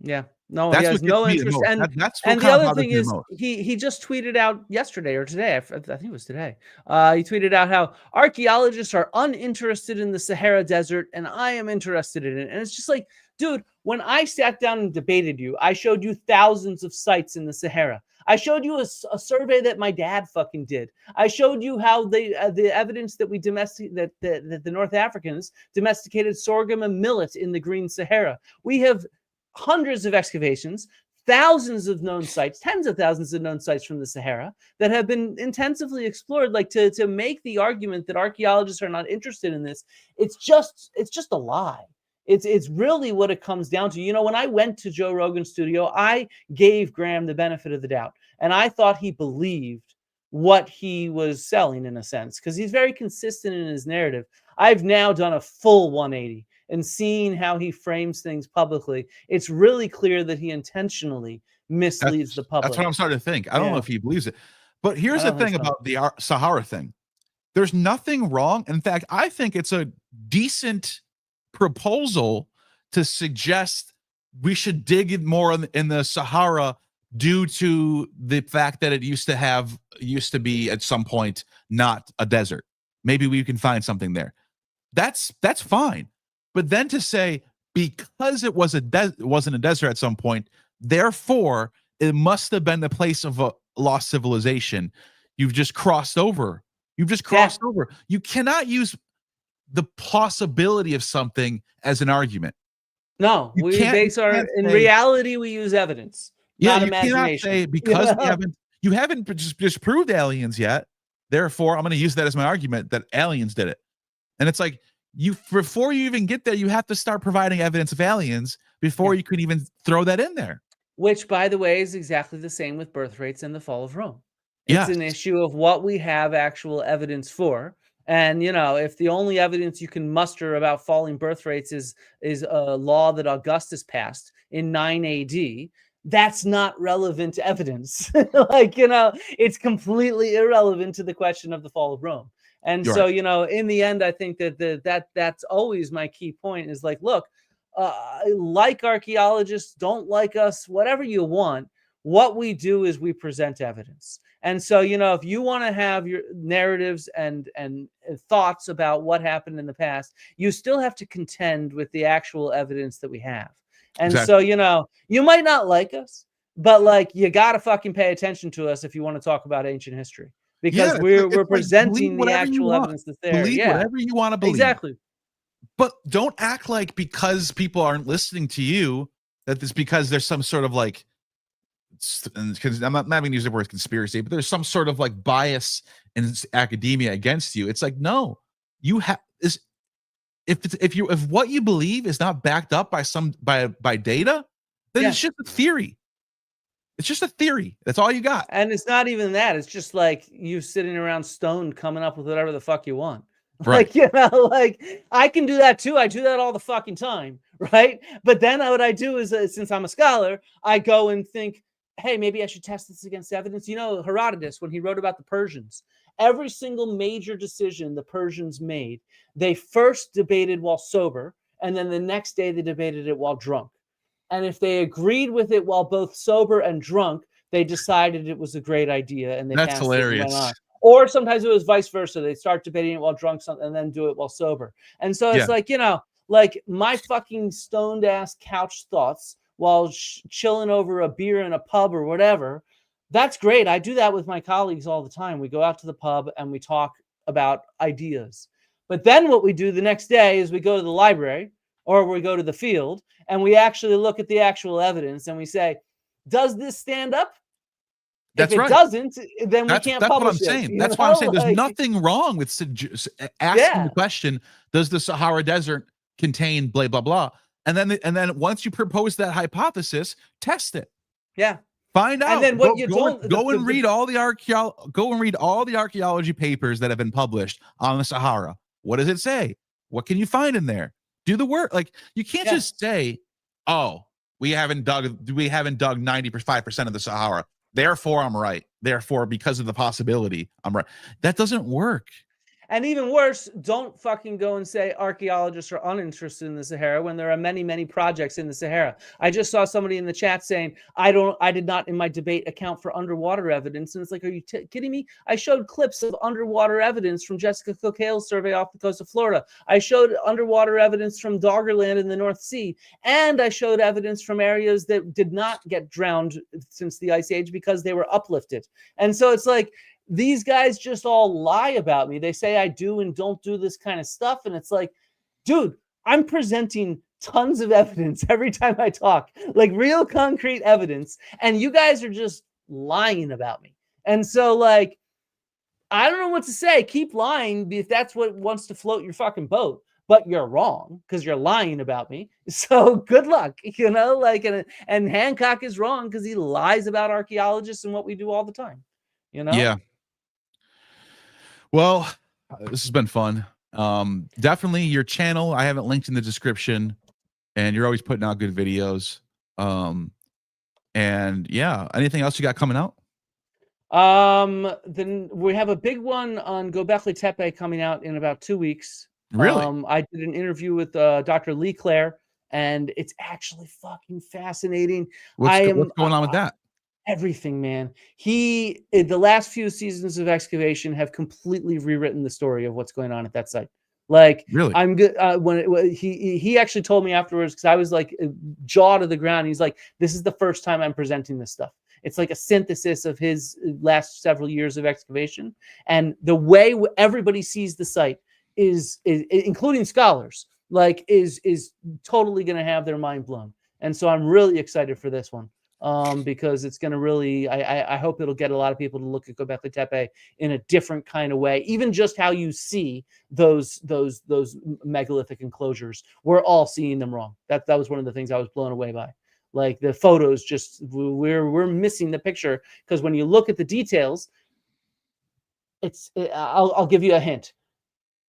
Speaker 4: Yeah. No,
Speaker 3: that's
Speaker 4: he has no interest. And the other thing is, he just tweeted out yesterday or today, I think it was today, he tweeted out how archaeologists are uninterested in the Sahara Desert, and I am interested in it. And it's just like, dude, when I sat down and debated you, I showed you thousands of sites in the Sahara. I showed you a survey that my dad fucking did. I showed you how the evidence that that the North Africans domesticated sorghum and millet in the Green Sahara. We have hundreds of excavations, thousands of known sites, tens of thousands of known sites from the Sahara that have been intensively explored. Like, to make the argument that archaeologists are not interested in this, it's just a lie. It's really what it comes down to. You know, when I went to Joe Rogan's studio, I gave Graham the benefit of the doubt, and I thought he believed what he was selling, in a sense, because he's very consistent in his narrative. I've now done a full 180 and seeing how he frames things publicly. It's really clear that he intentionally misleads the public.
Speaker 3: That's what I'm starting to think. I don't know if he believes it. But here's the thing about the Sahara thing. There's nothing wrong. In fact, I think it's a decent proposal to suggest we should dig more in the Sahara, due to the fact that it used to be at some point not a desert. Maybe we can find something there. That's fine. But then to say, because it wasn't a desert at some point, therefore it must have been the place of a lost civilization. You've just crossed over. Over. You cannot use the possibility of something as an argument.
Speaker 4: No, in reality, we use evidence.
Speaker 3: Yeah,
Speaker 4: not
Speaker 3: you
Speaker 4: imagination.
Speaker 3: cannot say, because you haven't disproved aliens yet, therefore I'm going to use that as my argument that aliens did it. And it's like, before you even get there, you have to start providing evidence of aliens before you can even throw that in there.
Speaker 4: Which, by the way, is exactly the same with birth rates and the fall of Rome. It's an issue of what we have actual evidence for. And, you know, if the only evidence you can muster about falling birth rates is a law that Augustus passed in 9 AD, that's not relevant evidence. Like, you know, it's completely irrelevant to the question of the fall of Rome. And so, you know, in the end, I think that's always my key point is like, look, like archaeologists, don't like us, whatever you want. What we do is we present evidence. And so, you know, if you want to have your narratives and thoughts about what happened in the past, you still have to contend with the actual evidence that we have. And so, you know, you might not like us, but like, you got to fucking pay attention to us if you want to talk about ancient history. Because we're presenting the actual evidence that's there.
Speaker 3: Believe whatever you want to believe.
Speaker 4: Exactly.
Speaker 3: But don't act like because people aren't listening to you, that it's because there's some sort of like because I'm not going to use the word conspiracy, but there's some sort of like bias in academia against you. It's like, no, you have is if what you believe is not backed up by data, then it's just a theory. It's just a theory. That's all you got.
Speaker 4: And it's not even that. It's just like you sitting around stoned coming up with whatever the fuck you want.
Speaker 3: Right.
Speaker 4: Like, you know, like I can do that too. I do that all the fucking time. Right. But then what I do is, since I'm a scholar, I go and think, hey, maybe I should test this against evidence. You know, Herodotus, when he wrote about the Persians, every single major decision the Persians made, they first debated while sober, and then the next day they debated it while drunk. And if they agreed with it while both sober and drunk, they decided it was a great idea, and they
Speaker 3: That's
Speaker 4: passed it and went
Speaker 3: hilarious.
Speaker 4: on. Or sometimes it was vice versa. They start debating it while drunk and then do it while sober. And so it's like, you know, like my fucking stoned ass couch thoughts while chilling over a beer in a pub or whatever. That's great. I do that with my colleagues all the time. We go out to the pub and we talk about ideas. But then what we do the next day is we go to the library or we go to the field and we actually look at the actual evidence and we say, does this stand up?
Speaker 3: That's
Speaker 4: if it
Speaker 3: right.
Speaker 4: doesn't, then we can't
Speaker 3: that's
Speaker 4: publish
Speaker 3: what I'm
Speaker 4: it.
Speaker 3: saying.
Speaker 4: You
Speaker 3: That's
Speaker 4: know?
Speaker 3: why I'm saying there's
Speaker 4: Like,
Speaker 3: nothing wrong with asking the question, does the Sahara Desert contain blah, blah, blah? And then once you propose that hypothesis, test it.
Speaker 4: Yeah.
Speaker 3: Find out.
Speaker 4: And then what you don't
Speaker 3: go and read all the archaeology papers that have been published on the Sahara. What does it say? What can you find in there? Do the work. Like you can't just say, "Oh, we haven't dug 95% of the Sahara. Therefore, I'm right. Therefore, because of the possibility, I'm right." That doesn't work.
Speaker 4: And even worse, don't fucking go and say archaeologists are uninterested in the Sahara when there are many, many projects in the Sahara. I just saw somebody in the chat saying, I did not in my debate account for underwater evidence. And it's like, are you kidding me? I showed clips of underwater evidence from Jessica Cook Hale's survey off the coast of Florida. I showed underwater evidence from Doggerland in the North Sea. And I showed evidence from areas that did not get drowned since the Ice Age because they were uplifted. And so it's like, these guys just all lie about me. They say I do and don't do this kind of stuff. And it's like, dude, I'm presenting tons of evidence every time I talk, like real concrete evidence. And you guys are just lying about me. And so like, I don't know what to say. Keep lying if that's what wants to float your fucking boat. But you're wrong because you're lying about me. So good luck, you know, like, and Hancock is wrong because he lies about archaeologists and what we do all the time, you know?
Speaker 3: Yeah. Well, this has been fun. Definitely your channel, I have it linked in the description, and you're always putting out good videos. And yeah, anything else you got coming out?
Speaker 4: Then we have a big one on Göbekli Tepe coming out in about 2 weeks.
Speaker 3: Really?
Speaker 4: I did an interview with Dr. Lee Clare, and it's actually fucking fascinating.
Speaker 3: What's going on with that?
Speaker 4: Everything, man. The last few seasons of excavation have completely rewritten the story of what's going on at that site. Like,
Speaker 3: really,
Speaker 4: I'm good. He actually told me afterwards, because I was like jaw to the ground. He's like, "This is the first time I'm presenting this stuff." It's like a synthesis of his last several years of excavation, and the way everybody sees the site is including scholars, like is totally going to have their mind blown. And so I'm really excited for this one. Because it's going to really, I hope it'll get a lot of people to look at Göbekli Tepe in a different kind of way. Even just how you see those megalithic enclosures, we're all seeing them wrong. That was one of the things I was blown away by. Like the photos, just we're missing the picture, because when you look at the details, I'll give you a hint.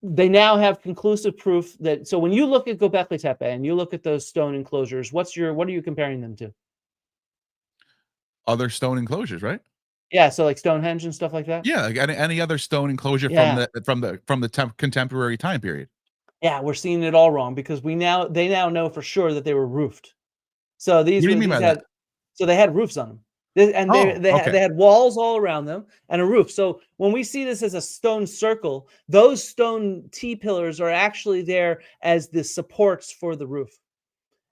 Speaker 4: They now have conclusive proof that. So when you look at Göbekli Tepe and you look at those stone enclosures, what are you comparing them to?
Speaker 3: Other stone enclosures, right?
Speaker 4: Yeah, so like Stonehenge and stuff like that.
Speaker 3: Yeah, like any other stone enclosure from the contemporary time period.
Speaker 4: Yeah, we're seeing it all wrong because they now know for sure that they were roofed. So these,
Speaker 3: What do you mean by that?
Speaker 4: So they had roofs on them, and they had walls all around them and a roof. So when we see this as a stone circle, those stone T-pillars are actually there as the supports for the roof.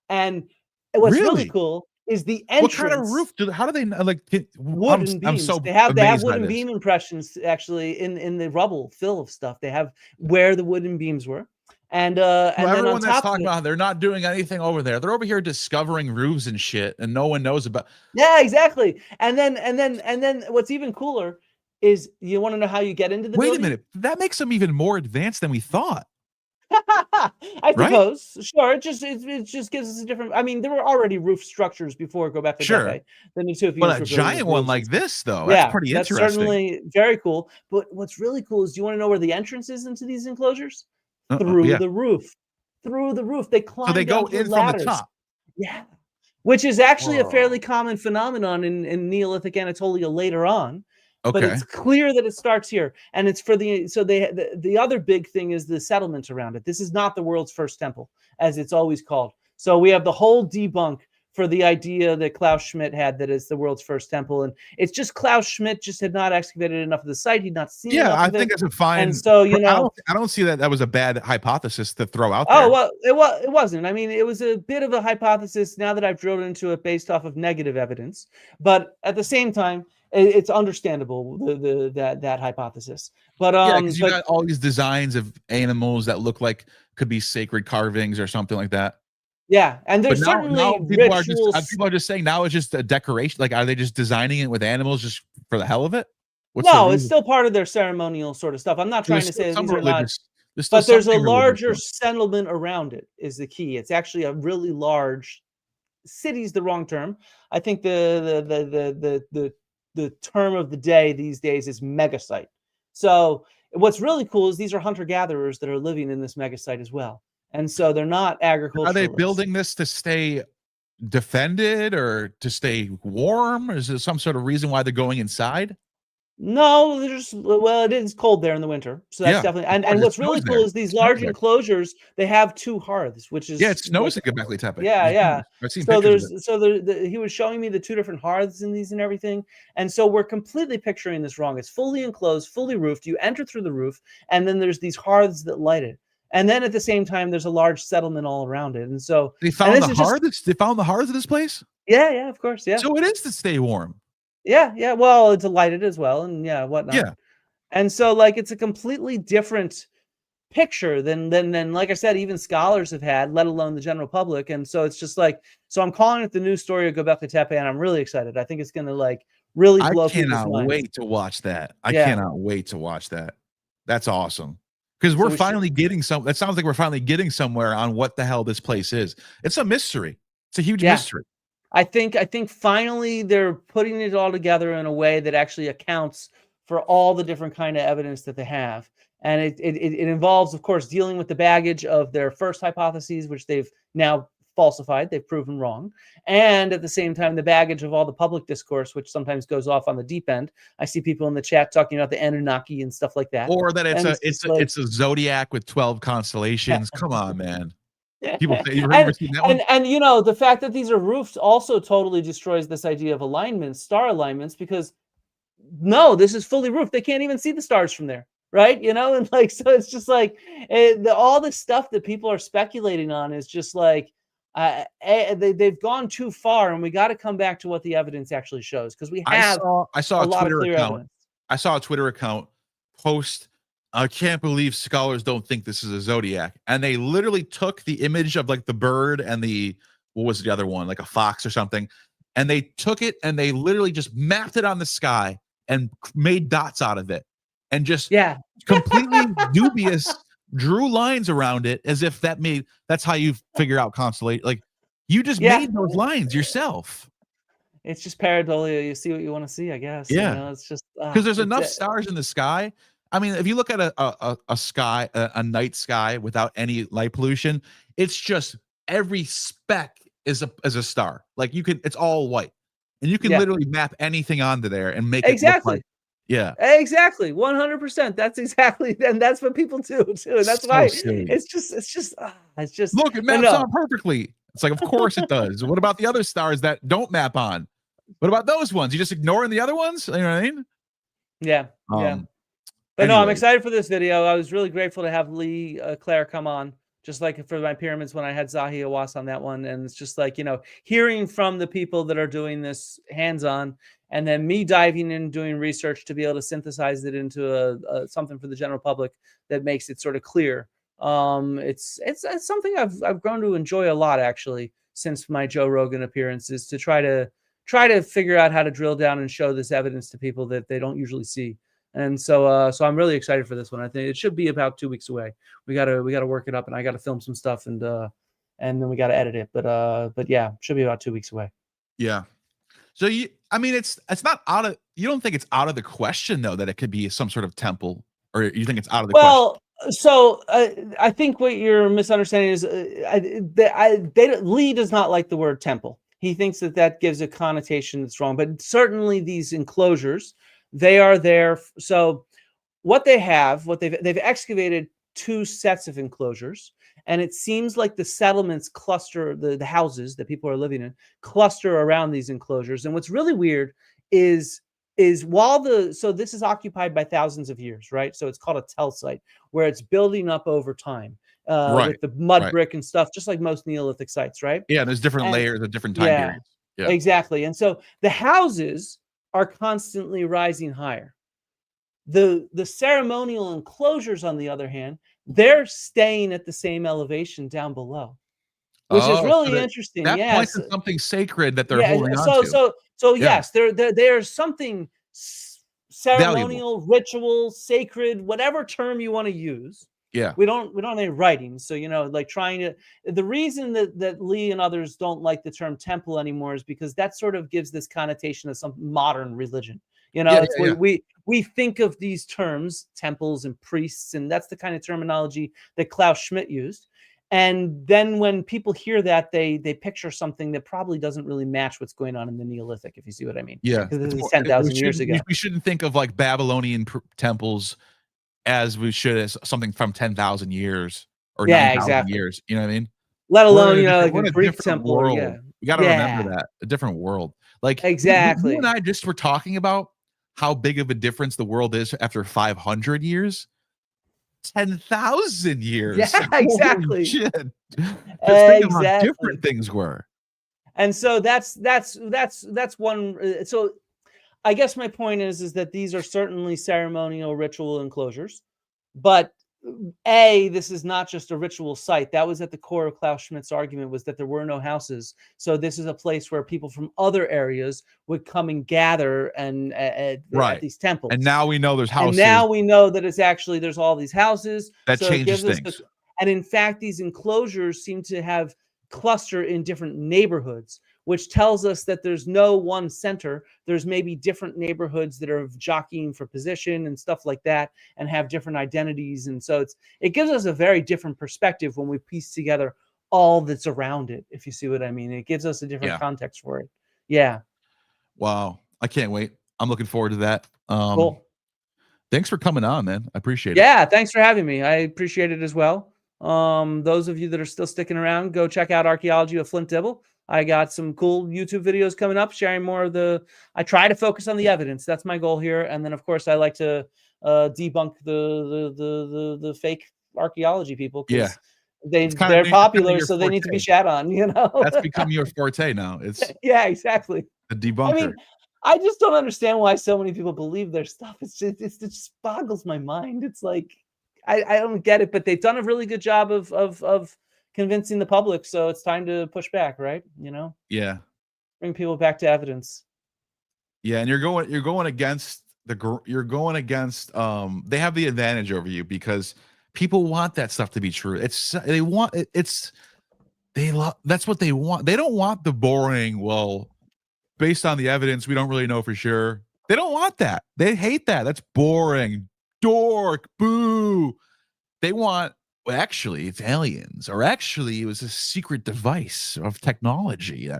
Speaker 4: And what's really cool is the entrance.
Speaker 3: What kind of roof how do they like?
Speaker 4: Wooden beams. They have wooden beam impressions actually in the rubble fill of stuff. They have where the wooden beams were, And
Speaker 3: Well,
Speaker 4: then on
Speaker 3: everyone that's
Speaker 4: top of
Speaker 3: talking
Speaker 4: it,
Speaker 3: about they're not doing anything over there. They're over here discovering roofs and shit, and no one knows about.
Speaker 4: yeah, exactly. And then what's even cooler is, you want to know how you get into the
Speaker 3: Wait a
Speaker 4: building?
Speaker 3: minute, that makes them even more advanced than we thought.
Speaker 4: I
Speaker 3: Right?
Speaker 4: suppose. Sure. It just gives us a different. I mean, there were already roof structures before Göbekli
Speaker 3: Sure.
Speaker 4: Tepe. The Natufians
Speaker 3: But a
Speaker 4: were building
Speaker 3: giant one
Speaker 4: roofs and
Speaker 3: like
Speaker 4: stuff.
Speaker 3: this, though, that's
Speaker 4: Yeah,
Speaker 3: pretty
Speaker 4: that's
Speaker 3: interesting.
Speaker 4: certainly very cool. But what's really cool is, do you want to know where the entrance is into these enclosures? Through
Speaker 3: Yeah.
Speaker 4: the roof. Through the roof. They climb
Speaker 3: So they go
Speaker 4: down through
Speaker 3: in from the
Speaker 4: ladders.
Speaker 3: top.
Speaker 4: Yeah. Which is actually a fairly
Speaker 3: Whoa.
Speaker 4: common phenomenon in Neolithic Anatolia later on. But
Speaker 3: Okay.
Speaker 4: it's clear that it starts here, and it's for the other big thing is the settlement around it. This is not the world's first temple, as it's always called. So we have the whole debunk for the idea that Klaus Schmidt had, that it's the world's first temple, and it's just Klaus Schmidt just had not excavated enough of the site. He'd not seen
Speaker 3: Yeah,
Speaker 4: enough
Speaker 3: I
Speaker 4: of
Speaker 3: think
Speaker 4: it.
Speaker 3: it's a fine.
Speaker 4: And so, you know,
Speaker 3: I don't see that was a bad hypothesis to throw out there.
Speaker 4: oh well, it wasn't. I mean, it was a bit of a hypothesis. Now that I've drilled into it based off of negative evidence, but at the same time, it's understandable that hypothesis. But
Speaker 3: Yeah, because you got all these designs of animals that look like could be sacred carvings or something like that.
Speaker 4: yeah, and there's
Speaker 3: But now
Speaker 4: certainly
Speaker 3: people
Speaker 4: rituals.
Speaker 3: are just saying now it's just a decoration. Like, are they just designing it with animals just for the hell of it? What's the
Speaker 4: No, it's
Speaker 3: reason?
Speaker 4: still part of their ceremonial sort of stuff. I'm not trying
Speaker 3: There's
Speaker 4: to
Speaker 3: still
Speaker 4: say that
Speaker 3: some
Speaker 4: these are not,
Speaker 3: religious. There's still
Speaker 4: but there's a
Speaker 3: something religious
Speaker 4: larger
Speaker 3: to it.
Speaker 4: settlement around it is the key. It's actually a really large city's the wrong term. I think the term of the day these days is megasite. So what's really cool is these are hunter-gatherers that are living in this megasite as well. And so they're not
Speaker 3: Are
Speaker 4: agriculturalists.
Speaker 3: they building this to stay defended or to stay warm? Or is there some sort of reason why they're going inside?
Speaker 4: No, they're just, well, it is cold there in the winter, so that's
Speaker 3: Yeah,
Speaker 4: definitely.
Speaker 3: of
Speaker 4: And
Speaker 3: course, it
Speaker 4: what's really
Speaker 3: snows
Speaker 4: cool
Speaker 3: there.
Speaker 4: is these
Speaker 3: It snows
Speaker 4: large
Speaker 3: there.
Speaker 4: enclosures. They have two hearths, which is
Speaker 3: Yeah, it snows
Speaker 4: like,
Speaker 3: at Göbekli Tepe.
Speaker 4: yeah, yeah.
Speaker 3: I've seen
Speaker 4: So
Speaker 3: pictures of
Speaker 4: there's he was showing me the two different hearths in these and everything, and so we're completely picturing this wrong. It's fully enclosed, fully roofed. You enter through the roof, and then there's these hearths that light it, and then at the same time there's a large settlement all around it, and so
Speaker 3: They
Speaker 4: and
Speaker 3: found
Speaker 4: this
Speaker 3: the
Speaker 4: is just-
Speaker 3: hearths. They found the hearths of this place.
Speaker 4: yeah, yeah, of course, yeah,
Speaker 3: So it is to stay warm.
Speaker 4: yeah, yeah. Well, it's lighted as well, and yeah, whatnot.
Speaker 3: Yeah.
Speaker 4: And so, like, it's a completely different picture than like I said, even scholars have had, let alone the general public. And so it's just like, so I'm calling it the new story of Göbekli Tepe, and I'm really excited. I think it's going to like really
Speaker 3: I
Speaker 4: blow people's
Speaker 3: cannot
Speaker 4: minds.
Speaker 3: wait to watch that. I
Speaker 4: Yeah.
Speaker 3: cannot wait to watch that. That's awesome. Because
Speaker 4: So
Speaker 3: we're
Speaker 4: we should-
Speaker 3: finally getting some. That sounds like we're finally getting somewhere on what the hell this place is. It's a mystery. It's a huge
Speaker 4: Yeah.
Speaker 3: mystery.
Speaker 4: I think finally they're putting it all together in a way that actually accounts for all the different kind of evidence that they have. And it involves, of course, dealing with the baggage of their first hypotheses, which they've now falsified, they've proven wrong. And at the same time, the baggage of all the public discourse, which sometimes goes off on the deep end. I see people in the chat talking about the Anunnaki and stuff like that.
Speaker 3: Or that
Speaker 4: And
Speaker 3: it's a zodiac with 12 constellations. Come on, man. People say you've
Speaker 4: and,
Speaker 3: ever seen that one?
Speaker 4: and you know, the fact that these are roofed also totally destroys this idea of alignments, star alignments, because no, this is fully roofed. They can't even see the stars from there, right? You know, and like, so it's just like all the stuff that people are speculating on is just like they've gone too far, and we got to come back to what the evidence actually shows, because we have
Speaker 3: I saw
Speaker 4: a
Speaker 3: a
Speaker 4: lot of
Speaker 3: Twitter
Speaker 4: clear
Speaker 3: account.
Speaker 4: evidence.
Speaker 3: I saw a Twitter account post. I can't believe scholars don't think this is a zodiac, and they literally took the image of like the bird and the what was the other one, like a fox or something, and they took it and they literally just mapped it on the sky and made dots out of it, and just completely dubious drew lines around it as if that's how you figure out constellation. Like you just made those lines yourself.
Speaker 4: It's just pareidolia. You see what you want to see, I guess.
Speaker 3: Yeah.
Speaker 4: You know, it's just
Speaker 3: Because there's enough stars in the sky. I mean, if you look at a sky, a night sky without any light pollution, it's just every speck is a star. Like it's all white, and you can literally map anything onto there and make it look like,
Speaker 4: exactly 100%. That's exactly, and that's what people do too, and that's
Speaker 3: So
Speaker 4: why
Speaker 3: silly.
Speaker 4: it's just
Speaker 3: Look, it maps on perfectly. It's like, of course it does. What about the other stars that don't map on? What about those ones? You just ignoring the other ones? You know what I mean?
Speaker 4: Yeah. But no, I'm
Speaker 3: anyway.
Speaker 4: excited for this video. I was really grateful to have Lee Claire come on, just like for my pyramids when I had Zahi Hawass on that one. And it's just like, you know, hearing from the people that are doing this hands-on, and then me diving in, doing research to be able to synthesize it into something for the general public that makes it sort of clear It's something I've grown to enjoy a lot, actually, since my Joe Rogan appearances, to try to figure out how to drill down and show this evidence to people that they don't usually see. And so I'm really excited for this one. I think it should be about 2 weeks away. We gotta work it up, and I gotta film some stuff, and then we gotta edit it. But yeah, should be about 2 weeks away.
Speaker 3: Yeah. So it's not out of, you don't think it's out of the question though that it could be some sort of temple, or you think it's out of the question?
Speaker 4: So I think what you're misunderstanding is Lee does not like the word temple. He thinks that gives a connotation that's wrong. But certainly these enclosures, they are there. So what they've excavated 2 sets of enclosures, and it seems like the settlements cluster, the houses that people are living in cluster around these enclosures. And what's really weird is so this is occupied by thousands of years, right? So it's called a tell site, where it's building up over time with the mud brick and stuff, just like most Neolithic sites, right?
Speaker 3: Yeah, there's different layers of different time periods. Yeah,
Speaker 4: exactly. And so the houses are constantly rising higher. The ceremonial enclosures, on the other hand, they're staying at the same elevation down below, which is really interesting.
Speaker 3: That points to something sacred that they're holding on to.
Speaker 4: So yes, there's something ceremonial, ritual, sacred, whatever term you want to use.
Speaker 3: Yeah,
Speaker 4: we don't have any writings, so like trying to. The reason that Lee and others don't like the term temple anymore is because that sort of gives this connotation of some modern religion. We think of these terms, temples and priests, and that's the kind of terminology that Klaus Schmidt used. And then when people hear that, they picture something that probably doesn't really match what's going on in the Neolithic, if you see what I mean.
Speaker 3: Yeah,
Speaker 4: because this is 10,000 years ago.
Speaker 3: We shouldn't think of like Babylonian temples as we should as something from 10,000 years or 9,000 years. You know what I mean?
Speaker 4: Let alone like a Greek temple.
Speaker 3: World.
Speaker 4: Yeah,
Speaker 3: we got to remember that, a different world. Like
Speaker 4: exactly.
Speaker 3: You and I just were talking about how big of a difference the world is after 500 years. 10,000 years.
Speaker 4: Yeah, exactly.
Speaker 3: Just think of how different things were.
Speaker 4: And so that's one. So I guess my point is that these are certainly ceremonial ritual enclosures, but this is not just a ritual site. That was at the core of Klaus Schmidt's argument, was that there were no houses. So this is a place where people from other areas would come and gather and at these temples.
Speaker 3: And now we know there's houses.
Speaker 4: And now we know that there's all these houses.
Speaker 3: That changes things.
Speaker 4: And in fact, these enclosures seem to have cluster in different neighborhoods, which tells us that there's no one center. There's maybe different neighborhoods that are jockeying for position and stuff like that, and have different identities. And so it gives us a very different perspective when we piece together all that's around it, if you see what I mean. It gives us a different context for it. Yeah.
Speaker 3: Wow. I can't wait. I'm looking forward to that.
Speaker 4: Cool.
Speaker 3: Thanks for coming on, man. I appreciate it.
Speaker 4: Yeah, thanks for having me. I appreciate it as well. Those of you that are still sticking around, go check out Archaeology with Flint Dibble. I got some cool YouTube videos coming up, sharing more of I try to focus on the evidence. That's my goal here. And then of course I like to debunk the fake archaeology people.
Speaker 3: Yeah.
Speaker 4: They're popular, so they need to be shat on,
Speaker 3: That's become your forte now. It's
Speaker 4: yeah, exactly.
Speaker 3: The debunker.
Speaker 4: I mean, I just don't understand why so many people believe their stuff. It just boggles my mind. It's like I don't get it, but they've done a really good job of convincing the public. So it's time to push back, right?
Speaker 3: Yeah.
Speaker 4: Bring people back to evidence.
Speaker 3: Yeah, and you're going against they have the advantage over you because people want that stuff to be true. That's what they want. They don't want the boring, well, based on the evidence, we don't really know for sure. They don't want that. They hate that. That's boring. Dork, boo. They want, well, actually, it's aliens, or actually, it was a secret device of technology.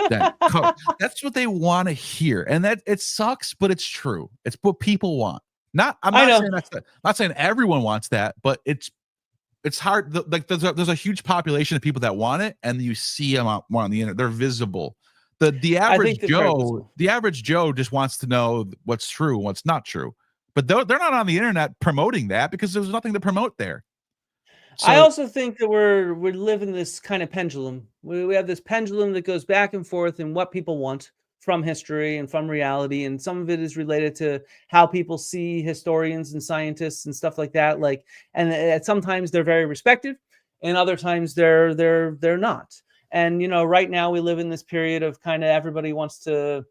Speaker 3: That's what they want to hear, and that it sucks, but it's true. It's what people want. I'm not saying everyone wants that, but it's hard. Like there's a huge population of people that want it, and you see them out more on the internet. They're visible. The average Joe just wants to know what's true and what's not true. But they're not on the internet promoting that because there's nothing to promote there. So,
Speaker 4: I also think that we're living this kind of pendulum. We have this pendulum that goes back and forth in what people want. from history and from reality, and some of it is related to how people see historians and scientists and stuff like that. Like, and sometimes they're very respected, and other times they're not. And right now we live in this period of kind of everybody wants to,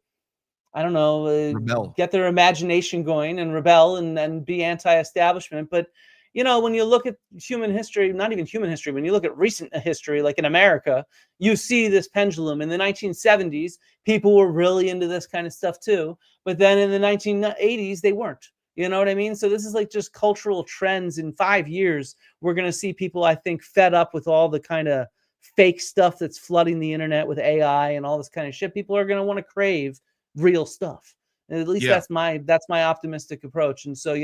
Speaker 4: I don't know, get their imagination going and rebel and be anti-establishment. But when you look at human history, not even human history, when you look at recent history, like in America, you see this pendulum. In the 1970s, people were really into this kind of stuff too. But then in the 1980s, they weren't. You know what I mean? So this is like just cultural trends. In 5 years, we're going to see people, I think, fed up with all the kind of fake stuff that's flooding the internet with AI and all this kind of shit. People are going to want to crave real stuff. And at least that's my optimistic approach. And so,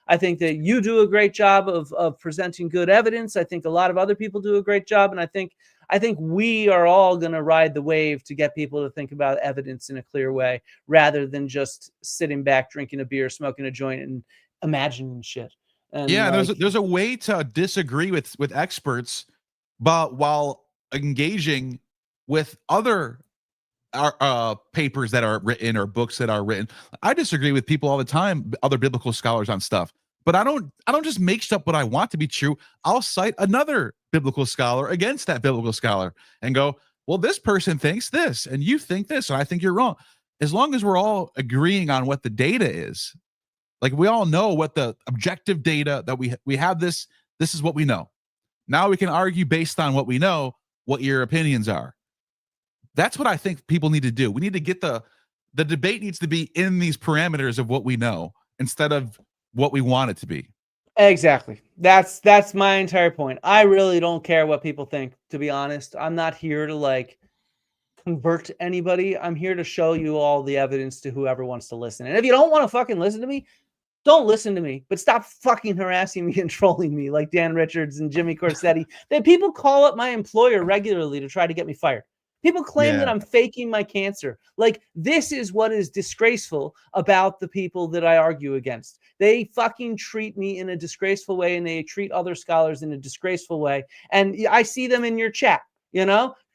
Speaker 4: I think that you do a great job of presenting good evidence. I think a lot of other people do a great job. And I think we are all going to ride the wave to get people to think about evidence in a clear way, rather than just sitting back, drinking a beer, smoking a joint, and imagining shit. And
Speaker 3: there's a way to disagree with experts, but while engaging with other papers that are written or books that are written. I disagree with people all the time, other biblical scholars on stuff, but I don't just make up what I want to be true. I'll cite another biblical scholar against that biblical scholar and go, well, this person thinks this and you think this, and I think you're wrong. As long as we're all agreeing on what the data is, like we all know what the objective data that we have, this is what we know. Now we can argue based on what we know, what your opinions are. That's what I think people need to do. We need to get the debate needs to be in these parameters of what we know instead of what we want it to be.
Speaker 4: Exactly. That's my entire point. I really don't care what people think, to be honest. I'm not here to like convert anybody. I'm here to show you all the evidence to whoever wants to listen. And if you don't want to fucking listen to me, don't listen to me, but stop fucking harassing me and trolling me like Dan Richards and Jimmy Corsetti. That people call up my employer regularly to try to get me fired. People claim that I'm faking my cancer. Like, this is what is disgraceful about the people that I argue against. They fucking treat me in a disgraceful way, and they treat other scholars in a disgraceful way. And I see them in your chat,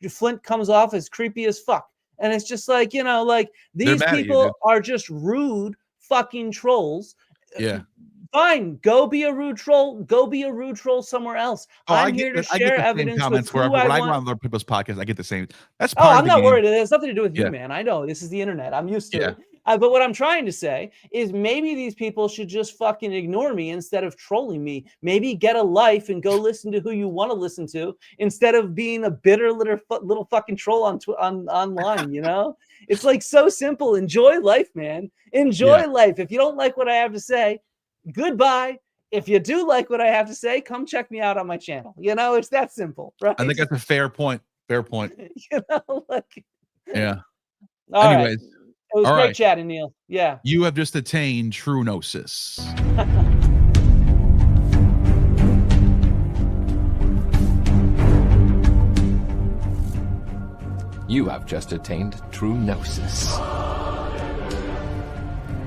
Speaker 4: Flint comes off as creepy as fuck. And it's just like, like these people are just rude fucking trolls.
Speaker 3: Yeah.
Speaker 4: Fine, go be a rude troll. Go be a rude troll somewhere else. I'm here to share evidence
Speaker 3: comments
Speaker 4: with who
Speaker 3: wherever.
Speaker 4: I
Speaker 3: When I go
Speaker 4: want.
Speaker 3: on other people's podcasts, I get the same. That's part of
Speaker 4: I'm
Speaker 3: the
Speaker 4: not
Speaker 3: game.
Speaker 4: worried. It has nothing to do with you,
Speaker 3: Yeah.
Speaker 4: man. I know this is the internet. I'm used to
Speaker 3: Yeah.
Speaker 4: it. But what I'm trying to say is maybe these people should just fucking ignore me instead of trolling me. Maybe get a life and go listen to who you want to listen to instead of being a bitter little fucking troll online. It's like so simple. Enjoy life, man. Enjoy life. If you don't like what I have to say, goodbye. If you do like what I have to say, come check me out on my channel. It's that simple, right?
Speaker 3: I think that's a fair point. Fair point.
Speaker 4: Like,
Speaker 3: Yeah.
Speaker 4: all
Speaker 3: Anyways,
Speaker 4: right. It was
Speaker 3: all
Speaker 4: great
Speaker 3: right.
Speaker 4: chatting, Neil. Yeah.
Speaker 3: You have just attained true gnosis.
Speaker 15: You have just attained true gnosis.